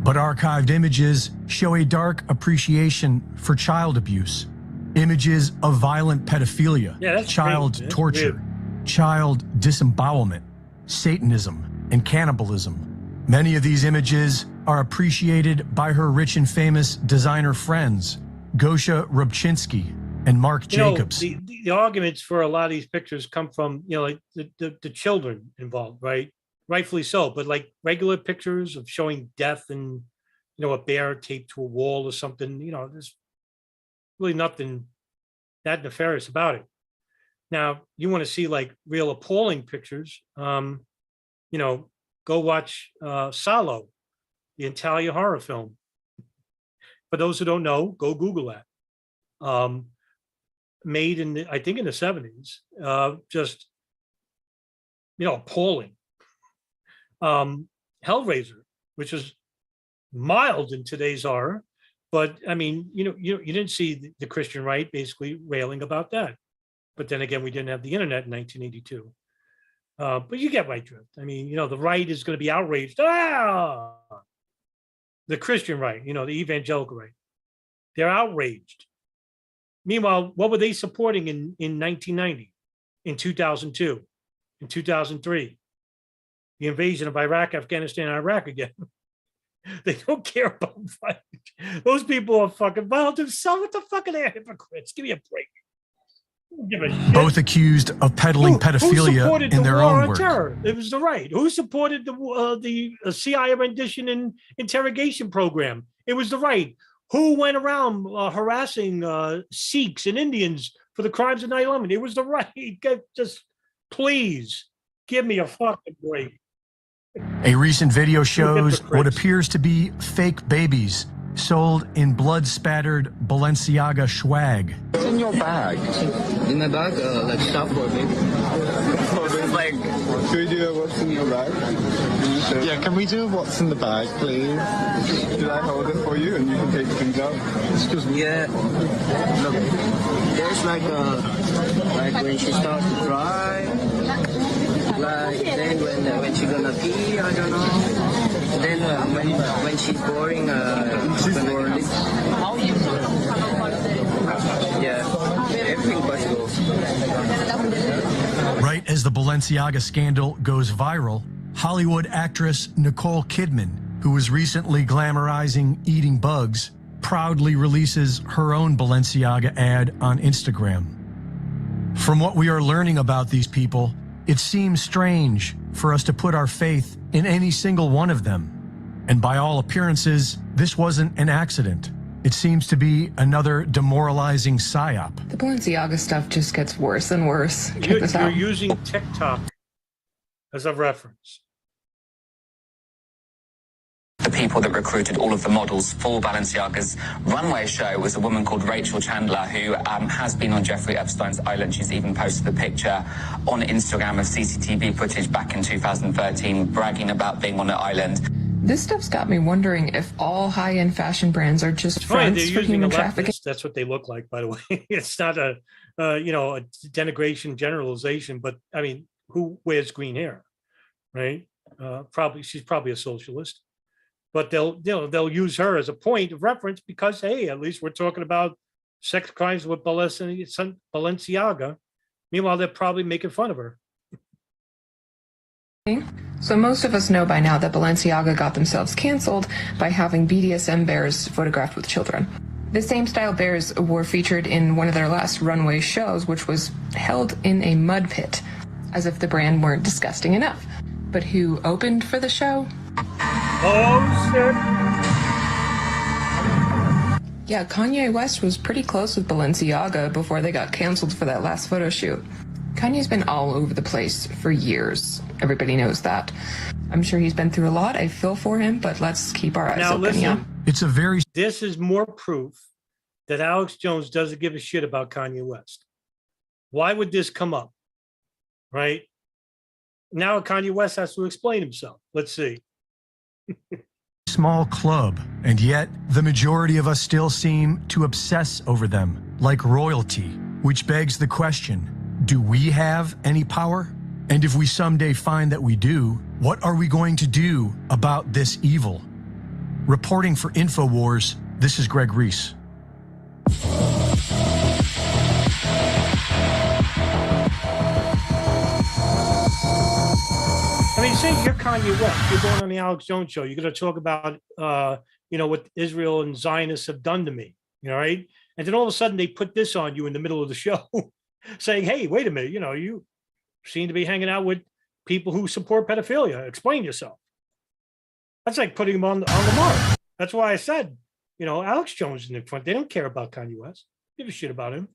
but archived images show a dark appreciation for child abuse, images of violent pedophilia, child crazy, torture, child disembowelment, Satanism, and cannibalism. Many of these images are appreciated by her rich and famous designer friends, Gosha Rubchinsky and Marc Jacobs. The arguments for a lot of these pictures come from, like the children involved, right? Rightfully so, but like regular pictures of showing death and, a bear taped to a wall or something, there's really nothing that nefarious about it. Now, you want to see like real appalling pictures, go watch Salo, the Italian horror film. For those who don't know, go Google that. Made in, I think in the 70s, just, appalling. Hellraiser, which is mild in today's horror, but I mean, you didn't see the Christian right basically railing about that. But then again, we didn't have the internet in 1982. But you get my drift. I mean, the right is going to be outraged. The Christian right, the evangelical right, they're outraged. Meanwhile, what were they supporting in 1990, in 2002, in 2003? The invasion of Iraq, Afghanistan, and Iraq again. They don't care about fighting. Those people are fucking wild. What the fuck are they hypocrites? Give me a break. Give a shit. Both accused of peddling pedophilia in their own work. Terror? It was the right. Who supported the CIA rendition and interrogation program? It was the right. Who went around harassing Sikhs and Indians for the crimes of 9/11? It was the right. Just please give me a fucking break. A recent video shows what appears to be fake babies sold in blood-spattered Balenciaga swag. What's in your bag? In my bag, like stuff for baby. Like, can we do a what's in your bag? Yeah, can we do a what's in the bag, please? Should I hold it for you and you can take things out? Excuse me. Yeah. Look, there's like when she starts to cry. Like then when she's gonna pee, I don't know. Then when she's boring, she's boring. Yeah, everything possible. Right as the Balenciaga scandal goes viral, Hollywood actress Nicole Kidman, who was recently glamorizing eating bugs, proudly releases her own Balenciaga ad on Instagram. From what we are learning about these people, it seems strange for us to put our faith in any single one of them. And by all appearances, this wasn't an accident. It seems to be another demoralizing psyop. The Balenciaga stuff just gets worse and worse. You're using TikTok as a reference. The people that recruited all of the models for Balenciaga's runway show was a woman called Rachel Chandler, who has been on Jeffrey Epstein's island. She's even posted a picture on Instagram of CCTV footage back in 2013, bragging about being on the island. This stuff's got me wondering if all high-end fashion brands are just fronts for human trafficking. That's what they look like, by the way. It's not a denigration generalization, but I mean, who wears green hair, right? She's probably a socialist. But they'll use her as a point of reference because, hey, at least we're talking about sex crimes with Balenciaga. Meanwhile, they're probably making fun of her. So most of us know by now that Balenciaga got themselves canceled by having BDSM bears photographed with children. The same style bears were featured in one of their last runway shows, which was held in a mud pit, as if the brand weren't disgusting enough. But who opened for the show? Oh, shit. Yeah, Kanye West was pretty close with Balenciaga before they got canceled for that last photo shoot. Kanye's been all over the place for years. Everybody knows that. I'm sure he's been through a lot. I feel for him, but let's keep our eyes open, listen, yeah? This is more proof that Alex Jones doesn't give a shit about Kanye West. Why would this come up? Right? Now Kanye West has to explain himself. Let's see. Small club, and yet the majority of us still seem to obsess over them like royalty, which begs the question, do we have any power? And if we someday find that we do, what are we going to do about this evil? Reporting for InfoWars, this is Greg Reese. I mean, say you're Kanye West, you're going on the Alex Jones show, you're going to talk about, what Israel and Zionists have done to me, right? And then all of a sudden they put this on you in the middle of the show saying, hey, wait a minute, you seem to be hanging out with people who support pedophilia. Explain yourself. That's like putting him on the mark. That's why I said, Alex Jones and Nick Fuentes, they don't care about Kanye West. Give a shit about him.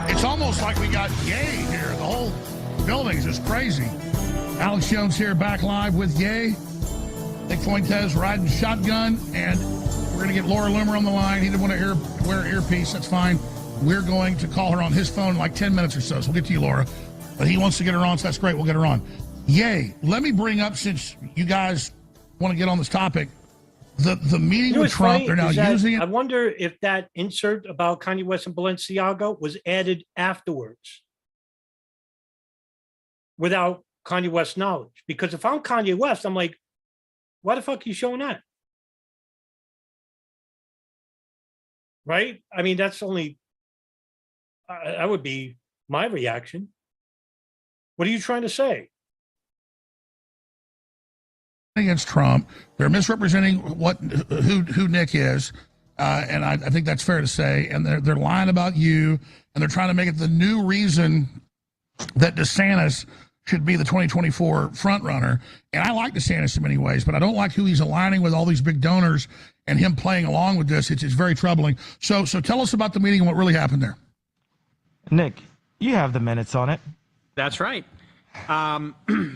It's almost like we got Ye here. The whole building's just crazy. Alex Jones here, back live with Ye. Nick Fuentes riding shotgun, and we're going to get Laura Loomer on the line. He didn't want to wear an earpiece. That's fine. We're going to call her on his phone in like 10 minutes or so. So we'll get to you, Laura. But he wants to get her on, so that's great. We'll get her on. Ye, let me bring up, since you guys want to get on this topic, the meeting with Trump. They're now using it. I wonder if that insert about Kanye West and Balenciaga was added afterwards without Kanye West's knowledge. Because if I'm Kanye West, I'm like, why the fuck are you showing that? Right? I mean, that's only, that would be my reaction. What are you trying to say? Against Trump, they're misrepresenting who Nick is, and I think that's fair to say. And they're lying about you, and they're trying to make it the new reason that DeSantis should be the 2024 front runner. And I like DeSantis in many ways, but I don't like who he's aligning with, all these big donors, and him playing along with this. It's very troubling. So tell us about the meeting and what really happened there. Nick, you have the minutes on it. That's right.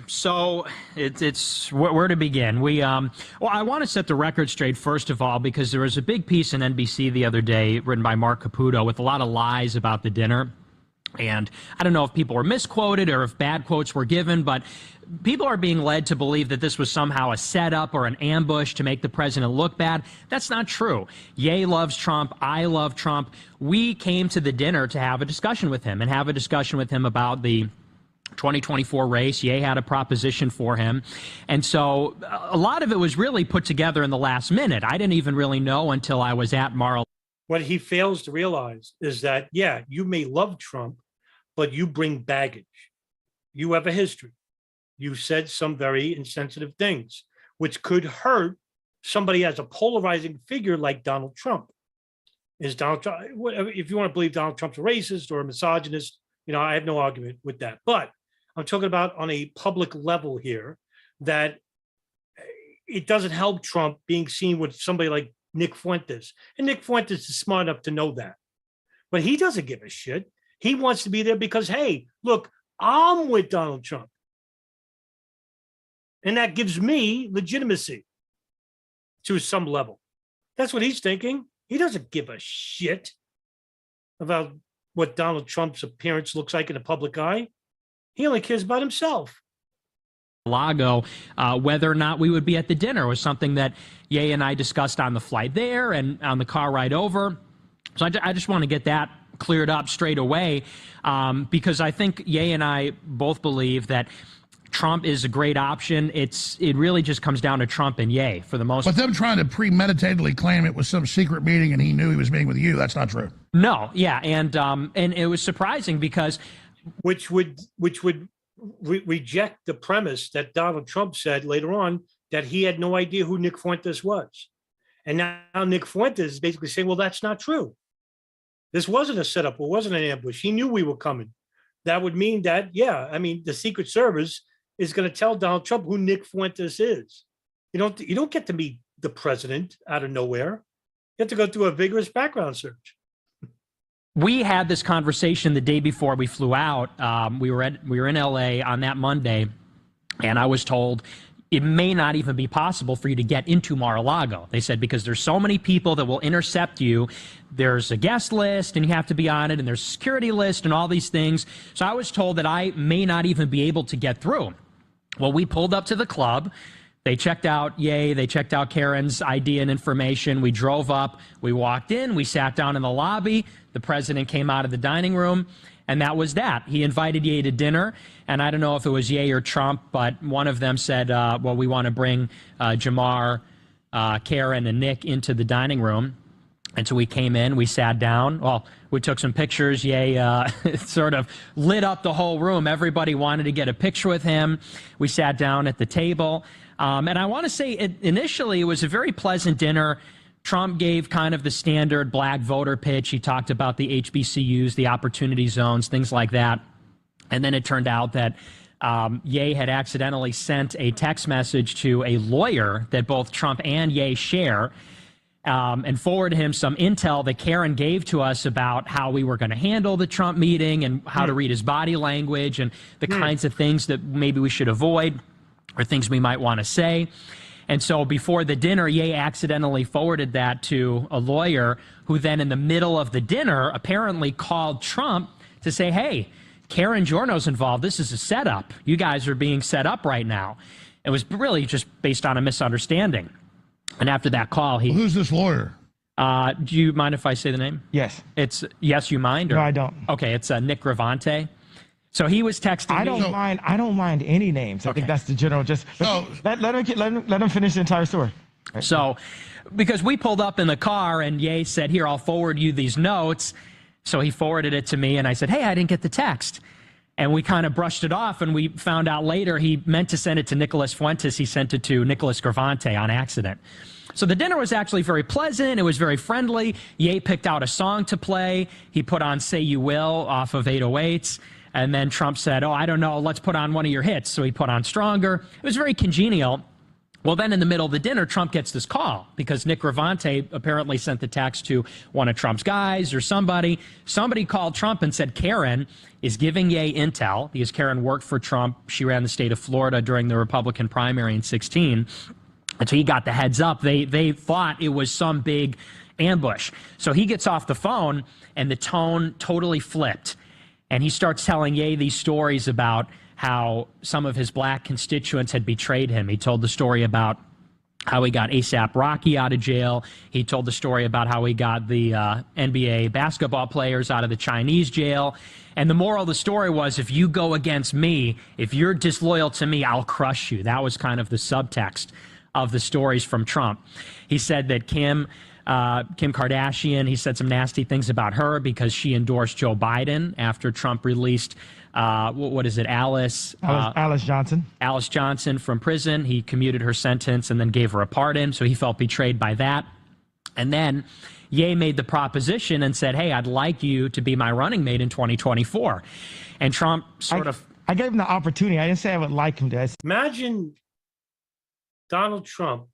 So it's where to begin. Well, I want to set the record straight, first of all, because there was a big piece in NBC the other day written by Mark Caputo with a lot of lies about the dinner. And I don't know if people were misquoted or if bad quotes were given, but people are being led to believe that this was somehow a setup or an ambush to make the president look bad. That's not true. Ye loves Trump. I love Trump. We came to the dinner to have a discussion with him about the 2024 race. Ye had a proposition for him. And so a lot of it was really put together in the last minute. I didn't even really know until I was at Mar-a-Lago. What he fails to realize is that, yeah, you may love Trump, but you bring baggage. You have a history. You said some very insensitive things, which could hurt somebody as a polarizing figure like Donald Trump. Is Donald Trump, if you want to believe Donald Trump's a racist or a misogynist, I have no argument with that. But I'm talking about on a public level here, that it doesn't help Trump being seen with somebody like Nick Fuentes. And Nick Fuentes is smart enough to know that. But he doesn't give a shit. He wants to be there because, hey, look, I'm with Donald Trump. And that gives me legitimacy to some level. That's what he's thinking. He doesn't give a shit about what Donald Trump's appearance looks like in the public eye. He only cares about himself. Lago, whether or not we would be at the dinner was something that Ye and I discussed on the flight there and on the car ride over. So I just want to get that cleared up straight away, because I think Ye and I both believe that Trump is a great option. It really just comes down to Trump and Ye for the most part. But them trying to premeditatedly claim it was some secret meeting and he knew he was meeting with you, that's not true. No, yeah, and it was surprising because which would reject the premise that Donald Trump said later on that he had no idea who Nick Fuentes was. And now Nick Fuentes is basically saying, well, that's not true. This wasn't a setup. It wasn't an ambush. He knew we were coming. That would mean that, yeah, I mean, the Secret Service is going to tell Donald Trump who Nick Fuentes is. You don't get to meet the president out of nowhere. You have to go through a vigorous background search. we had this conversation the day before we flew out. We were in LA on that Monday, and I was told it may not even be possible for you to get into Mar-a-Lago. They said, because there's so many people that will intercept you. There's a guest list and you have to be on it, and there's a security list and all these things. So I was told that I may not even be able to get through. Well, we pulled up to the club. They checked out Ye. They checked out Karen's ID and information. We drove up. We walked in. We sat down in the lobby. The president came out of the dining room, and that was that. He invited Ye to dinner, and I don't know if it was Ye or Trump, but one of them said, well, we want to bring Jamar, Karen, and Nick into the dining room. And so we came in, we sat down. Well, we took some pictures. Ye sort of lit up the whole room. Everybody wanted to get a picture with him. We sat down at the table. And I want to say initially it was a very pleasant dinner. Trump gave kind of the standard black voter pitch. He talked about the HBCUs, the opportunity zones, things like that. And then it turned out that Ye had accidentally sent a text message to a lawyer that both Trump and Ye share, and forwarded him some intel that Karen gave to us about how we were going to handle the Trump meeting and how to read his body language and the kinds of things that maybe we should avoid or things we might want to say. And so before the dinner, Ye accidentally forwarded that to a lawyer who then in the middle of the dinner apparently called Trump to say, hey, Karen Giorno's involved. This is a setup. You guys are being set up right now. It was really just based on a misunderstanding. And after that call, he... Well, who's this lawyer? Do you mind if I say the name? Yes. It's Yes, You Mind? Or, no, I don't. Okay, it's Nick Fuentes. So he was texting I don't me. mind. I don't mind any names. I think that's the general. Just let him finish the entire story. So, because we pulled up in the car and Ye said, "Here, I'll forward you these notes." So he forwarded it to me, and I said, "Hey, I didn't get the text." And we kind of brushed it off, and we found out later he meant to send it to Nicholas Fuentes. He sent it to Nicholas Gravante on accident. So the dinner was actually very pleasant. It was very friendly. Ye picked out a song to play. He put on "Say You Will" off of 808s. And then Trump said, oh, I don't know, let's put on one of your hits. So he put on Stronger. It was very congenial. Well, then in the middle of the dinner, Trump gets this call because Nick Gravante apparently sent the text to one of Trump's guys or somebody. Somebody called Trump and said Karen is giving Ye intel because Karen worked for Trump. She ran the state of Florida during the Republican primary in 2016. And so he got the heads up. They thought it was some big ambush. So he gets off the phone and the tone totally flipped. And he starts telling Ye these stories about how some of his black constituents had betrayed him. He told the story about how he got A$AP Rocky out of jail. He told the story about how he got the NBA basketball players out of the Chinese jail. And the moral of the story was, if you go against me, if you're disloyal to me, I'll crush you. That was kind of the subtext of the stories from Trump. He said that Kim Kardashian, he said some nasty things about her because she endorsed Joe Biden after Trump released, what is it, Alice Johnson. Alice Johnson from prison. He commuted her sentence and then gave her a pardon, so he felt betrayed by that. And then Ye made the proposition and said, hey, I'd like you to be my running mate in 2024. And Trump I gave him the opportunity. I didn't say I would like him to. Imagine Donald Trump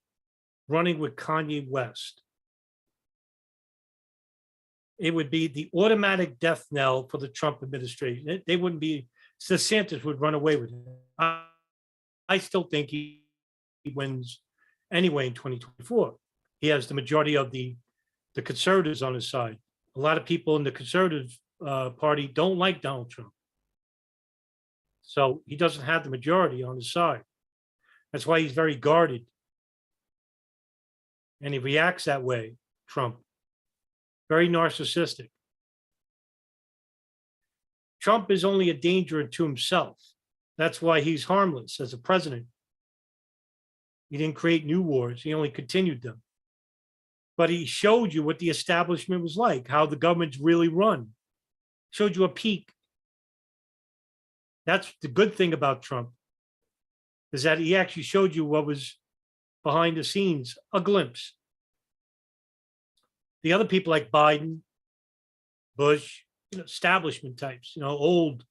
running with Kanye West. It would be the automatic death knell for the Trump administration. They wouldn't be, DeSantis would run away with it. I still think he wins anyway in 2024. He has the majority of the conservatives on his side. A lot of people in the conservative party don't like Donald Trump. So he doesn't have the majority on his side. That's why he's very guarded. And he reacts that way, Trump. Very narcissistic. Trump is only a danger to himself. That's why he's harmless as a president. He didn't create new wars. He only continued them. But he showed you what the establishment was like, how the government's really run. Showed you a peek. That's the good thing about Trump, is that he actually showed you what was behind the scenes, a glimpse. The other people like Biden, Bush, establishment types, the old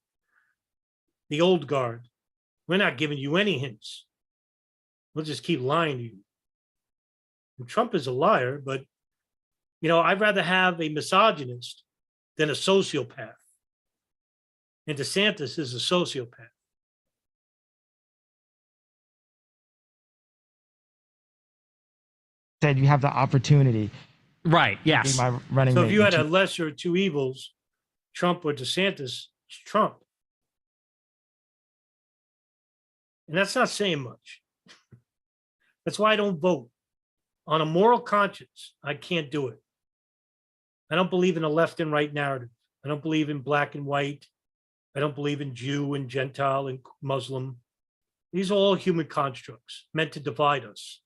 guard. We're not giving you any hints. We'll just keep lying to you. And Trump is a liar, but, I'd rather have a misogynist than a sociopath. And DeSantis is a sociopath. Said you have the opportunity. Right. Yes. To be my running So mate. if you had a lesser of two evils, Trump or DeSantis, it's Trump. And that's not saying much. That's why I don't vote. On a moral conscience, I can't do it. I don't believe in a left and right narrative. I don't believe in black and white. I don't believe in Jew and Gentile and Muslim. These are all human constructs meant to divide us.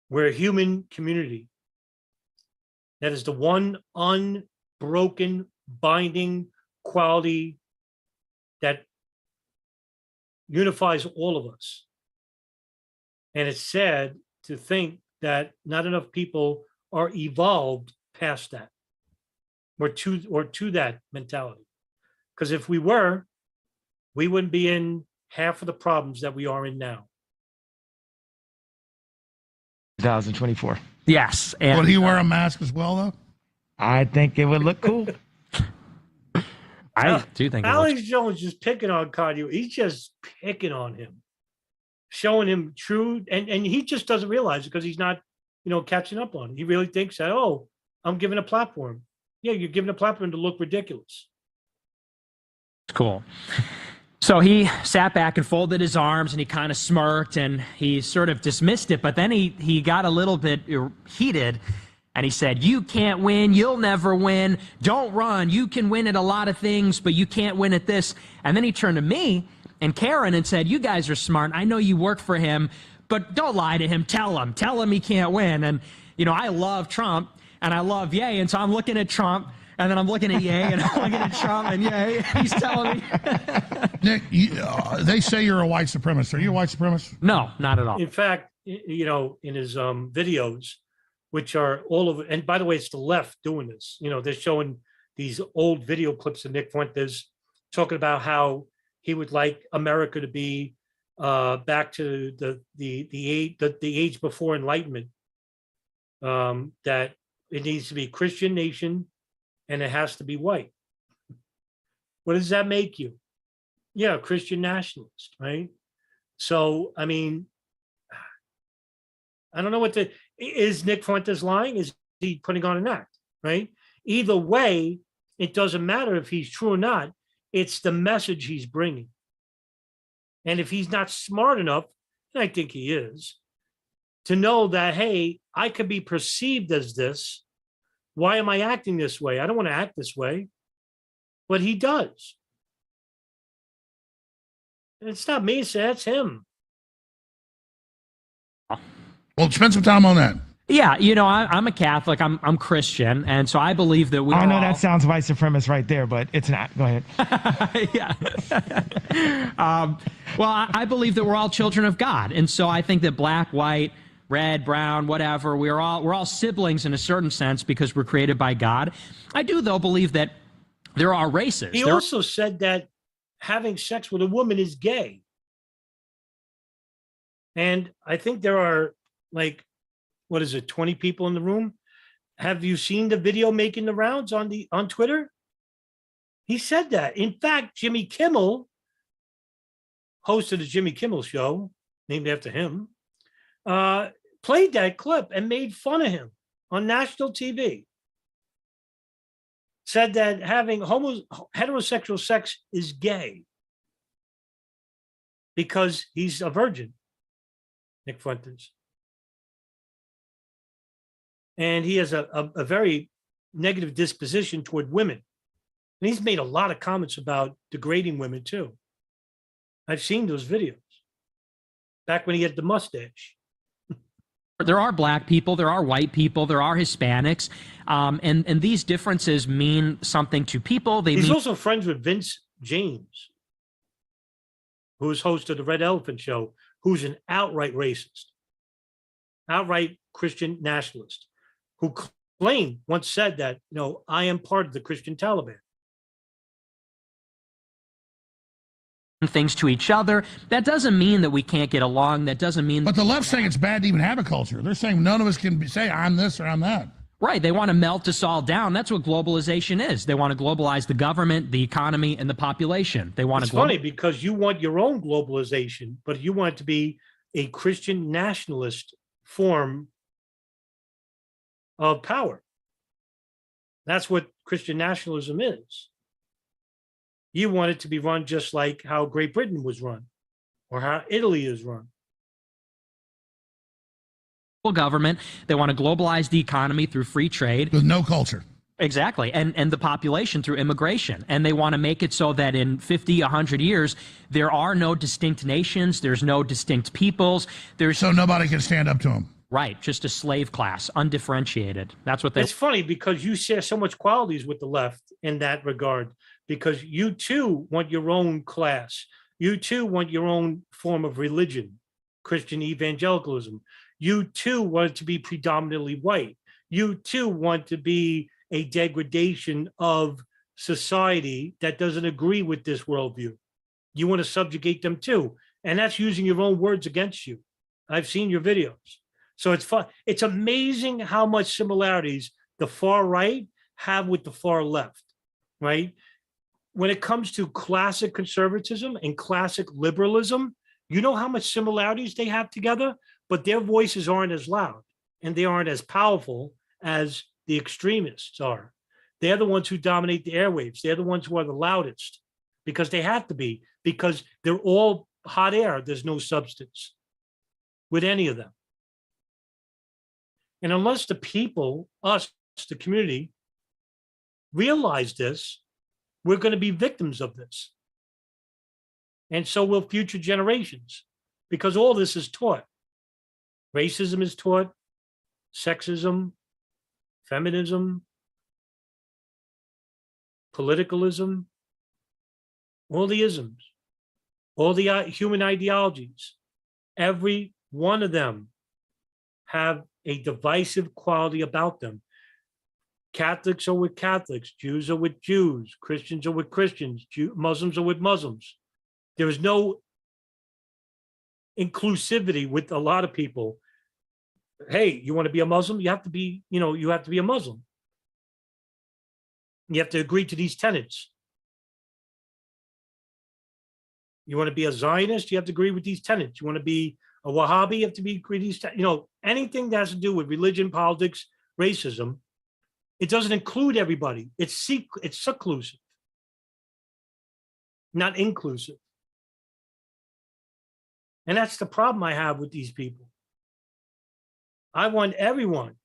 We're a human community. That is the one unbroken, binding quality that unifies all of us. And it's sad to think that not enough people are evolved past that or to that mentality. Because if we were, we wouldn't be in half of the problems that we are in now. 2024. Yes. And, would he wear a mask as well, though? I think it would look cool. I do think Alex Jones just picking on Kanye. He's just picking on him, showing him true, and he just doesn't realize it because he's not, catching up on it. He really thinks that, oh, I'm giving a platform. Yeah, you're giving a platform to look ridiculous. Cool. So he sat back and folded his arms and he kind of smirked and he sort of dismissed it. But then he got a little bit heated and he said, "You can't win. You'll never win. Don't run. You can win at a lot of things, but you can't win at this." And then he turned to me and Karen and said, "You guys are smart. I know you work for him, but don't lie to him. Tell him he can't win." And, I love Trump and I love Ye. And so I'm looking at Trump. And then I'm looking at Ye, and I'm looking at Trump, and Ye, he's telling me. Nick, they say you're a white supremacist. Are you a white supremacist? No, not at all. In fact, in his videos, which are all over, and by the way, it's the left doing this. They're showing these old video clips of Nick Fuentes talking about how he would like America to be back to the age before Enlightenment. That it needs to be a Christian nation. And it has to be white. What does that make you? Yeah, a Christian nationalist, right? So, I mean, I don't know is Nick Fuentes lying? Is he putting on an act, right? Either way, it doesn't matter if he's true or not. It's the message he's bringing. And if he's not smart enough, and I think he is, to know that, hey, I could be perceived as this. Why am I acting this way? I don't want to act this way. But he does. And it's not me, it's him. Well, spend some time on that. Yeah, I'm a Catholic. I'm Christian. And so I believe that we I know that sounds white supremacist right there, but it's not. Go ahead. Yeah. Well, I believe that we're all children of God. And so I think that black, white, red, brown, whatever, we're all siblings in a certain sense because we're created by God. I do, though, believe that there are races. He also said that having sex with a woman is gay. And I think there are 20 people in the room? Have you seen the video making the rounds on Twitter? He said that. In fact, Jimmy Kimmel, host of the Jimmy Kimmel Show, named after him, played that clip and made fun of him on national TV. Said that having heterosexual sex is gay because he's a virgin, Nick Fuentes. And he has a very negative disposition toward women. And he's made a lot of comments about degrading women too. I've seen those videos back when he had the mustache. There are black people, there are white people, there are Hispanics, and these differences mean something to people. He's also friends with Vince James, who's host of the Red Elephant Show, who's an outright racist, outright Christian nationalist, who once said that, I am part of the Christian Taliban. Things to each other. That doesn't mean that we can't get along. That doesn't mean. But the left's saying it's bad to even have a culture. They're saying none of us can say I'm this or I'm that. Right. They want to melt us all down. That's what globalization is. They want to globalize the government, the economy, and the population. They want It's to. funny because you want your own globalization, but you want it to be a Christian nationalist form of power. That's what Christian nationalism is. You want it to be run just like how Great Britain was run or how Italy is run. Government. They want to globalize the economy through free trade. With no culture. Exactly. And the population through immigration. And they want to make it so that in 50, 100 years, there are no distinct nations. There's no distinct peoples. So nobody can stand up to them. Right. Just a slave class, undifferentiated. That's what they. It's funny because you share so much qualities with the left in that regard, because you too want your own class. You too want your own form of religion, Christian evangelicalism. You too want it to be predominantly white. You too want to be a degradation of society that doesn't agree with this worldview. You want to subjugate them too. And that's using your own words against you. I've seen your videos. So it's fun. It's amazing how much similarities the far right have with the far left, right? When it comes to classic conservatism and classic liberalism, you know how much similarities they have together, but their voices aren't as loud and they aren't as powerful as the extremists are. They're the ones who dominate the airwaves. They're the ones who are the loudest because they have to be, because they're all hot air. There's no substance with any of them. And unless the people, us, the community, realize this, we're going to be victims of this. And so will future generations, because all this is taught. Racism is taught, sexism, feminism, politicalism, all the isms, all the human ideologies, every one of them have a divisive quality about them. Catholics are with Catholics, Jews are with Jews, Christians are with Christians, Muslims are with Muslims. There is no inclusivity with a lot of people. Hey, you want to be a Muslim? You have to be, you have to be a Muslim. You have to agree to these tenets. You want to be a Zionist? You have to agree with these tenets. You want to be a Wahhabi? You have to agree with these tenets. Anything that has to do with religion, politics, racism, it doesn't include everybody. It's seclusive, not inclusive. And that's the problem I have with these people. I want everyone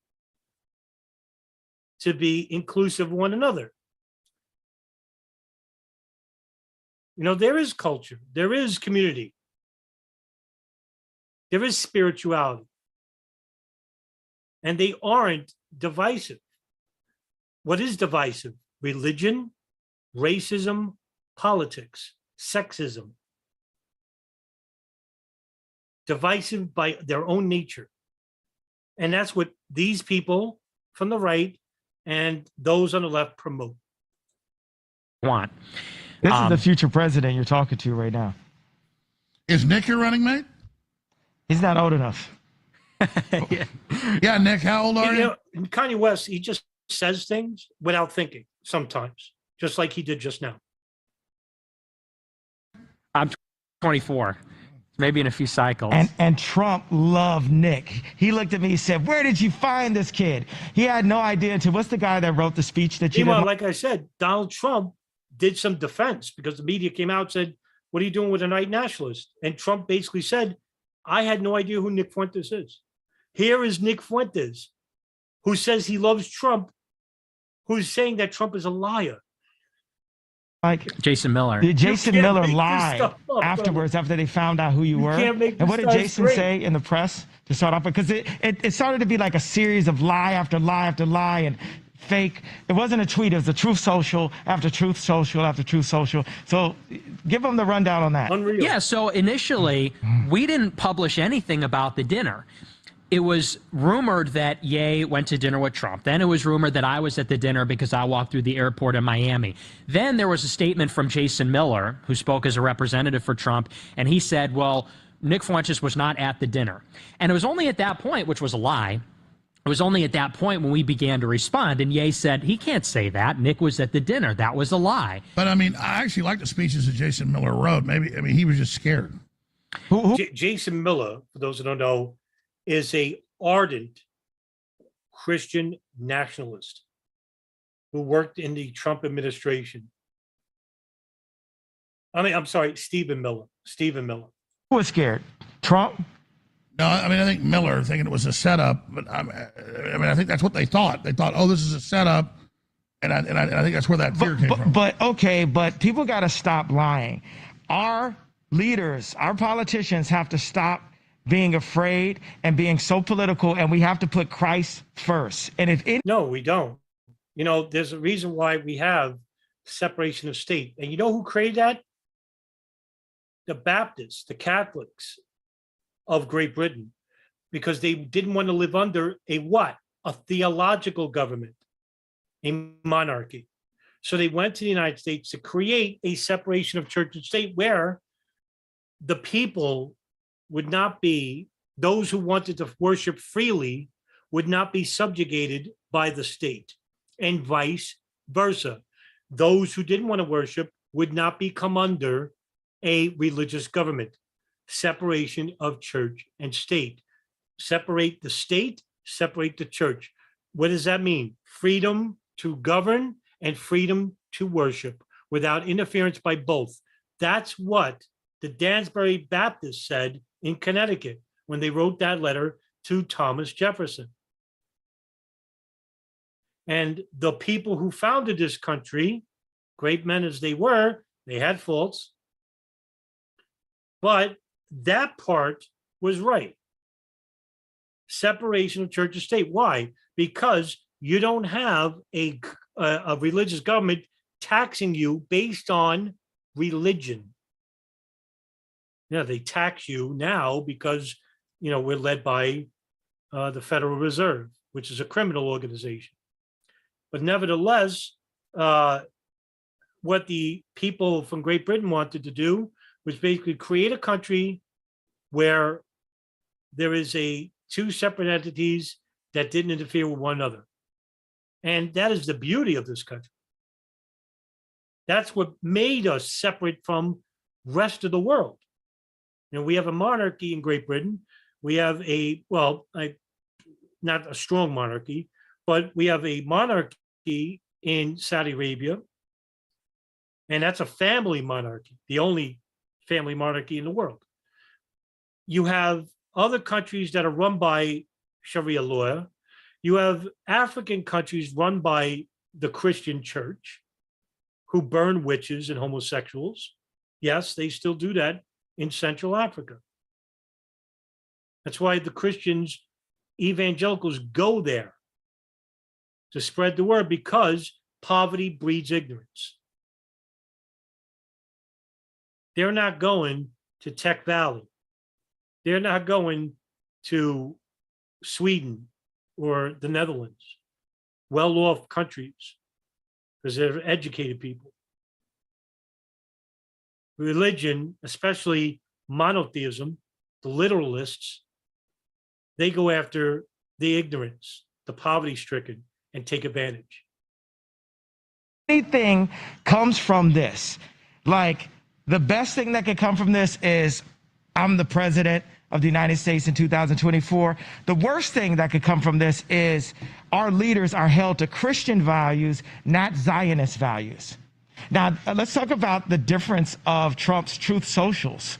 to be inclusive of one another. There is culture, there is community, there is spirituality, and they aren't divisive. What is divisive? Religion, racism, politics, sexism. Divisive by their own nature. And that's what these people from the right and those on the left promote. Want. This is the future president you're talking to right now. Is Nick your running mate? He's not old enough. Yeah, Nick, how old are you? Kanye West, he just says things without thinking sometimes, just like he did just now. I'm 24. Maybe in a few cycles. And Trump loved Nick. He looked at me, he said, "Where did you find this kid?" He had no idea until, what's the guy that wrote the speech that you Meanwhile, didn't... like I said, Donald Trump did some defense because the media came out and said, "What are you doing with a white nationalist?" And Trump basically said, "I had no idea who Nick Fuentes is." Here is Nick Fuentes, who says he loves Trump, who's saying that Trump is a liar. Like Jason Miller. Jason Miller lied afterwards, after they found out who you were. And what did Jason say in the press to start off? Because it started to be like a series of lie after lie after lie and fake. It wasn't a tweet. It was a truth social after truth social after truth social. So give them the rundown on that. Unreal. Yeah, so initially, we didn't publish anything about the dinner. It was rumored that Ye went to dinner with Trump. Then it was rumored that I was at the dinner because I walked through the airport in Miami. Then there was a statement from Jason Miller, who spoke as a representative for Trump, and he said, well, Nick Fuentes was not at the dinner. And it was only at that point, which was a lie, It was only at that point when we began to respond, and Ye said, he can't say that. Nick was at the dinner. That was a lie. But, I mean, I actually like the speeches that Jason Miller wrote. Maybe, I mean, he was just scared. Jason Miller, for those who don't know, is a ardent Christian nationalist who worked in the Trump administration. I'm sorry, Stephen Miller. Who was scared? Trump? No, I mean, I think Miller thinking it was a setup, but I mean, I think that's what they thought. They thought, oh, this is a setup, and I think that's where that fear came from. But people got to stop lying. Our leaders, our politicians have to stop being afraid and being so political, and we have to put Christ first. And no, we don't. You know, there's a reason why we have separation of state, and you know who created that? The Baptists, the Catholics of Great Britain, because they didn't want to live under a what? A theological government, a monarchy. So they went to the United States to create a separation of church and state where the people would not be, those who wanted to worship freely would not be subjugated by the state, and vice versa. Those who didn't want to worship would not become under a religious government. Separation of church and state. Separate the state, separate the church. What does that mean? Freedom to govern and freedom to worship without interference by both. That's what the Dansbury Baptists said in Connecticut when they wrote that letter to Thomas Jefferson. And the people who founded this country, great men as they were, they had faults, but that part was right. Separation of church and state. Why? Because you don't have a religious government taxing you based on religion. Yeah, they tax you now because, you know, we're led by the Federal Reserve, which is a criminal organization. But nevertheless, what the people from Great Britain wanted to do was basically create a country where there is two separate entities that didn't interfere with one another. And that is the beauty of this country. That's what made us separate from the rest of the world. You know, we have a monarchy in Great Britain. We have not a strong monarchy, but we have a monarchy in Saudi Arabia. And that's a family monarchy, the only family monarchy in the world. You have other countries that are run by Sharia law. You have African countries run by the Christian church who burn witches and homosexuals. Yes, they still do that in Central Africa. That's why the Christians, evangelicals, go there to spread the word, because poverty breeds ignorance. They're not going to Tech Valley. They're not going to Sweden or the Netherlands, well-off countries, because they're educated people. Religion, especially monotheism, the literalists, they go after the ignorance, the poverty-stricken, and take advantage. Anything comes from this, like, the best thing that could come from this is I'm the president of the United States in 2024. The worst thing that could come from this is our leaders are held to Christian values, not Zionist values. Now, let's talk about the difference of Trump's Truth Socials.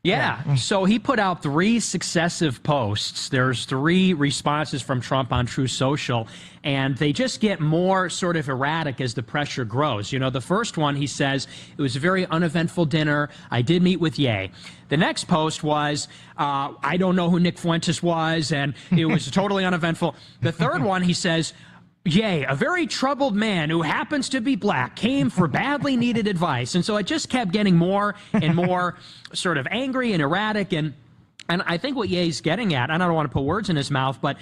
Yeah, so he put out 3 successive posts. There's 3 responses from Trump on Truth Social, and they just get more sort of erratic as the pressure grows. You know, the first one, he says, it was a very uneventful dinner. I did meet with Ye. The next post was, I don't know who Nick Fuentes was, and it was totally uneventful. The third one, he says, Ye, a very troubled man who happens to be black, came for badly needed advice. And so it just kept getting more and more sort of angry and erratic. And I think what Ye's getting at, and I don't want to put words in his mouth, but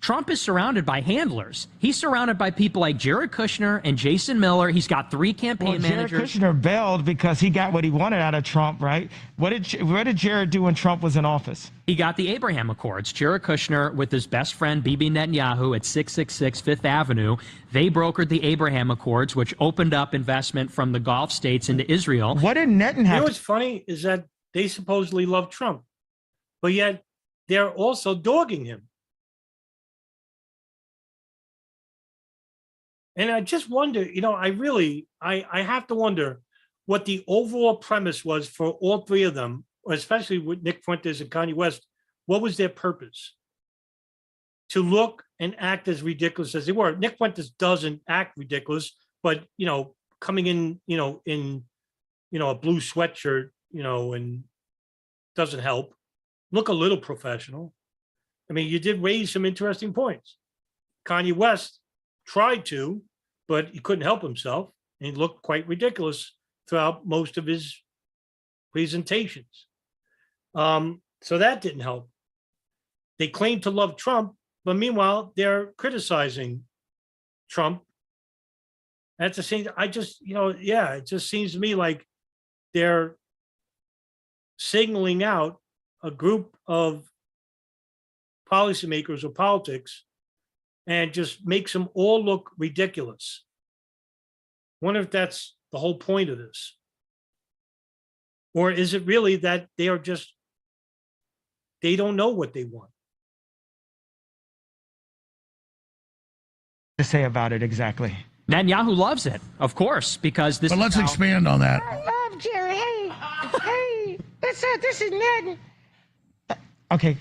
Trump is surrounded by handlers. He's surrounded by people like Jared Kushner and Jason Miller. He's got 3 campaign managers. Jared Kushner bailed because he got what he wanted out of Trump, right? What did Jared do when Trump was in office? He got the Abraham Accords. Jared Kushner with his best friend Bibi Netanyahu at 666 Fifth Avenue. They brokered the Abraham Accords, which opened up investment from the Gulf states into Israel. What did Netanyahu? You know what's funny is that they supposedly love Trump, but yet they're also dogging him. And I just wonder, you know, I have to wonder what the overall premise was for all 3 of them, especially with Nick Fuentes and Kanye West. What was their purpose? To look and act as ridiculous as they were. Nick Fuentes doesn't act ridiculous, but, you know, coming in, in a blue sweatshirt, and doesn't help. Look a little professional. I mean, you did raise some interesting points. Kanye West tried to, but he couldn't help himself. And he looked quite ridiculous throughout most of his presentations. So that didn't help. They claim to love Trump, but meanwhile, they're criticizing Trump. At the same, it just seems to me like they're signaling out a group of policymakers or politics and just makes them all look ridiculous. Wonder if that's the whole point of this. Or is it really that they don't know what they want? To say about it exactly. Netanyahu loves it, of course, because this. But let's expand on that. I love Jerry. Hey, this is Ned. Okay.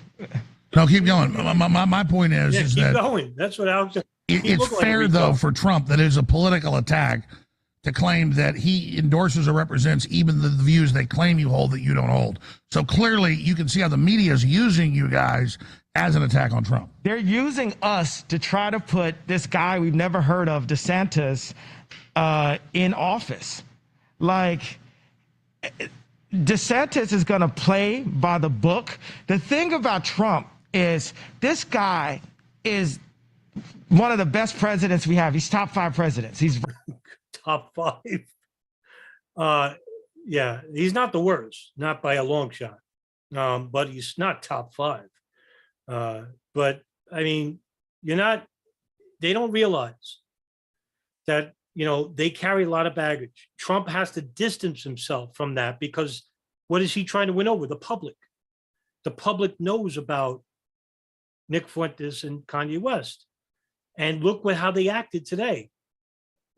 No, keep going. My point is Keep that going. That's what I was. it's fair, though, for Trump that it is a political attack to claim that he endorses or represents even the views they claim you hold that you don't hold. So clearly, you can see how the media is using you guys as an attack on Trump. They're using us to try to put this guy we've never heard of, DeSantis, in office. Like, DeSantis is going to play by the book. The thing about Trump is this guy is one of the best presidents we have. He's top 5 presidents. He's top 5. Yeah, he's not the worst, not by a long shot. But he's not top 5. But I mean, they don't realize that, they carry a lot of baggage. Trump has to distance himself from that because what is he trying to win over? The public. The public knows about Nick Fuentes and Kanye West. And look how they acted today.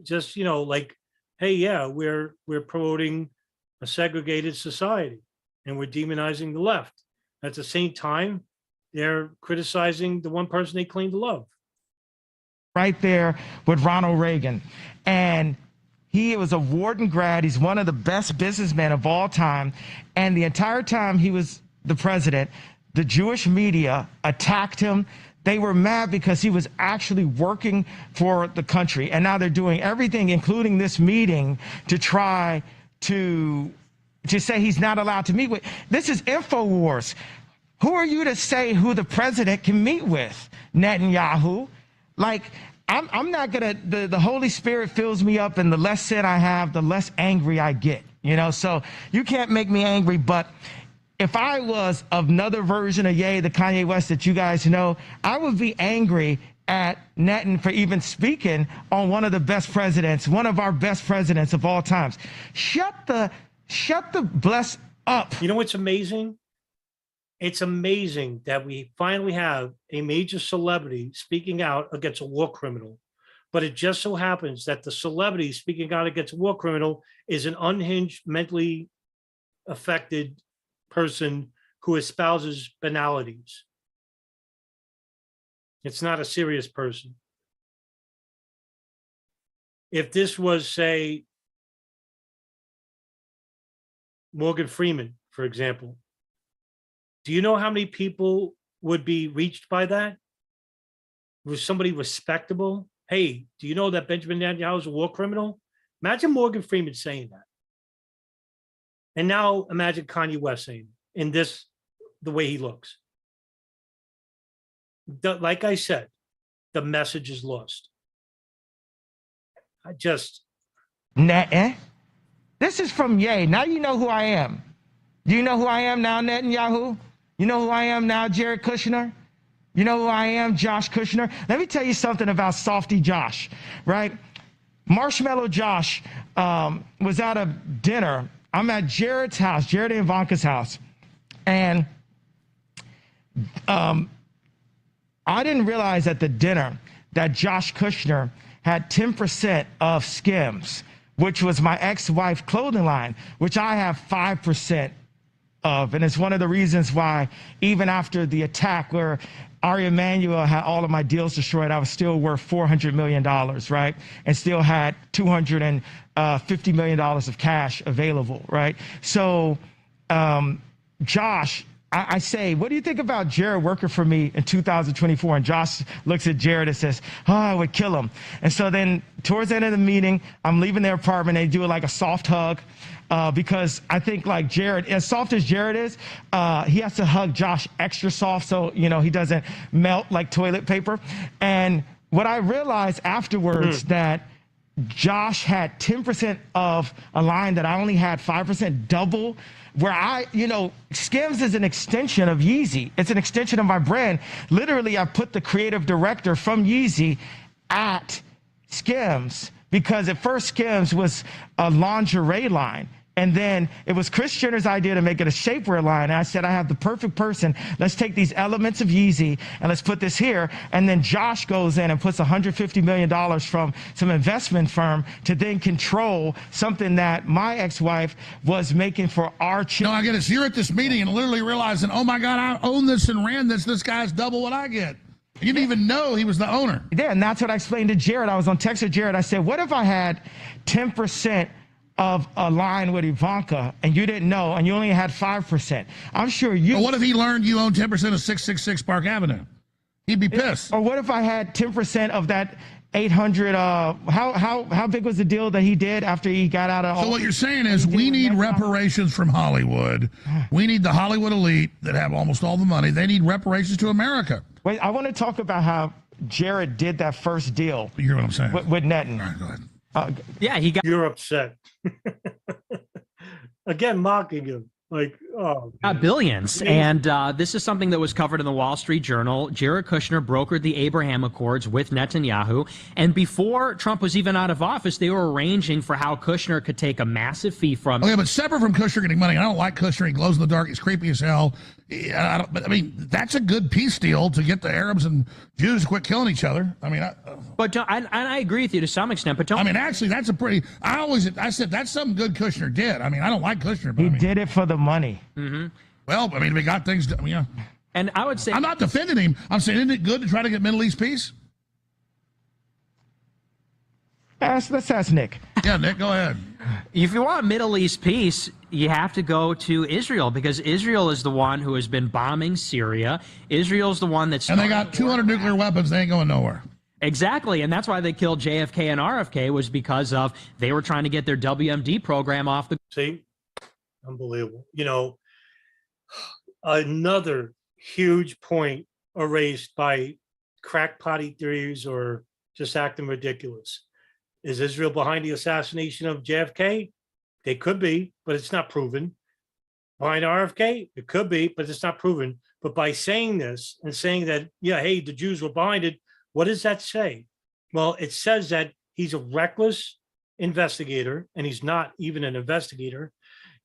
Just, like, hey, yeah, we're promoting a segregated society and we're demonizing the left. At the same time, they're criticizing the one person they claim to love. Right there with Ronald Reagan. And he was a Wharton grad. He's one of the best businessmen of all time. And the entire time he was the president, the Jewish media attacked him. They were mad because he was actually working for the country. And now they're doing everything, including this meeting, to try to say he's not allowed to meet with. This is InfoWars. Who are you to say who the president can meet with? Netanyahu. Like, I'm not gonna, the Holy Spirit fills me up, and the less sin I have, the less angry I get, so you can't make me angry. But if I was another version of the Kanye West that you guys know, I would be angry at Netan for even speaking on one of the best presidents, one of our best presidents of all times. Shut the bless up. You know what's amazing? It's amazing that we finally have a major celebrity speaking out against a war criminal. But it just so happens that the celebrity speaking out against a war criminal is an unhinged, mentally affected person who espouses banalities. It's not a serious person. If this was, say, Morgan Freeman, for example, do you know how many people would be reached by that? Was somebody respectable? Hey, do you know that Benjamin Netanyahu is a war criminal? Imagine Morgan Freeman saying that. And now imagine Kanye West saying it in the way he looks. like I said, the message is lost. I just. This is from Ye. Now you know who I am. Do you know who I am now, Netanyahu? You know who I am now, Jared Kushner? You know who I am, Josh Kushner? Let me tell you something about Softy Josh, right? Marshmallow Josh was at a dinner. I'm at Jared's house, Jared and Ivanka's house. And I didn't realize at the dinner that Josh Kushner had 10% of Skims, which was my ex-wife clothing line, which I have 5% of. And it's one of the reasons why even after the attack where Ari Emanuel had all of my deals destroyed, I was still worth $400 million, right? And still had $250 million of cash available, right? So, Josh, I say, what do you think about Jared working for me in 2024? And Josh looks at Jared and says, oh, I would kill him. And so then towards the end of the meeting, I'm leaving their apartment. They do like a soft hug because I think like Jared, as soft as Jared is, he has to hug Josh extra soft so, you know, he doesn't melt like toilet paper. And what I realized afterwards that Josh had 10% of a line that I only had 5%, double, where I, you know, Skims is an extension of Yeezy. It's an extension of my brand. Literally, I put the creative director from Yeezy at Skims because at first Skims was a lingerie line. And then it was Kris Jenner's idea to make it a shapewear line. And I said, I have the perfect person. Let's take these elements of Yeezy and let's put this here. And then Josh goes in and puts $150 million from some investment firm to then control something that my ex-wife was making for our children. No, I get it. So you're at this meeting and literally realizing, oh my God, I own this and ran this. This guy's double what I get. You didn't even know he was the owner. Yeah, and that's what I explained to Jared. I was on text with Jared. I said, what if I had 10% of a line with Ivanka and you didn't know and you only had 5%? I'm sure you. But what if he learned you own 10% of 666 Park Avenue? He'd be pissed. Or what if I had 10% of that 800? How big was the deal that he did after he got out of? So what you're saying is we need reparations from Hollywood. We need the Hollywood elite that have almost all the money. They need reparations to America. Wait, I want to talk about how Jared did that first deal. You hear what I'm saying? With Netan. All right, go ahead. Yeah, he got. You're upset. Again, mocking him. Like, oh. Billions. And this is something that was covered in the Wall Street Journal. Jared Kushner brokered the Abraham Accords with Netanyahu. And before Trump was even out of office, they were arranging for how Kushner could take a massive fee from. Okay, but separate from Kushner getting money, I don't like Kushner. He glows in the dark. He's creepy as hell. But I mean, that's a good peace deal to get the Arabs and Jews to quit killing each other. I mean, but I agree with you to some extent. But I mean, actually, that's a pretty. I said that's something good Kushner did. I mean, I don't like Kushner, but he did it for the money. Mm-hmm. Well, I mean, we got things. Yeah. And I would say I'm not defending him. I'm saying, isn't it good to try to get Middle East peace? Let's ask Nick. Yeah, Nick, go ahead. If you want Middle East peace, you have to go to Israel because Israel is the one who has been bombing Syria. Israel's the one that's. And they got 200 nuclear weapons. They ain't going nowhere. Exactly, and that's why they killed JFK and RFK was because of they were trying to get their WMD program off the. See, unbelievable. You know, another huge point erased by crackpotty theories or just acting ridiculous. Is Israel behind the assassination of JFK? They could be, but it's not proven. Behind RFK? It could be, but it's not proven. But by saying this and saying that, yeah, hey, the Jews were behind it, what does that say? Well, it says that he's a reckless investigator, and he's not even an investigator.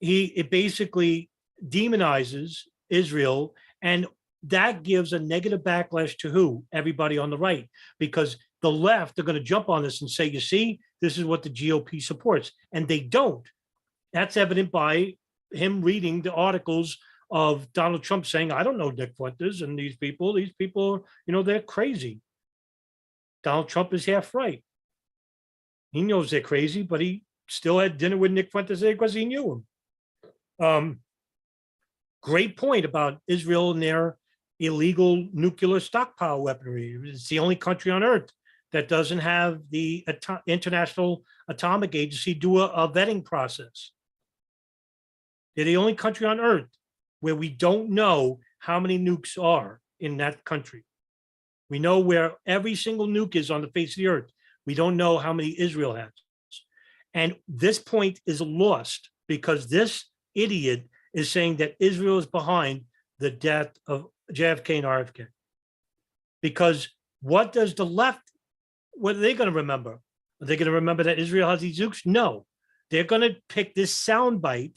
It basically demonizes Israel, and that gives a negative backlash to who? Everybody on the right, because the left are going to jump on this and say, you see, this is what the GOP supports. And they don't. That's evident by him reading the articles of Donald Trump saying, I don't know Nick Fuentes and these people, you know, they're crazy. Donald Trump is half right. He knows they're crazy, but he still had dinner with Nick Fuentes because he knew him. Great point about Israel and their illegal nuclear stockpile weaponry. It's the only country on earth that doesn't have the International Atomic Agency do a vetting process. They're the only country on earth where we don't know how many nukes are in that country. We know where every single nuke is on the face of the earth. We don't know how many Israel has. And this point is lost because this idiot is saying that Israel is behind the death of JFK and RFK. Because what does the left, what are they going to remember? Are they going to remember that Israel has these nukes? No. They're going to pick this soundbite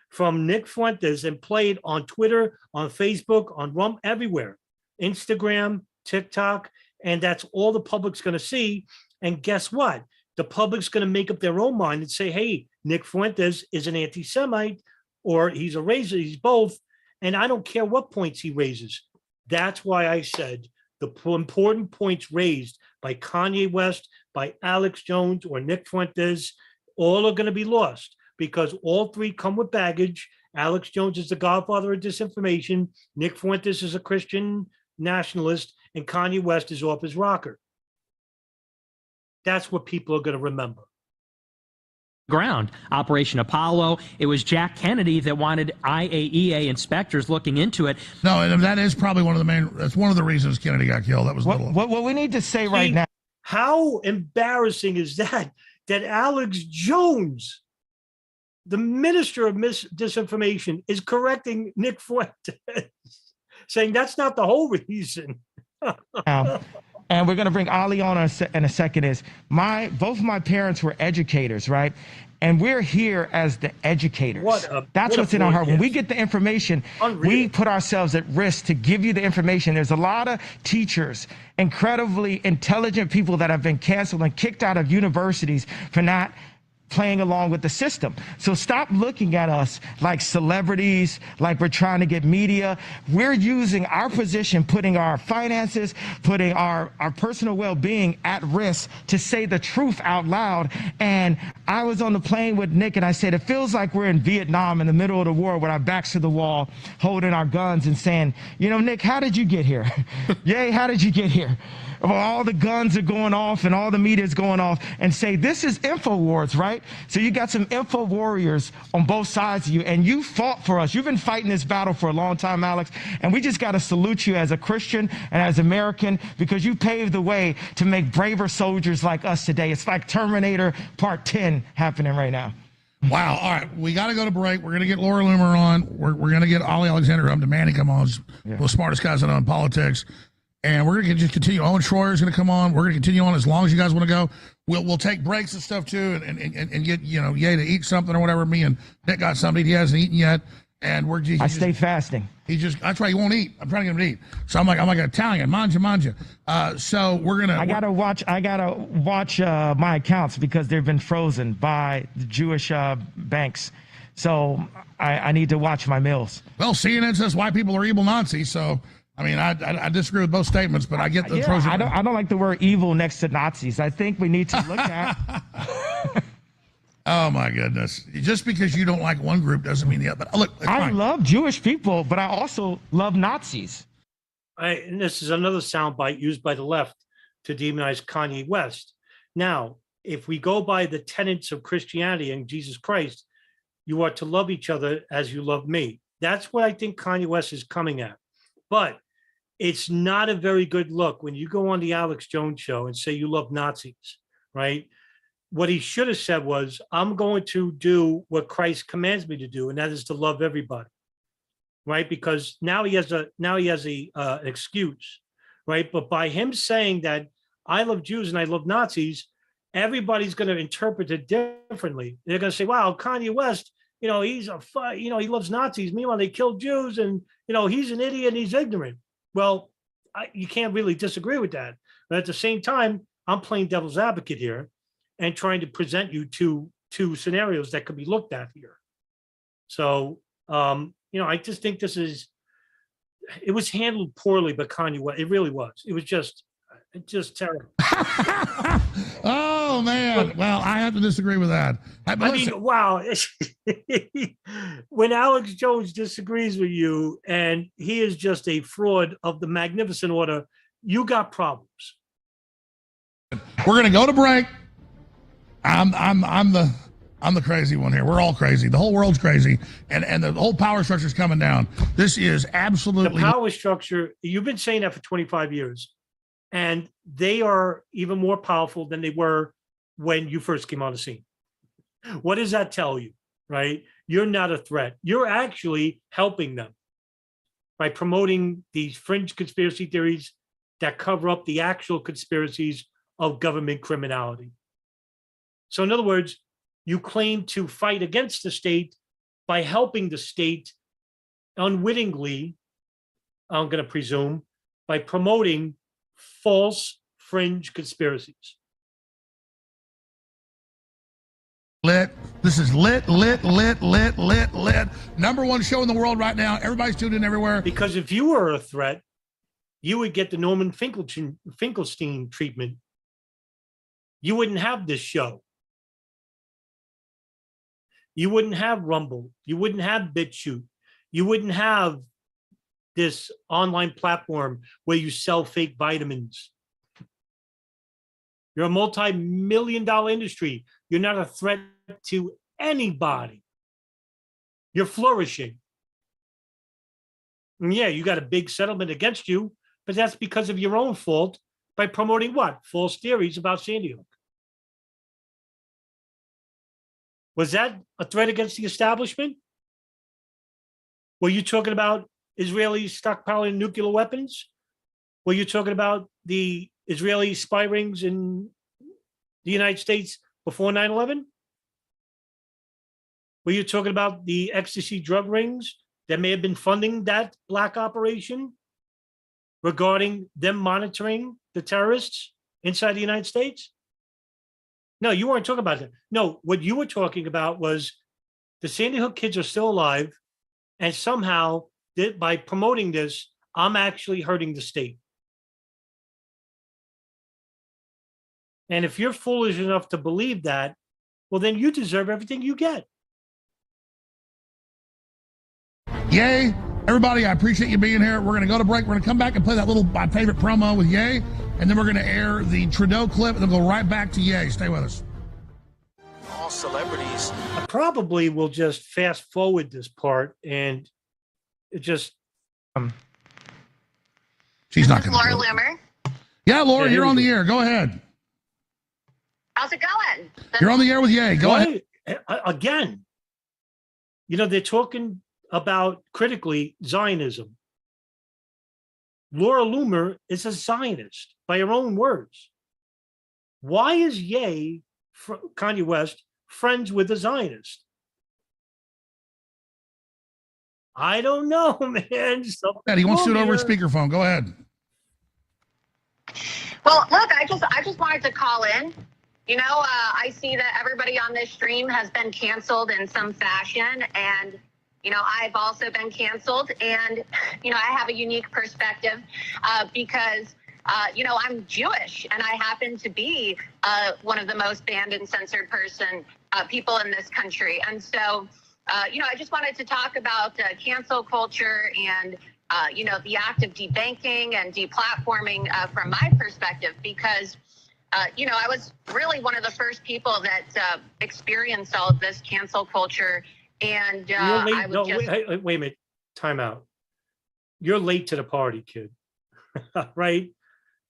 from Nick Fuentes and play it on Twitter, on Facebook, on Rump, everywhere. Instagram, TikTok, and that's all the public's going to see. And guess what? The public's going to make up their own mind and say, hey, Nick Fuentes is an anti-Semite, or he's a racist, he's both. And I don't care what points he raises. That's why I said the important points raised by Kanye West, by Alex Jones, or Nick Fuentes, all are going to be lost because all three come with baggage. Alex Jones is the godfather of disinformation. Nick Fuentes is a Christian nationalist, and Kanye West is off his rocker. That's what people are going to remember. Ground. Operation Apollo. It was Jack Kennedy that wanted IAEA inspectors looking into it. No, and that is probably one of the main, that's one of the reasons Kennedy got killed. That was what we need to say right now. How embarrassing is that Alex Jones, the minister of disinformation, is correcting Nick Fuentes, saying that's not the whole reason. And we're going to bring Ali on in a second. Both my parents were educators, right? And we're here as the educators. That's what's in our heart. When we get the information, we put ourselves at risk to give you the information. There's a lot of teachers, incredibly intelligent people that have been canceled and kicked out of universities for not playing along with the system. So stop looking at us like celebrities, like we're trying to get media. We're using our position, putting our finances, putting our personal well-being at risk to say the truth out loud. And I was on the plane with Nick and I said, it feels like we're in Vietnam in the middle of the war with our backs to the wall, holding our guns and saying, you know, Nick, how did you get here? Yay, how did you get here? Well, all the guns are going off and all the media is going off, and say, this is InfoWars, right? So you got some info warriors on both sides of you, and you fought for us. You've been fighting this battle for a long time, Alex, and we just got to salute you as a Christian and as American, because you paved the way to make braver soldiers like us today. It's like Terminator Part 10 happening right now. Wow. All right. We got to go to break. We're going to get Laura Loomer on. We're going to get Ali Alexander up to Manny come on. One of the smartest guys I know in politics. And we're going to just continue. Owen Schroyer is going to come on. We're going to continue on as long as you guys want to go. We'll take breaks and stuff too, and get, you know, Ye to eat something or whatever. Me and Nick got something he hasn't eaten yet, and I stay fasting. That's right. He won't eat. I'm trying to get him to eat. So I'm like an Italian, manja. So we're gonna. I gotta watch my accounts because they've been frozen by the Jewish banks. So I need to watch my meals. Well, CNN says white people are evil Nazis. So. I mean, I disagree with both statements, but I get the pros. I don't like the word evil next to Nazis. I think we need to look at. Oh my goodness! Just because you don't like one group doesn't mean the other. But look, I love Jewish people, but I also love Nazis. And this is another soundbite used by the left to demonize Kanye West. Now, if we go by the tenets of Christianity and Jesus Christ, you are to love each other as you love me. That's what I think Kanye West is coming at. But it's not a very good look when you go on the Alex Jones show and say you love Nazis, right? What he should have said was, I'm going to do what Christ commands me to do, and that is to love everybody, right? Because now he has a excuse, right? But by him saying that I love Jews and I love Nazis, everybody's going to interpret it differently. They're going to say, wow, Kanye West, you know, he loves Nazis. Meanwhile, they killed Jews, and, you know, he's an idiot and he's ignorant. Well, you can't really disagree with that. But at the same time, I'm playing devil's advocate here and trying to present you two scenarios that could be looked at here. So, you know, I just think it was handled poorly by Kanye West. It really was. It was just terrible. Oh, man. Well, I have to disagree with that. I mean, wow. When Alex Jones disagrees with you and he is just a fraud of the magnificent order, you got problems. We're going to go to break. I'm the crazy one here. We're all crazy. The whole world's crazy. And the whole power structure is coming down. This is absolutely. The power structure, you've been saying that for 25 years. And they are even more powerful than they were when you first came on the scene. What does that tell you, right? You're not a threat. You're actually helping them by promoting these fringe conspiracy theories that cover up the actual conspiracies of government criminality. So in other words, you claim to fight against the state by helping the state unwittingly, I'm going to presume, by promoting false fringe conspiracies. Lit. This is lit. Number one show in the world right now. Everybody's tuned in everywhere. Because if you were a threat, you would get the Norman Finkelstein treatment. You wouldn't have this show. You wouldn't have Rumble. You wouldn't have BitChute. You wouldn't have this online platform where you sell fake vitamins. You're a multi-million-dollar industry. You're not a threat to anybody. You're flourishing. And yeah, you got a big settlement against you, but that's because of your own fault by promoting what? False theories about Sandy Hook. Was that a threat against the establishment? Were you talking about Israeli stockpiling nuclear weapons? Were you talking about the Israeli spy rings in the United States before 9/11? Were you talking about the ecstasy drug rings that may have been funding that black operation regarding them monitoring the terrorists inside the United States? No, you weren't talking about that. No, what you were talking about was the Sandy Hook kids are still alive, and somehow by promoting this, I'm actually hurting the state. And if you're foolish enough to believe that, well, then you deserve everything you get. Yay. Everybody, I appreciate you being here. We're going to go to break. We're going to come back and play that little my favorite promo with Ye, and then we're going to air the Trudeau clip, and then go right back to Ye. Stay with us. All celebrities. I probably will just fast forward this part, and it just... She's not going to. Laura Loomer. Yeah, Laura, you're on the air. Go ahead. How's it going? You're on the air with Ye. Go ahead. Again, you know, they're talking about critically Zionism. Laura Loomer is a Zionist by her own words. Why is Ye, Kanye West, friends with a Zionist? I don't know, man. He wants to do it over speakerphone. Go ahead. Well, look, I just wanted to call in. You know, I see that everybody on this stream has been canceled in some fashion, and you know, I've also been canceled, and you know, I have a unique perspective because you know, I'm Jewish, and I happen to be one of the most banned and censored people in this country, and so you know, I just wanted to talk about cancel culture and you know, the act of debanking and deplatforming from my perspective, because you know, I was really one of the first people that experienced all of this cancel culture. And I would wait a minute, time out. You're late to the party, kid. Right?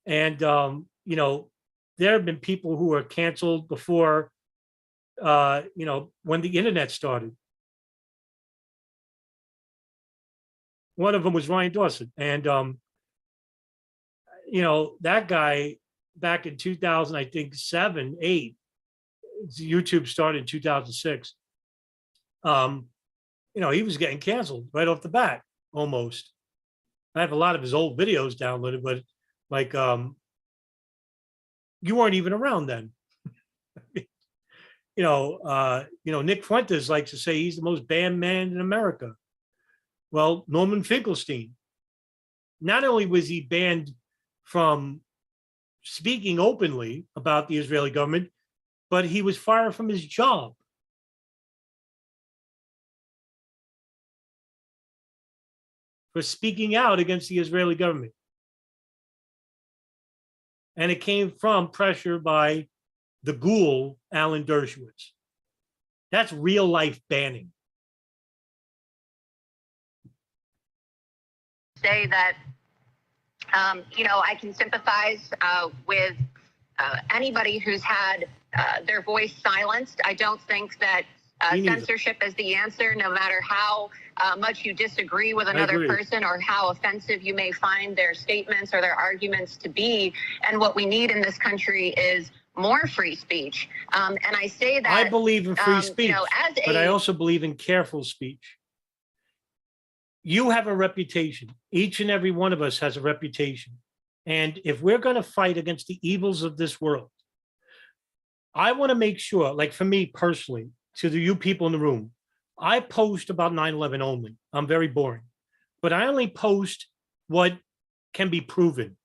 And you know, there have been people who were canceled before you know, when the internet started. One of them was Ryan Dawson. And you know, that guy back in 2000, I think 7, 8, YouTube started in 2006. You know, he was getting canceled right off the bat, almost. I have a lot of his old videos downloaded, but like, you weren't even around then. You know, Nick Fuentes likes to say he's the most banned man in America. Well, Norman Finkelstein, not only was he banned from speaking openly about the Israeli government, but he was fired from his job. For speaking out against the Israeli government. And it came from pressure by the ghoul, Alan Dershowitz. That's real life banning. Say that I can sympathize with anybody who's had their voice silenced. I don't think that censorship is the answer, no matter how much you disagree with another person or how offensive you may find their statements or their arguments to be. And what we need in this country is more free speech. And I say that I believe in free speech, but I also believe in careful speech. You have a reputation. Each and every one of us has a reputation. And if we're going to fight against the evils of this world, I want to make sure, like for me personally, to you people in the room, I post about 9/11 only. I'm very boring, but I only post what can be proven.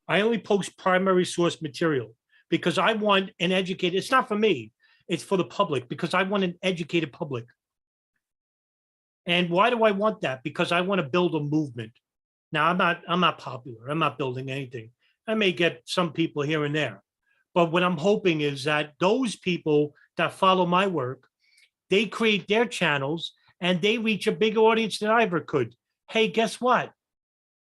I only post primary source material because I want an educated, it's not for me, it's for the public, because I want an educated public. And why do I want that? Because I want to build a movement. Now, I'm not popular. I'm not building anything. I may get some people here and there. But what I'm hoping is that those people that follow my work, they create their channels and they reach a bigger audience than I ever could. Hey, guess what?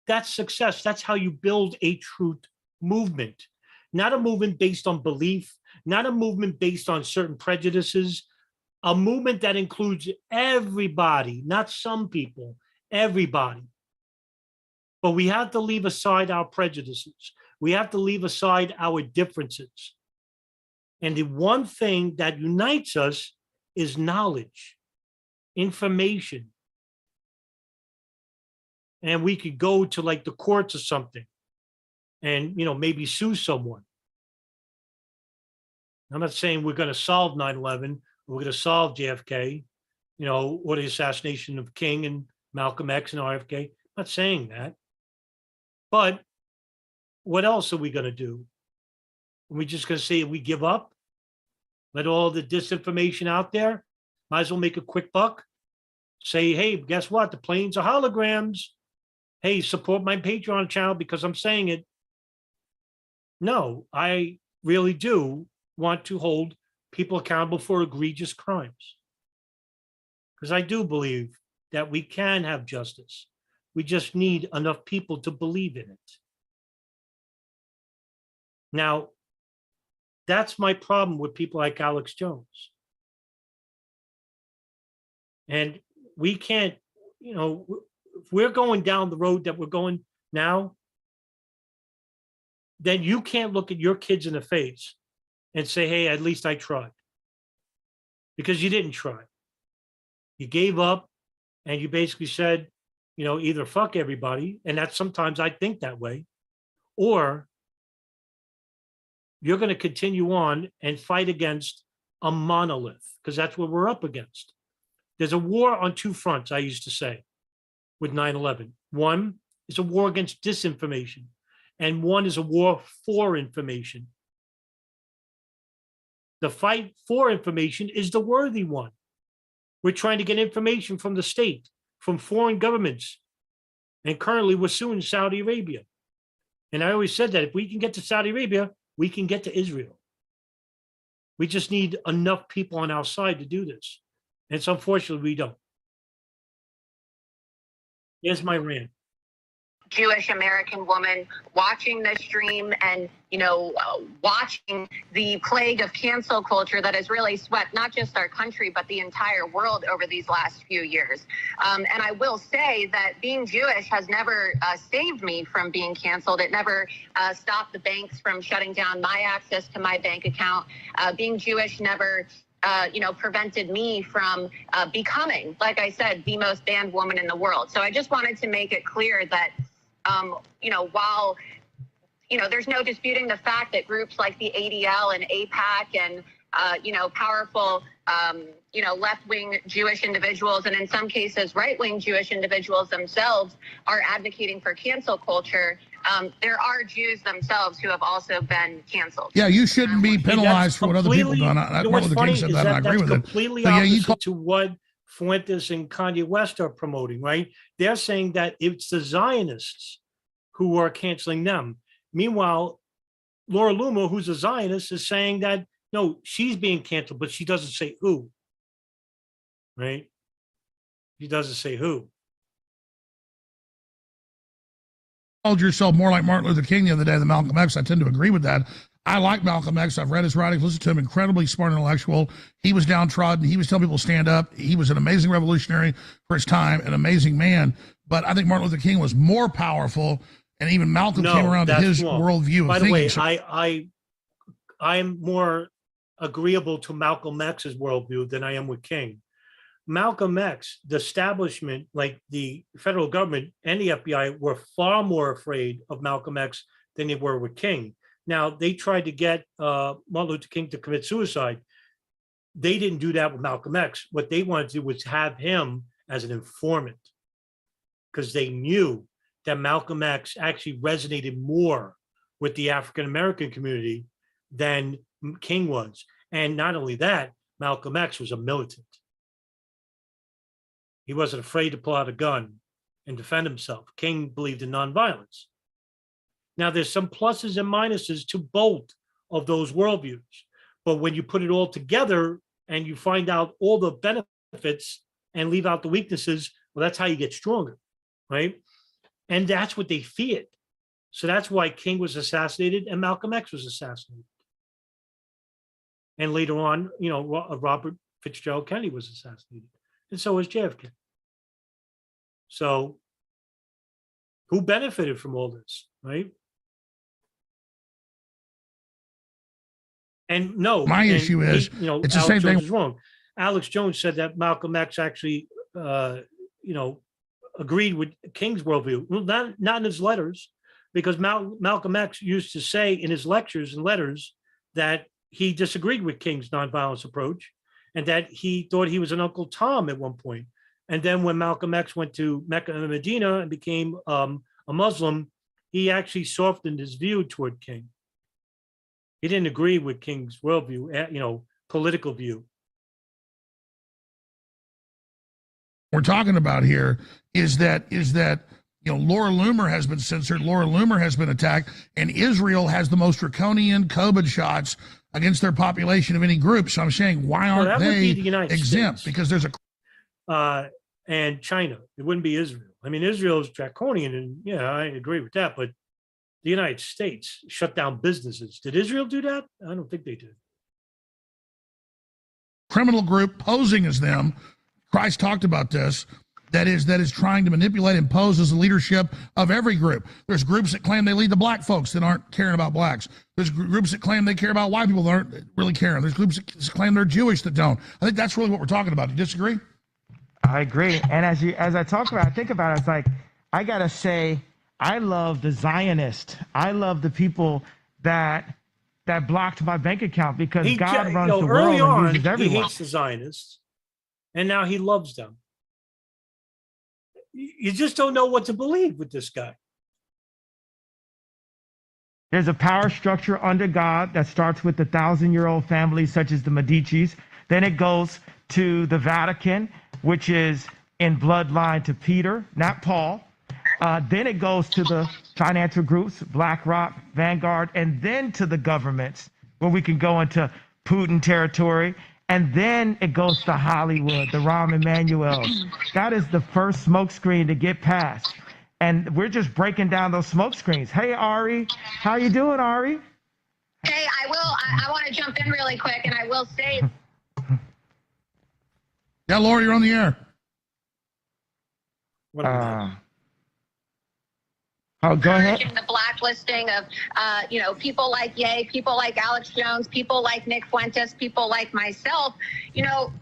That's success. That's how you build a truth movement. Not a movement based on belief, not a movement based on certain prejudices, a movement that includes everybody, not some people, everybody. But we have to leave aside our prejudices. We have to leave aside our differences. And the one thing that unites us is knowledge, information. And we could go to like the courts or something and, maybe sue someone. I'm not saying we're going to solve 9/11. We're going to solve JFK, or the assassination of King and Malcolm X and RFK. I'm not saying that. But what else are we going to do? Are we just going to say we give up? Let all the disinformation out there? Might as well make a quick buck? Say, hey, guess what? The planes are holograms. Hey, support my Patreon channel because I'm saying it. No, I really do want to hold people accountable for egregious crimes. Because I do believe that we can have justice. We just need enough people to believe in it. Now, that's my problem with people like Alex Jones. And we can't, if we're going down the road that we're going now, then you can't look at your kids in the face and say, hey, at least I tried. Because you didn't try. You gave up and you basically said, either fuck everybody, and that's sometimes I think that way, or you're going to continue on and fight against a monolith, because that's what we're up against. There's a war on two fronts, I used to say, with 9/11. One is a war against disinformation, and one is a war for information. The fight for information is the worthy one. We're trying to get information from the state, from foreign governments, and currently we're suing Saudi Arabia. And I always said that if we can get to Saudi Arabia, we can get to Israel. We just need enough people on our side to do this. And it's unfortunately we don't. Here's my rant. Jewish American woman watching this stream and, watching the plague of cancel culture that has really swept not just our country, but the entire world over these last few years. And I will say that being Jewish has never saved me from being canceled. It never stopped the banks from shutting down my access to my bank account. Being Jewish never prevented me from becoming, like I said, the most banned woman in the world. So I just wanted to make it clear that while, there's no disputing the fact that groups like the ADL and AIPAC and, powerful, left-wing Jewish individuals, and in some cases, right-wing Jewish individuals themselves are advocating for cancel culture, there are Jews themselves who have also been canceled. Yeah, you shouldn't be penalized for what other people done. What's funny is that I agree that's with it. completely opposite to what Fuentes and Kanye West are promoting, right? They're saying that it's the Zionists who are canceling them. Meanwhile, Laura Loomer, who's a Zionist, is saying that, no, she's being canceled, but she doesn't say who, right? She doesn't say who. called yourself more like Martin Luther King the other day than Malcolm X. I tend to agree with that. I like Malcolm X. I've read his writings, listened to him, incredibly smart intellectual. He was downtrodden. He was telling people to stand up. He was an amazing revolutionary for his time, an amazing man. But I think Martin Luther King was more powerful, and even Malcolm came around to his worldview of By the thinking. way, I'm more agreeable to Malcolm X's worldview than I am with King. Malcolm X, the establishment, like the federal government and the FBI, were far more afraid of Malcolm X than they were with King. Now, they tried to get Martin Luther King to commit suicide. They didn't do that with Malcolm X. What they wanted to do was have him as an informant, because they knew that Malcolm X actually resonated more with the African-American community than King was. And not only that, Malcolm X was a militant. He wasn't afraid to pull out a gun and defend himself. King believed in nonviolence. Now, there's some pluses and minuses to both of those worldviews. But when you put it all together and you find out all the benefits and leave out the weaknesses, well, that's how you get stronger, right? And that's what they feared. So that's why King was assassinated and Malcolm X was assassinated. And later on, you know, Robert Fitzgerald Kennedy was assassinated. And so was JFK. So who benefited from all this, right? And no, my issue is, you know, it's the Alex same Jones thing. is wrong. Alex Jones said that Malcolm X actually, you know, agreed with King's worldview. Well, not in his letters, because Malcolm X used to say in his lectures and letters that he disagreed with King's nonviolence approach, and that he thought he was an Uncle Tom at one point. And then when Malcolm X went to Mecca and Medina and became a Muslim, he actually softened his view toward King. He didn't agree with King's worldview, you know, political view. We're talking about here is that you know, Laura Loomer has been censored, Laura Loomer has been attacked, and Israel has the most draconian COVID shots against their population of any group. So I'm saying, why aren't they exempt? Because there's a and China. It wouldn't be Israel. I mean, Israel is draconian, and yeah, I agree with that. But the United States shut down businesses. Did Israel do that? I don't think they did. Criminal group posing as them. Christ talked about this. That is trying to manipulate and pose as the leadership of every group. There's groups that claim they lead the black folks that aren't caring about blacks. There's groups that claim they care about white people that aren't really caring. There's groups that claim they're Jewish that don't. I think that's really what we're talking about. Do you disagree? I agree. And as I talk about, I think about it, it's like, I got to say, I love the Zionists. I love the people that blocked my bank account, because God runs the world and uses everyone. He hates the Zionists, and now he loves them. You just don't know what to believe with this guy. There's a power structure under God that starts with the 1,000-year-old families such as the Medicis. Then it goes to the Vatican, which is in bloodline to Peter, not Paul. Then it goes to the financial groups, BlackRock, Vanguard, and then to the governments, where we can go into Putin territory. And then it goes to Hollywood, the Rahm Emanuels. That is the first smokescreen to get past. And we're just breaking down those smoke screens. Hey, Ari, how you doing, Ari? Hey, I want to jump in really quick, and I will say. Yeah, Laura, you're on the air. Go ahead. The blacklisting of, you know, people like Ye, people like Alex Jones, people like Nick Fuentes, people like myself. You know,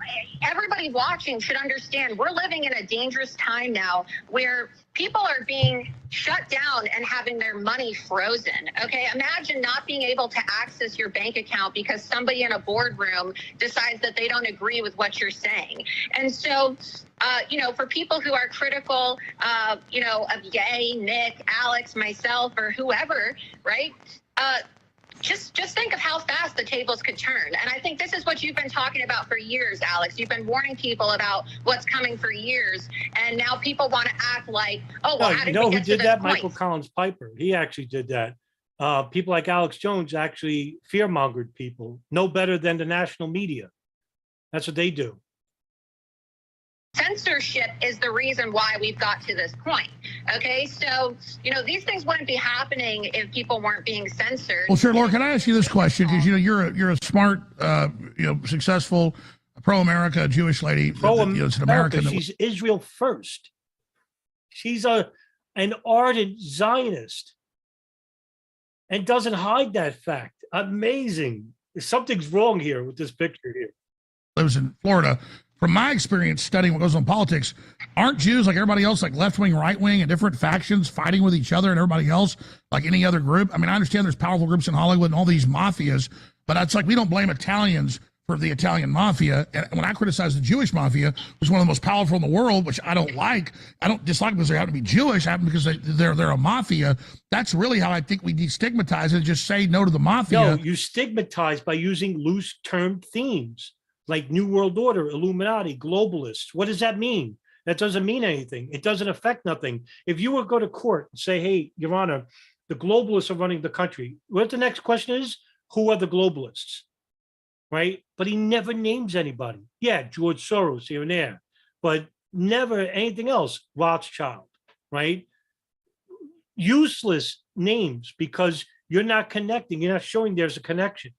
everybody watching should understand we're living in a dangerous time now where people are being shut down and having their money frozen. Okay, imagine not being able to access your bank account because somebody in a boardroom decides that they don't agree with what you're saying. And so, you know, for people who are critical, you know, of Ye, Nick, Alex, myself, or whoever, right? Just think of how fast the tables could turn. And I think this is what you've been talking about for years, Alex. You've been warning people about what's coming for years. And now people want to act like, oh, well, how did we get to this point? Michael Collins Piper. He actually did that. People like Alex Jones actually fear-mongered people, no better than the national media. That's what they do. censorship is the reason why we've got to this point. Okay, so, you know, these things wouldn't be happening if people weren't being censored. Well, sure, Laura, can I ask you this question? Because, you know, you're a smart, successful, pro-America Jewish lady. It's an American. She's Israel first. She's an ardent Zionist and doesn't hide that fact. Amazing. Something's wrong here with this picture here. Lives in Florida. From my experience studying what goes on in politics, aren't Jews like everybody else, like left-wing, right-wing, and different factions fighting with each other and everybody else, like any other group? I mean, I understand there's powerful groups in Hollywood and all these mafias, but it's like we don't blame Italians for the Italian mafia. And when I criticize the Jewish mafia, which is one of the most powerful in the world, which I don't like, I don't dislike because they happen to be Jewish, I happen because they're a mafia. That's really how I think we destigmatize it and just say no to the mafia. No, you stigmatize by using loose term themes like New World Order, Illuminati, globalists. What does that mean? That doesn't mean anything. It doesn't affect nothing. If you would go to court and say, hey, Your Honor, the globalists are running the country, what the next question is, who are the globalists? Right? But he never names anybody. Yeah, George Soros here and there, but never anything else. Rothschild, right? Useless names because you're not connecting. You're not showing there's a connection.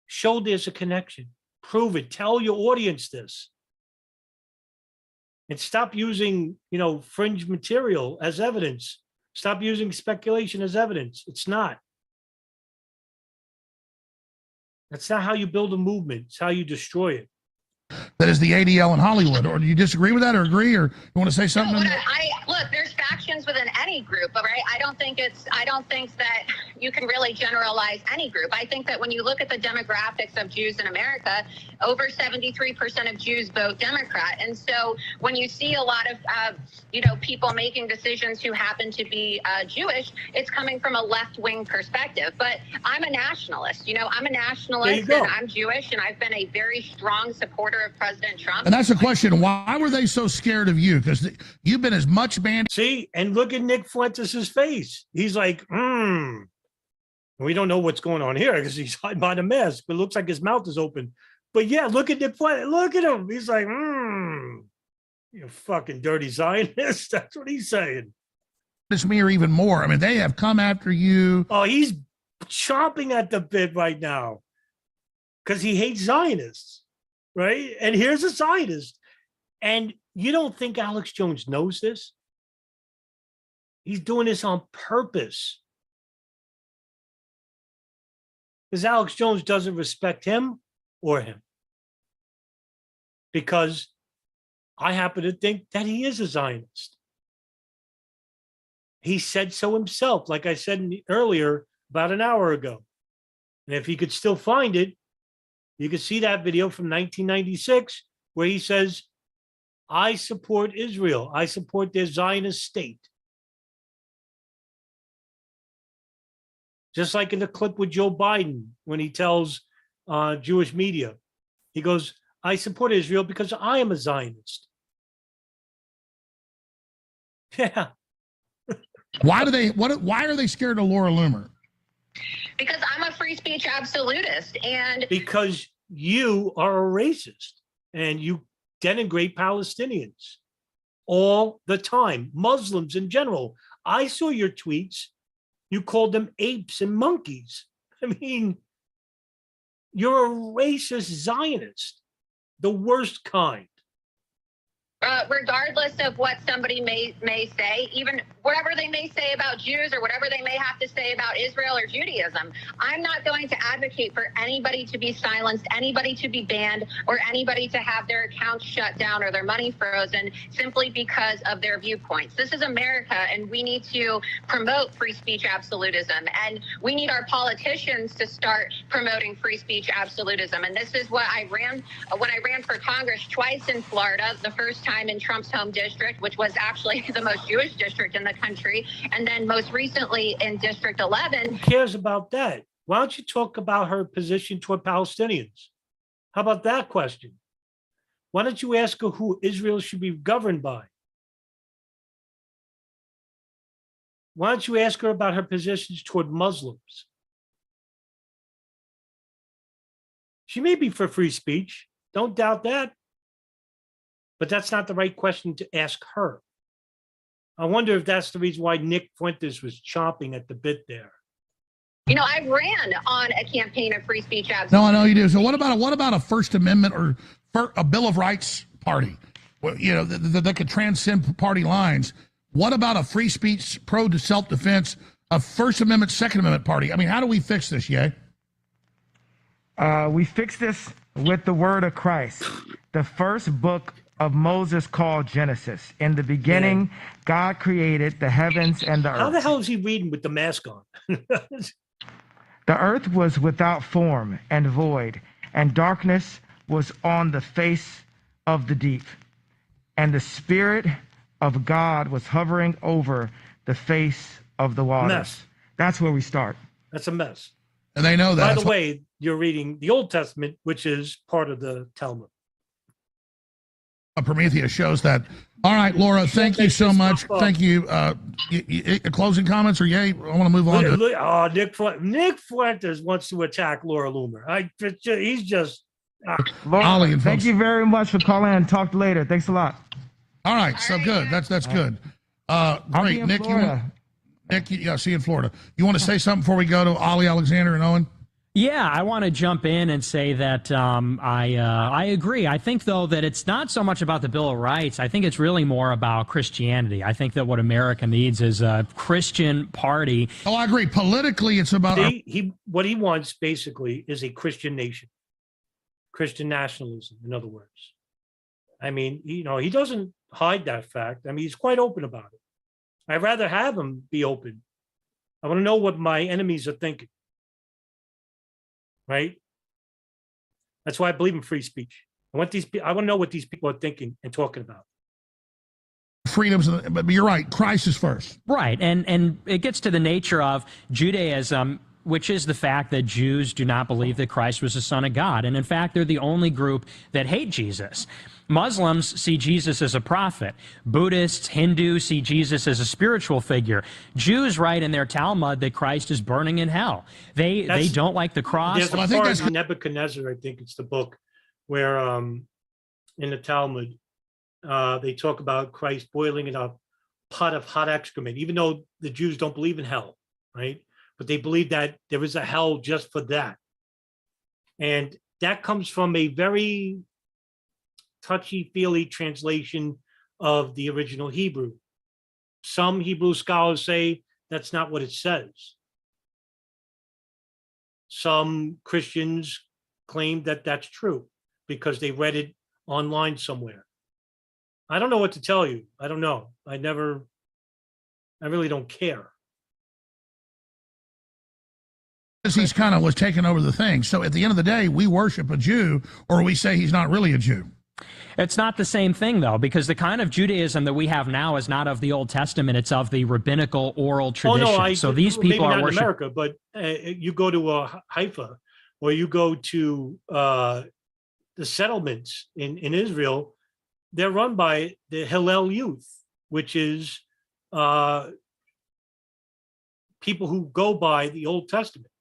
Show there's a connection. Prove it. Tell your audience this. And stop using, fringe material as evidence. Stop using speculation as evidence. It's not. That's not how you build a movement. It's how you destroy it. That is the ADL in Hollywood. Or do you disagree with that or agree? Or you want to say something? No, look, there's factions within any group, all right? I don't think that you can really generalize any group. I think that when you look at the demographics of Jews in America, over 73% of Jews vote Democrat. And so when you see a lot of, people making decisions who happen to be Jewish, it's coming from a left-wing perspective. But I'm a nationalist. I'm a nationalist and I'm Jewish, and I've been a very strong supporter of President Trump. And that's the question. Why were they so scared of you? Because you've been as much banned. See, and look at Nick Fuentes' face. He's like, We don't know what's going on here because he's hiding behind a mask, but it looks like his mouth is open. But yeah, look at Nick Fuentes. Look at him. He's like, You fucking dirty Zionist. That's what he's saying. This me or even more. I mean, they have come after you. Oh, he's chomping at the bit right now because he hates Zionists. Right? And here's a Zionist. And you don't think Alex Jones knows this? He's doing this on purpose. Because Alex Jones doesn't respect him or him. Because I happen to think that he is a Zionist. He said so himself, like I said earlier, about an hour ago. And if he could still find it, you can see that video from 1996 where he says, I support Israel. I support their Zionist state. Just like in the clip with Joe Biden when he tells Jewish media, he goes, I support Israel because I am a Zionist. Yeah. Why are they scared of Laura Loomer? Because I'm a free speech absolutist, and because you are a racist and you denigrate Palestinians all the time, Muslims in general. I saw your tweets. You called them apes and monkeys. I mean, you're a racist Zionist, the worst kind. Regardless of what somebody may say, even whatever they may say about Jews or whatever they may have to say about Israel or Judaism, I'm not going to advocate for anybody to be silenced, anybody to be banned, or anybody to have their accounts shut down or their money frozen simply because of their viewpoints. This is America, and we need to promote free speech absolutism, and we need our politicians to start promoting free speech absolutism. And this is what I ran when I ran for Congress twice in Florida, the first time in Trump's home district, which was actually the most Jewish district in the country, and then most recently in District 11. Who cares about that? Why don't you talk about her position toward Palestinians? How about that question? Why don't you ask her who Israel should be governed by? Why don't you ask her about her positions toward Muslims? She may be for free speech. Don't doubt that. but that's not the right question to ask her. I wonder if that's the reason why Nick Fuentes was chomping at the bit there. You know, I ran on a campaign of free speech ads. No, I know you do. So what about a First Amendment or a Bill of Rights party? Well, you know, that could transcend party lines. What about a free speech, pro to self-defense, a First Amendment, Second Amendment party? I mean, how do we fix this, Ye? We fix this with the word of Christ. The first book of Moses called Genesis. In the beginning, God created the heavens and the earth. How the hell is he reading with the mask on? The earth was without form and void, and darkness was on the face of the deep. And the Spirit of God was hovering over the face of the waters. Mess. That's where we start. That's a mess. And they know that. By the way, you're reading the Old Testament, which is part of the Talmud. Prometheus shows that. All right, Laura, thank you so much. Thank you. Closing comments or yay? I want to move on. Nick Fuentes wants to attack Laura Loomer. He's just. Laura, thank you very much for calling and talk later. Thanks a lot. All right, so good. That's good. Great, Nick. See you in Florida. You want to say something before we go to Ollie, Alexander, and Owen? Yeah, I want to jump in and say that I agree. I think, though, that it's not so much about the Bill of Rights. I think it's really more about Christianity. I think that what America needs is a Christian party. Oh, I agree. Politically, it's about... What he wants, basically, is a Christian nation. Christian nationalism, in other words. I mean, he doesn't hide that fact. I mean, he's quite open about it. I'd rather have him be open. I want to know what my enemies are thinking. Right? That's why I believe in free speech. I want to know what these people are thinking and talking about. Freedoms, but you're right. Christ is first. Right, and it gets to the nature of Judaism, which is the fact that Jews do not believe that Christ was the Son of God. And in fact, they're the only group that hate Jesus. Muslims see Jesus as a prophet. Buddhists, Hindus see Jesus as a spiritual figure. Jews write in their Talmud that Christ is burning in hell. They don't like the cross. There's a part in Nebuchadnezzar, I think it's the book, where in the Talmud, they talk about Christ boiling in a pot of hot excrement, even though the Jews don't believe in hell, right? But they believe that there is a hell just for that. And that comes from a very touchy-feely translation of the original Hebrew. Some Hebrew scholars say that's not what it says. Some Christians claim that that's true because they read it online somewhere. I don't know what to tell you. I don't know. I really don't care. He's kind of was taking over the thing. So at the end of the day, we worship a Jew, or we say he's not really a Jew. It's not the same thing, though, because the kind of Judaism that we have now is not of the Old Testament. It's of the rabbinical oral tradition. So these people are worshiping. America, but you go to Haifa, or you go to the settlements in Israel, they're run by the Hillel youth, which is people who go by the Old Testament.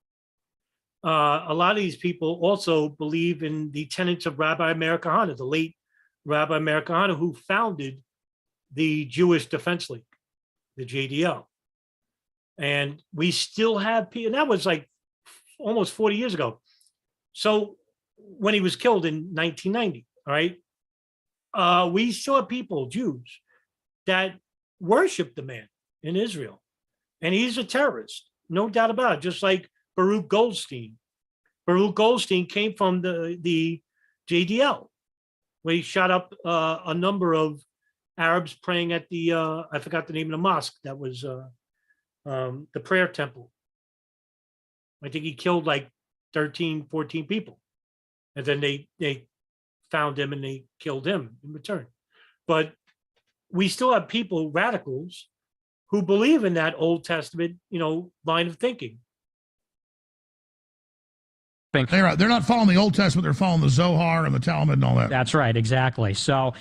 A lot of these people also believe in the tenets of Rabbi Americana, the late Rabbi Americana, who founded the Jewish Defense League, the JDL. And we still have people, and that was like almost 40 years ago. So when he was killed in 1990, all right, we still have people, Jews, that worship the man in Israel. And he's a terrorist, no doubt about it, just like Baruch Goldstein. Baruch Goldstein came from the JDL, where he shot up a number of Arabs praying at the, I forgot the name of the mosque, that was the prayer temple. I think he killed like 13, 14 people. And then they found him and they killed him in return. But we still have people, radicals, who believe in that Old Testament, line of thinking. They're not following the Old Testament; they're following the Zohar and the Talmud and all that. That's right, exactly. People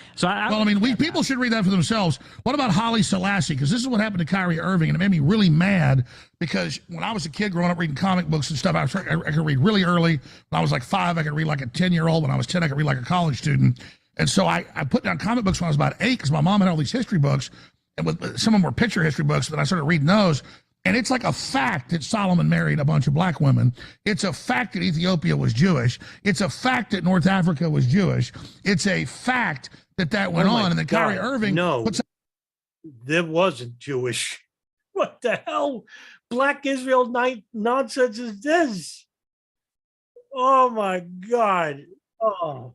should read that for themselves. What about Haile Selassie? Because this is what happened to Kyrie Irving, and it made me really mad. Because when I was a kid growing up reading comic books and stuff, I could read really early. When I was like 5, I could read like a 10-year-old. When I was 10, I could read like a college student. And so I put down comic books when I was about 8 because my mom had all these history books, and some of them were picture history books. Then I started reading those, and it's like a fact that Solomon married a bunch of black women. It's a fact that Ethiopia was Jewish. It's a fact that North Africa was Jewish. It's a fact that went on, and then Kyrie Irving. No, there wasn't Jewish. What the hell? Black Israel nonsense is this? Oh my God. Oh.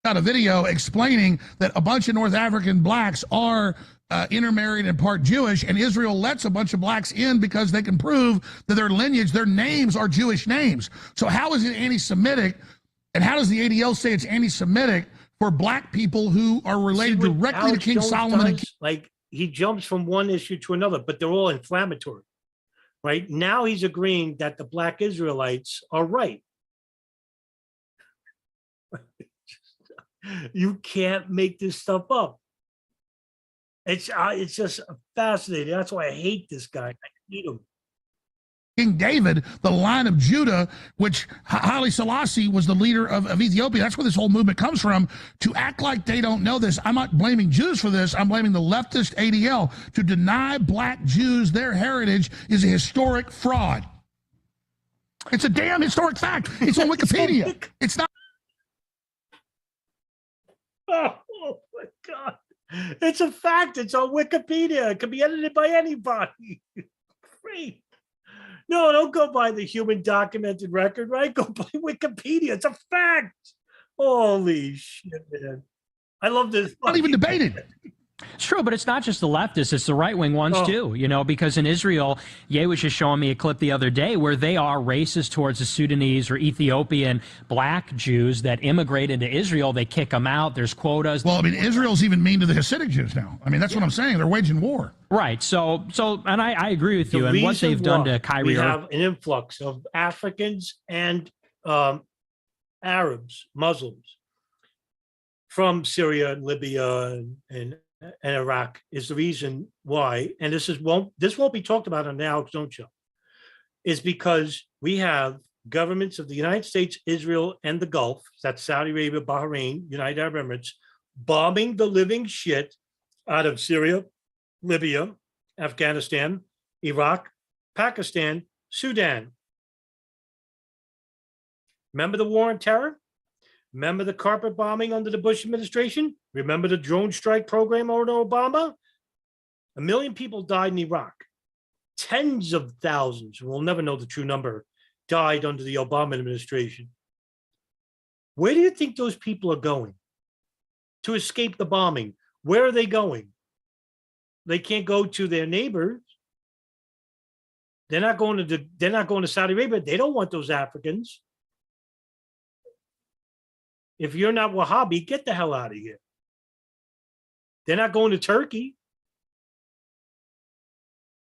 Got a video explaining that a bunch of North African blacks are intermarried and part Jewish, and Israel lets a bunch of blacks in because they can prove that their lineage, their names are Jewish names. So how is it anti-Semitic, and how does the ADL say it's anti-Semitic for black people who are related directly to King Solomon? Like, he jumps from one issue to another, but they're all inflammatory, right? Now he's agreeing that the black Israelites are right. You can't make this stuff up. It's just fascinating. That's why I hate this guy. I hate him. King David, the line of Judah, which Haile Selassie was the leader of Ethiopia. That's where this whole movement comes from. To act like they don't know this. I'm not blaming Jews for this. I'm blaming the leftist ADL. To deny black Jews their heritage is a historic fraud. It's a damn historic fact. It's on Wikipedia. It's not. Oh my God. It's a fact. It's on Wikipedia. It can be edited by anybody. Great. No, don't go by the human documented record, right? Go by Wikipedia. It's a fact. Holy shit, man. I love this. Not even debated. It's true, but it's not just the leftists, it's the right-wing ones too, you know, because in Israel, Ye was just showing me a clip the other day where they are racist towards the Sudanese or Ethiopian black Jews that immigrate into Israel. They kick them out. There's quotas. Well, I mean, Israel's even mean to the Hasidic Jews now. I mean, that's what I'm saying. They're waging war. Right. So, and I agree with you. And what they've done to Kyrie. We have an influx of Africans and Arabs, Muslims from Syria and Libya and Iraq is the reason why, and this won't be talked about on the Alex Jones Show, is because we have governments of the United States, Israel, and the Gulf, that's Saudi Arabia, Bahrain, United Arab Emirates, bombing the living shit out of Syria, Libya, Afghanistan, Iraq, Pakistan, Sudan. Remember the war on terror? Remember the carpet bombing under the Bush administration? Remember the drone strike program under Obama? 1 million people died in Iraq. Tens of thousands, we'll never know the true number, died under the Obama administration. Where do you think those people are going to escape the bombing? Where are they going? They can't go to their neighbors. They're not going to Saudi Arabia. They don't want those Africans. If you're not Wahhabi, get the hell out of here. They're not going to Turkey.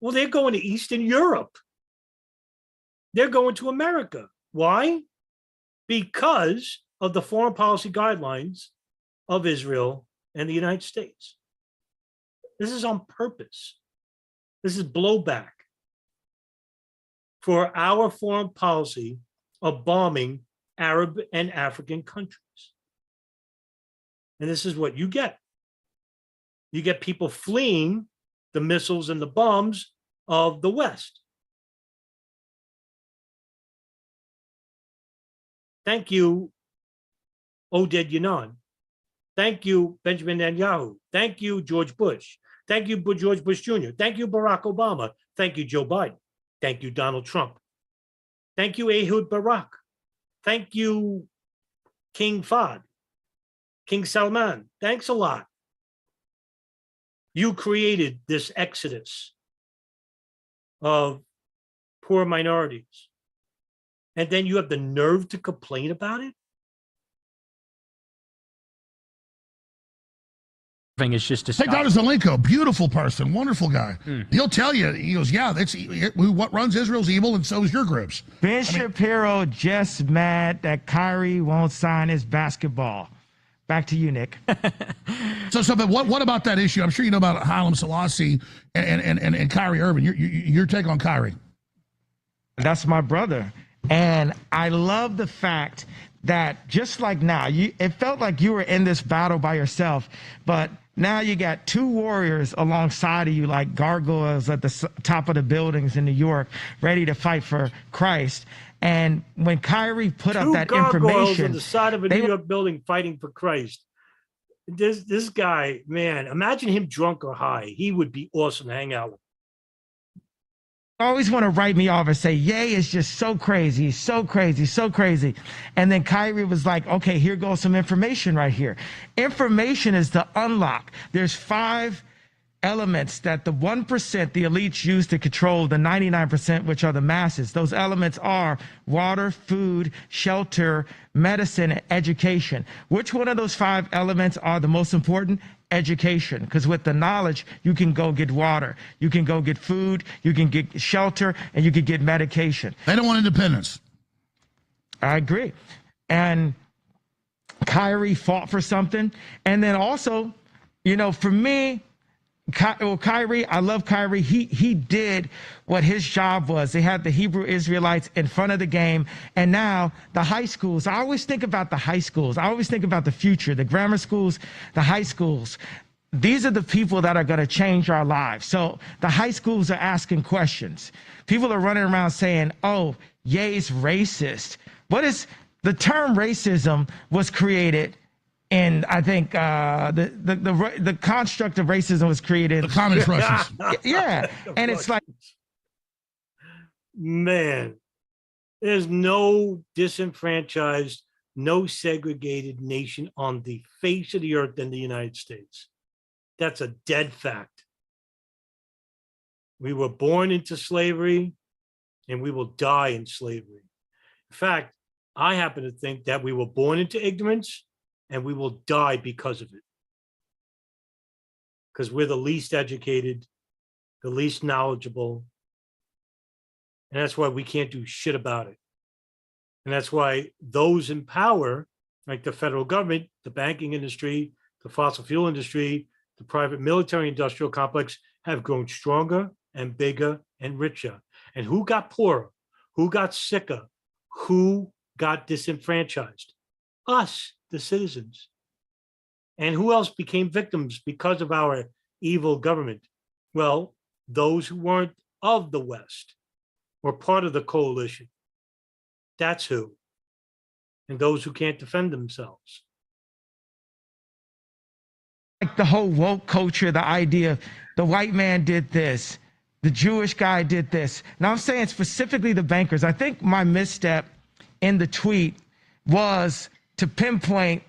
Well, they're going to Eastern Europe. They're going to America. Why? Because of the foreign policy guidelines of Israel and the United States. This is on purpose. This is blowback for our foreign policy of bombing Arab and African countries. And this is what you get. You get people fleeing the missiles and the bombs of the West. Thank you, Oded Yanon. Thank you, Benjamin Netanyahu. Thank you, George Bush. Thank you, George Bush Jr. Thank you, Barack Obama. Thank you, Joe Biden. Thank you, Donald Trump. Thank you, Ehud Barak. Thank you, King Fahd, King Salman. Thanks a lot. You created this exodus of poor minorities. And then you have the nerve to complain about it? Is just Hey, Dr. Zelenko, beautiful person, wonderful guy. He'll tell you, he goes, yeah, what runs Israel's evil, and so is your groups. Ben Shapiro just mad that Kyrie won't sign his basketball. Back to you, Nick. But what about that issue? I'm sure you know about Haile Selassie and Kyrie Irving. Your take on Kyrie? That's my brother. And I love the fact that just like now, it felt like you were in this battle by yourself, but now you got two warriors alongside of you, like gargoyles at the top of the buildings in New York, ready to fight for Christ. And when Kyrie put up that information, on the side of a New York building fighting for Christ. This guy, man, imagine him drunk or high. He would be awesome to hang out with. Always want to write me off and say, Ye is just so crazy, so crazy, so crazy. And then Kyrie was like, okay, here goes some information right here. Information is the unlock. There's 5 elements that the 1%, the elites, use to control the 99%, which are the masses. Those elements are water, food, shelter, medicine, and education. Which one of those 5 elements are the most important? Education, because with the knowledge, you can go get water, you can go get food, you can get shelter, and you can get medication. They don't want independence. I agree. And Kyrie fought for something. And then also, you know, for me, Kyrie, I love Kyrie. He did what his job was. They had the Hebrew Israelites in front of the game. And now the high schools, I always think about the high schools. I always think about the future, the grammar schools, the high schools. These are the people that are going to change our lives. So the high schools are asking questions. People are running around saying, oh, Ye's racist. What is the term racism was created in, I think, the construct of racism was created. The communist Russians. Yeah. And it's like, man, there's no disenfranchised, no segregated nation on the face of the earth than the United States. That's a dead fact. We were born into slavery and we will die in slavery. In fact, I happen to think that we were born into ignorance and we will die because of it. Because we're the least educated, the least knowledgeable. And that's why we can't do shit about it. And that's why those in power, like the federal government, the banking industry, the fossil fuel industry, the private military industrial complex, have grown stronger and bigger and richer. And who got poorer? Who got sicker? Who got disenfranchised? Us, the citizens. And who else became victims because of our evil government? Well, those who weren't of the West or part of the coalition. That's who. And those who can't defend themselves. Like the whole woke culture, the idea the white man did this, the Jewish guy did this. Now I'm saying specifically the bankers. I think my misstep in the tweet was to pinpoint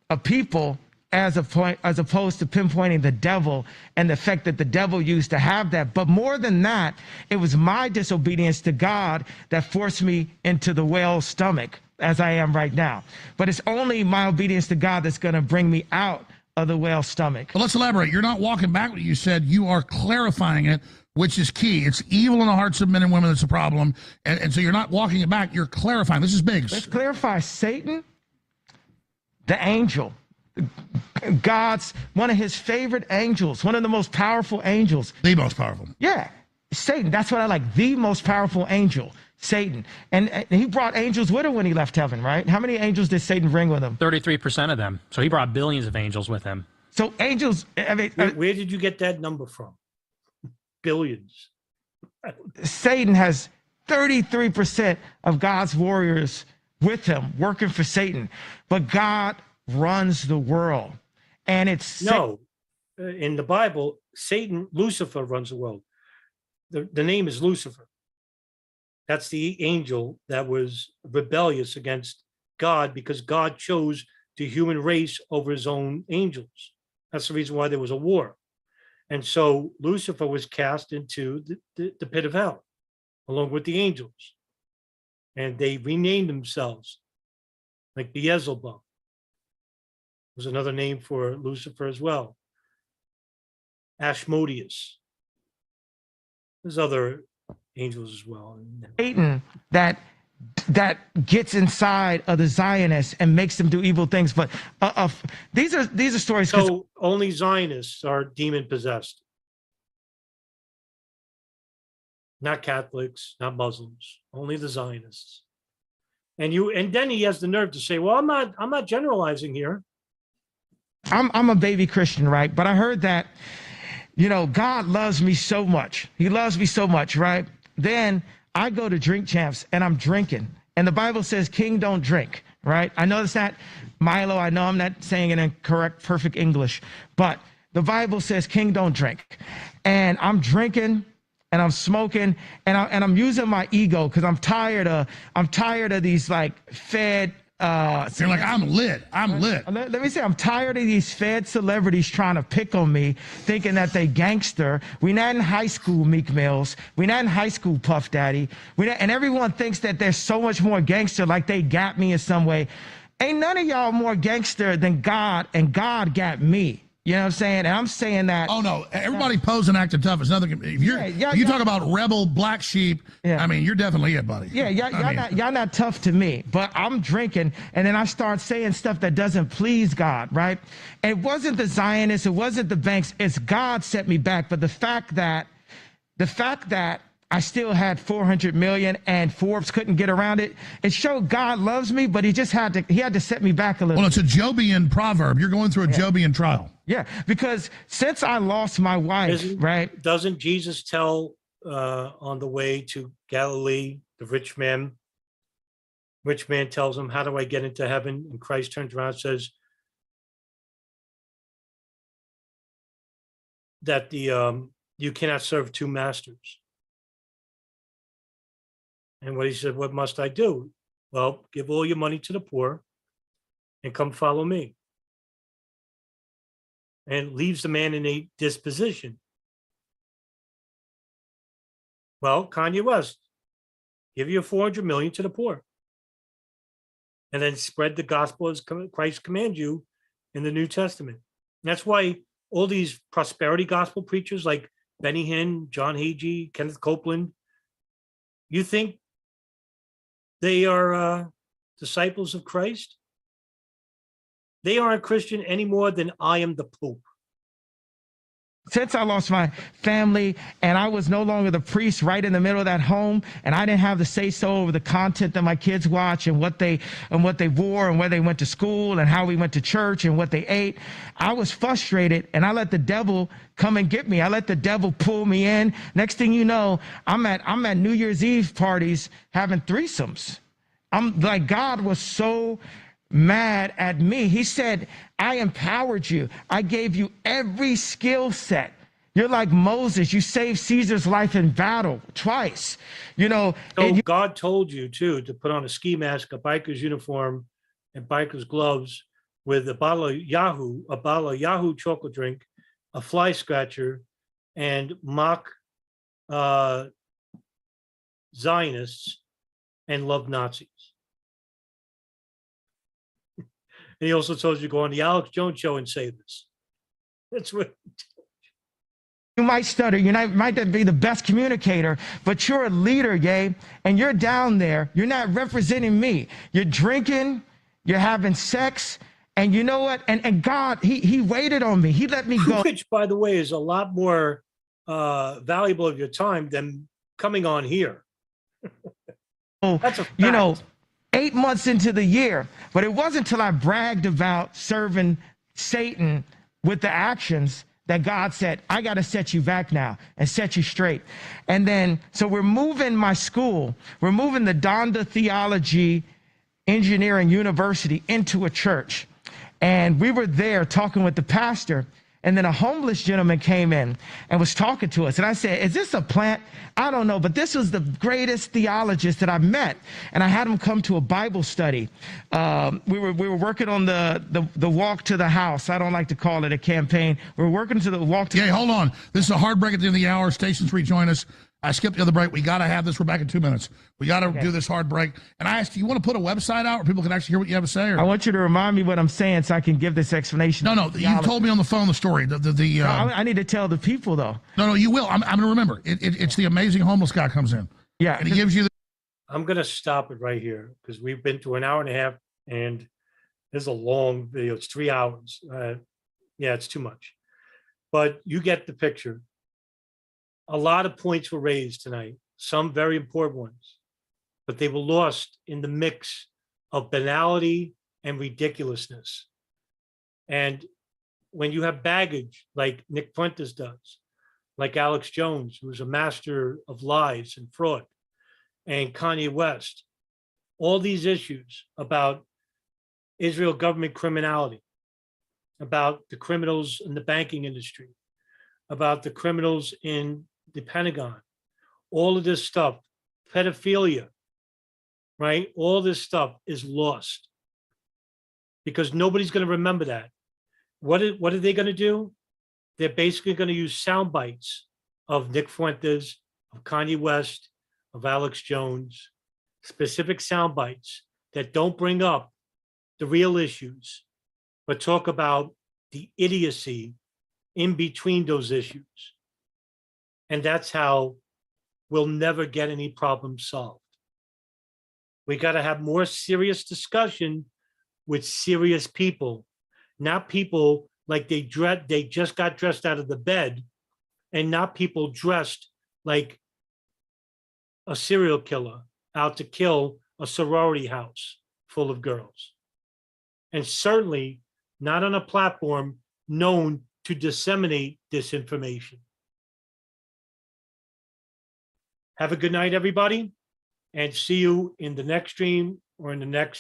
a people as opposed to pinpointing the devil and the fact that the devil used to have that. But more than that, it was my disobedience to God that forced me into the whale's stomach as I am right now. But it's only my obedience to God that's going to bring me out of the whale's stomach. Well, let's elaborate. You're not walking back what you said. You are clarifying it, which is key. It's evil in the hearts of men and women that's a problem. And so you're not walking it back. You're clarifying. This is big. Let's clarify. Satan, the angel, God's, one of his favorite angels, one of the most powerful angels. The most powerful. Yeah, Satan. That's what I like. The most powerful angel, Satan. And he brought angels with him when he left heaven, right? How many angels did Satan bring with him? 33% of them. So he brought billions of angels with him. So angels, I mean, where did you get that number from? Billions. Satan has 33% of God's warriors with him working for Satan. But God runs the world. And it's no, in the Bible, Satan, Lucifer runs the world. The name is Lucifer. That's the angel that was rebellious against God because God chose the human race over his own angels. That's the reason why there was a war. And so Lucifer was cast into the pit of hell along with the angels. And they renamed themselves like Beelzebub was another name for Lucifer as well. Ashmodeus. There's other angels as well. Satan that gets inside of the Zionists and makes them do evil things. But these are stories. So only Zionists are demon possessed. Not Catholics, not Muslims, only the Zionists. And then he has the nerve to say, well, I'm not generalizing here. I'm a baby Christian, right? But I heard that, God loves me so much. He loves me so much, right? Then I go to Drink Champs and I'm drinking. And the Bible says, king don't drink, right? I know it's not Milo. I know I'm not saying it in correct, perfect English, but the Bible says king don't drink. And I'm drinking and I'm smoking and I'm using my ego because I'm tired of these like fed. You're like, I'm lit. Let me say, I'm tired of these fed celebrities trying to pick on me, thinking that they gangster. We're not in high school, Meek Mills. We're not in high school, Puff Daddy. And everyone thinks that they're so much more gangster, like they got me in some way. Ain't none of y'all more gangster than God, and God got me. You know what I'm saying? And I'm saying that. Oh, no. Everybody posing acting tough is nothing. If you talk about rebel black sheep, I mean, you're definitely it, buddy. Yeah, y'all not tough to me. But I'm drinking, and then I start saying stuff that doesn't please God, right? And it wasn't the Zionists. It wasn't the banks. It's God set me back. But the fact that I still had 400 million and Forbes couldn't get around it, it showed God loves me, but he had to set me back a little. Well, it's a Jobian proverb. You're going through a Jobian trial. Yeah, because since I lost my wife, right? Doesn't Jesus tell on the way to Galilee, the rich man tells him, how do I get into heaven? And Christ turns around and says that you cannot serve two masters. And what he said, what must I do? Well, give all your money to the poor and come follow me. And leaves the man in a disposition. Well, Kanye West, give your 400 million to the poor. And then spread the gospel as Christ commands you in the New Testament. And that's why all these prosperity gospel preachers like Benny Hinn, John Hagee, Kenneth Copeland, you think they are disciples of Christ? They aren't Christian any more than I am the Pope. Since I lost my family and I was no longer the priest right in the middle of that home, and I didn't have the say so over the content that my kids watch and what they wore and where they went to school and how we went to church and what they ate, I was frustrated and I let the devil come and get me. I let the devil pull me in. Next thing you know, I'm at New Year's Eve parties having threesomes. I'm like, God was so mad at me. He said, I empowered you. I gave you every skill set. You're like Moses. You saved Caesar's life in battle twice. So God told you too to put on a ski mask, a biker's uniform, and biker's gloves with a bottle of Yahoo chocolate drink, a fly scratcher, and mock Zionists and love Nazis. And he also told you to go on the Alex Jones show and say this. That's what you might stutter, you might not be the best communicator, but you're a leader, yay, and you're down there. You're not representing me. You're drinking, you're having sex, and you know what? And God, he waited on me. He let me go. Which, by the way, is a lot more valuable of your time than coming on here. That's a fact. 8 months into the year, but it wasn't until I bragged about serving Satan with the actions that God said, I got to set you back now and set you straight. And then, so we're moving my school, we're moving the Donda Theology Engineering University into a church. And we were there talking with the pastor, and then a homeless gentleman came in and was talking to us. And I said, is this a plant? I don't know, but this was the greatest theologist that I've met. And I had him come to a Bible study. We were working on the walk to the house. I don't like to call it a campaign. We were working to the walk to. Yeah, hold on. This is a hard break at the end of the hour. Stations rejoin us. I skipped the other break. We got to have this. We're back in 2 minutes. We got to do this hard break. And I asked, do you want to put a website out where people can actually hear what you have to say? Or? I want you to remind me what I'm saying so I can give this explanation. No, you told me on the phone the story. I need to tell the people, though. No, you will. I'm going to remember. It's the amazing homeless guy comes in. Yeah. And he gives you the. I'm going to stop it right here because we've been to an hour and a half, and this is a long video. It's 3 hours. Yeah, it's too much. But you get the picture. A lot of points were raised tonight, some very important ones. but they were lost in the mix of banality and ridiculousness. And when you have baggage like Nick Fuentes does, like Alex Jones, who's a master of lies and fraud, and Kanye West, all these issues about Israel government criminality, about the criminals in the banking industry, about the criminals in the Pentagon, all of this stuff, pedophilia, right? All this stuff is lost because nobody's going to remember that. What are they going to do? They're basically going to use sound bites of Nick Fuentes, of Kanye West, of Alex Jones, specific sound bites that don't bring up the real issues, but talk about the idiocy in between those issues. And that's how we'll never get any problem solved. We got to have more serious discussion with serious people, not people like they just got dressed out of the bed, and not people dressed like a serial killer out to kill a sorority house full of girls. And certainly not on a platform known to disseminate disinformation. Have a good night, everybody, and see you in the next stream or in the next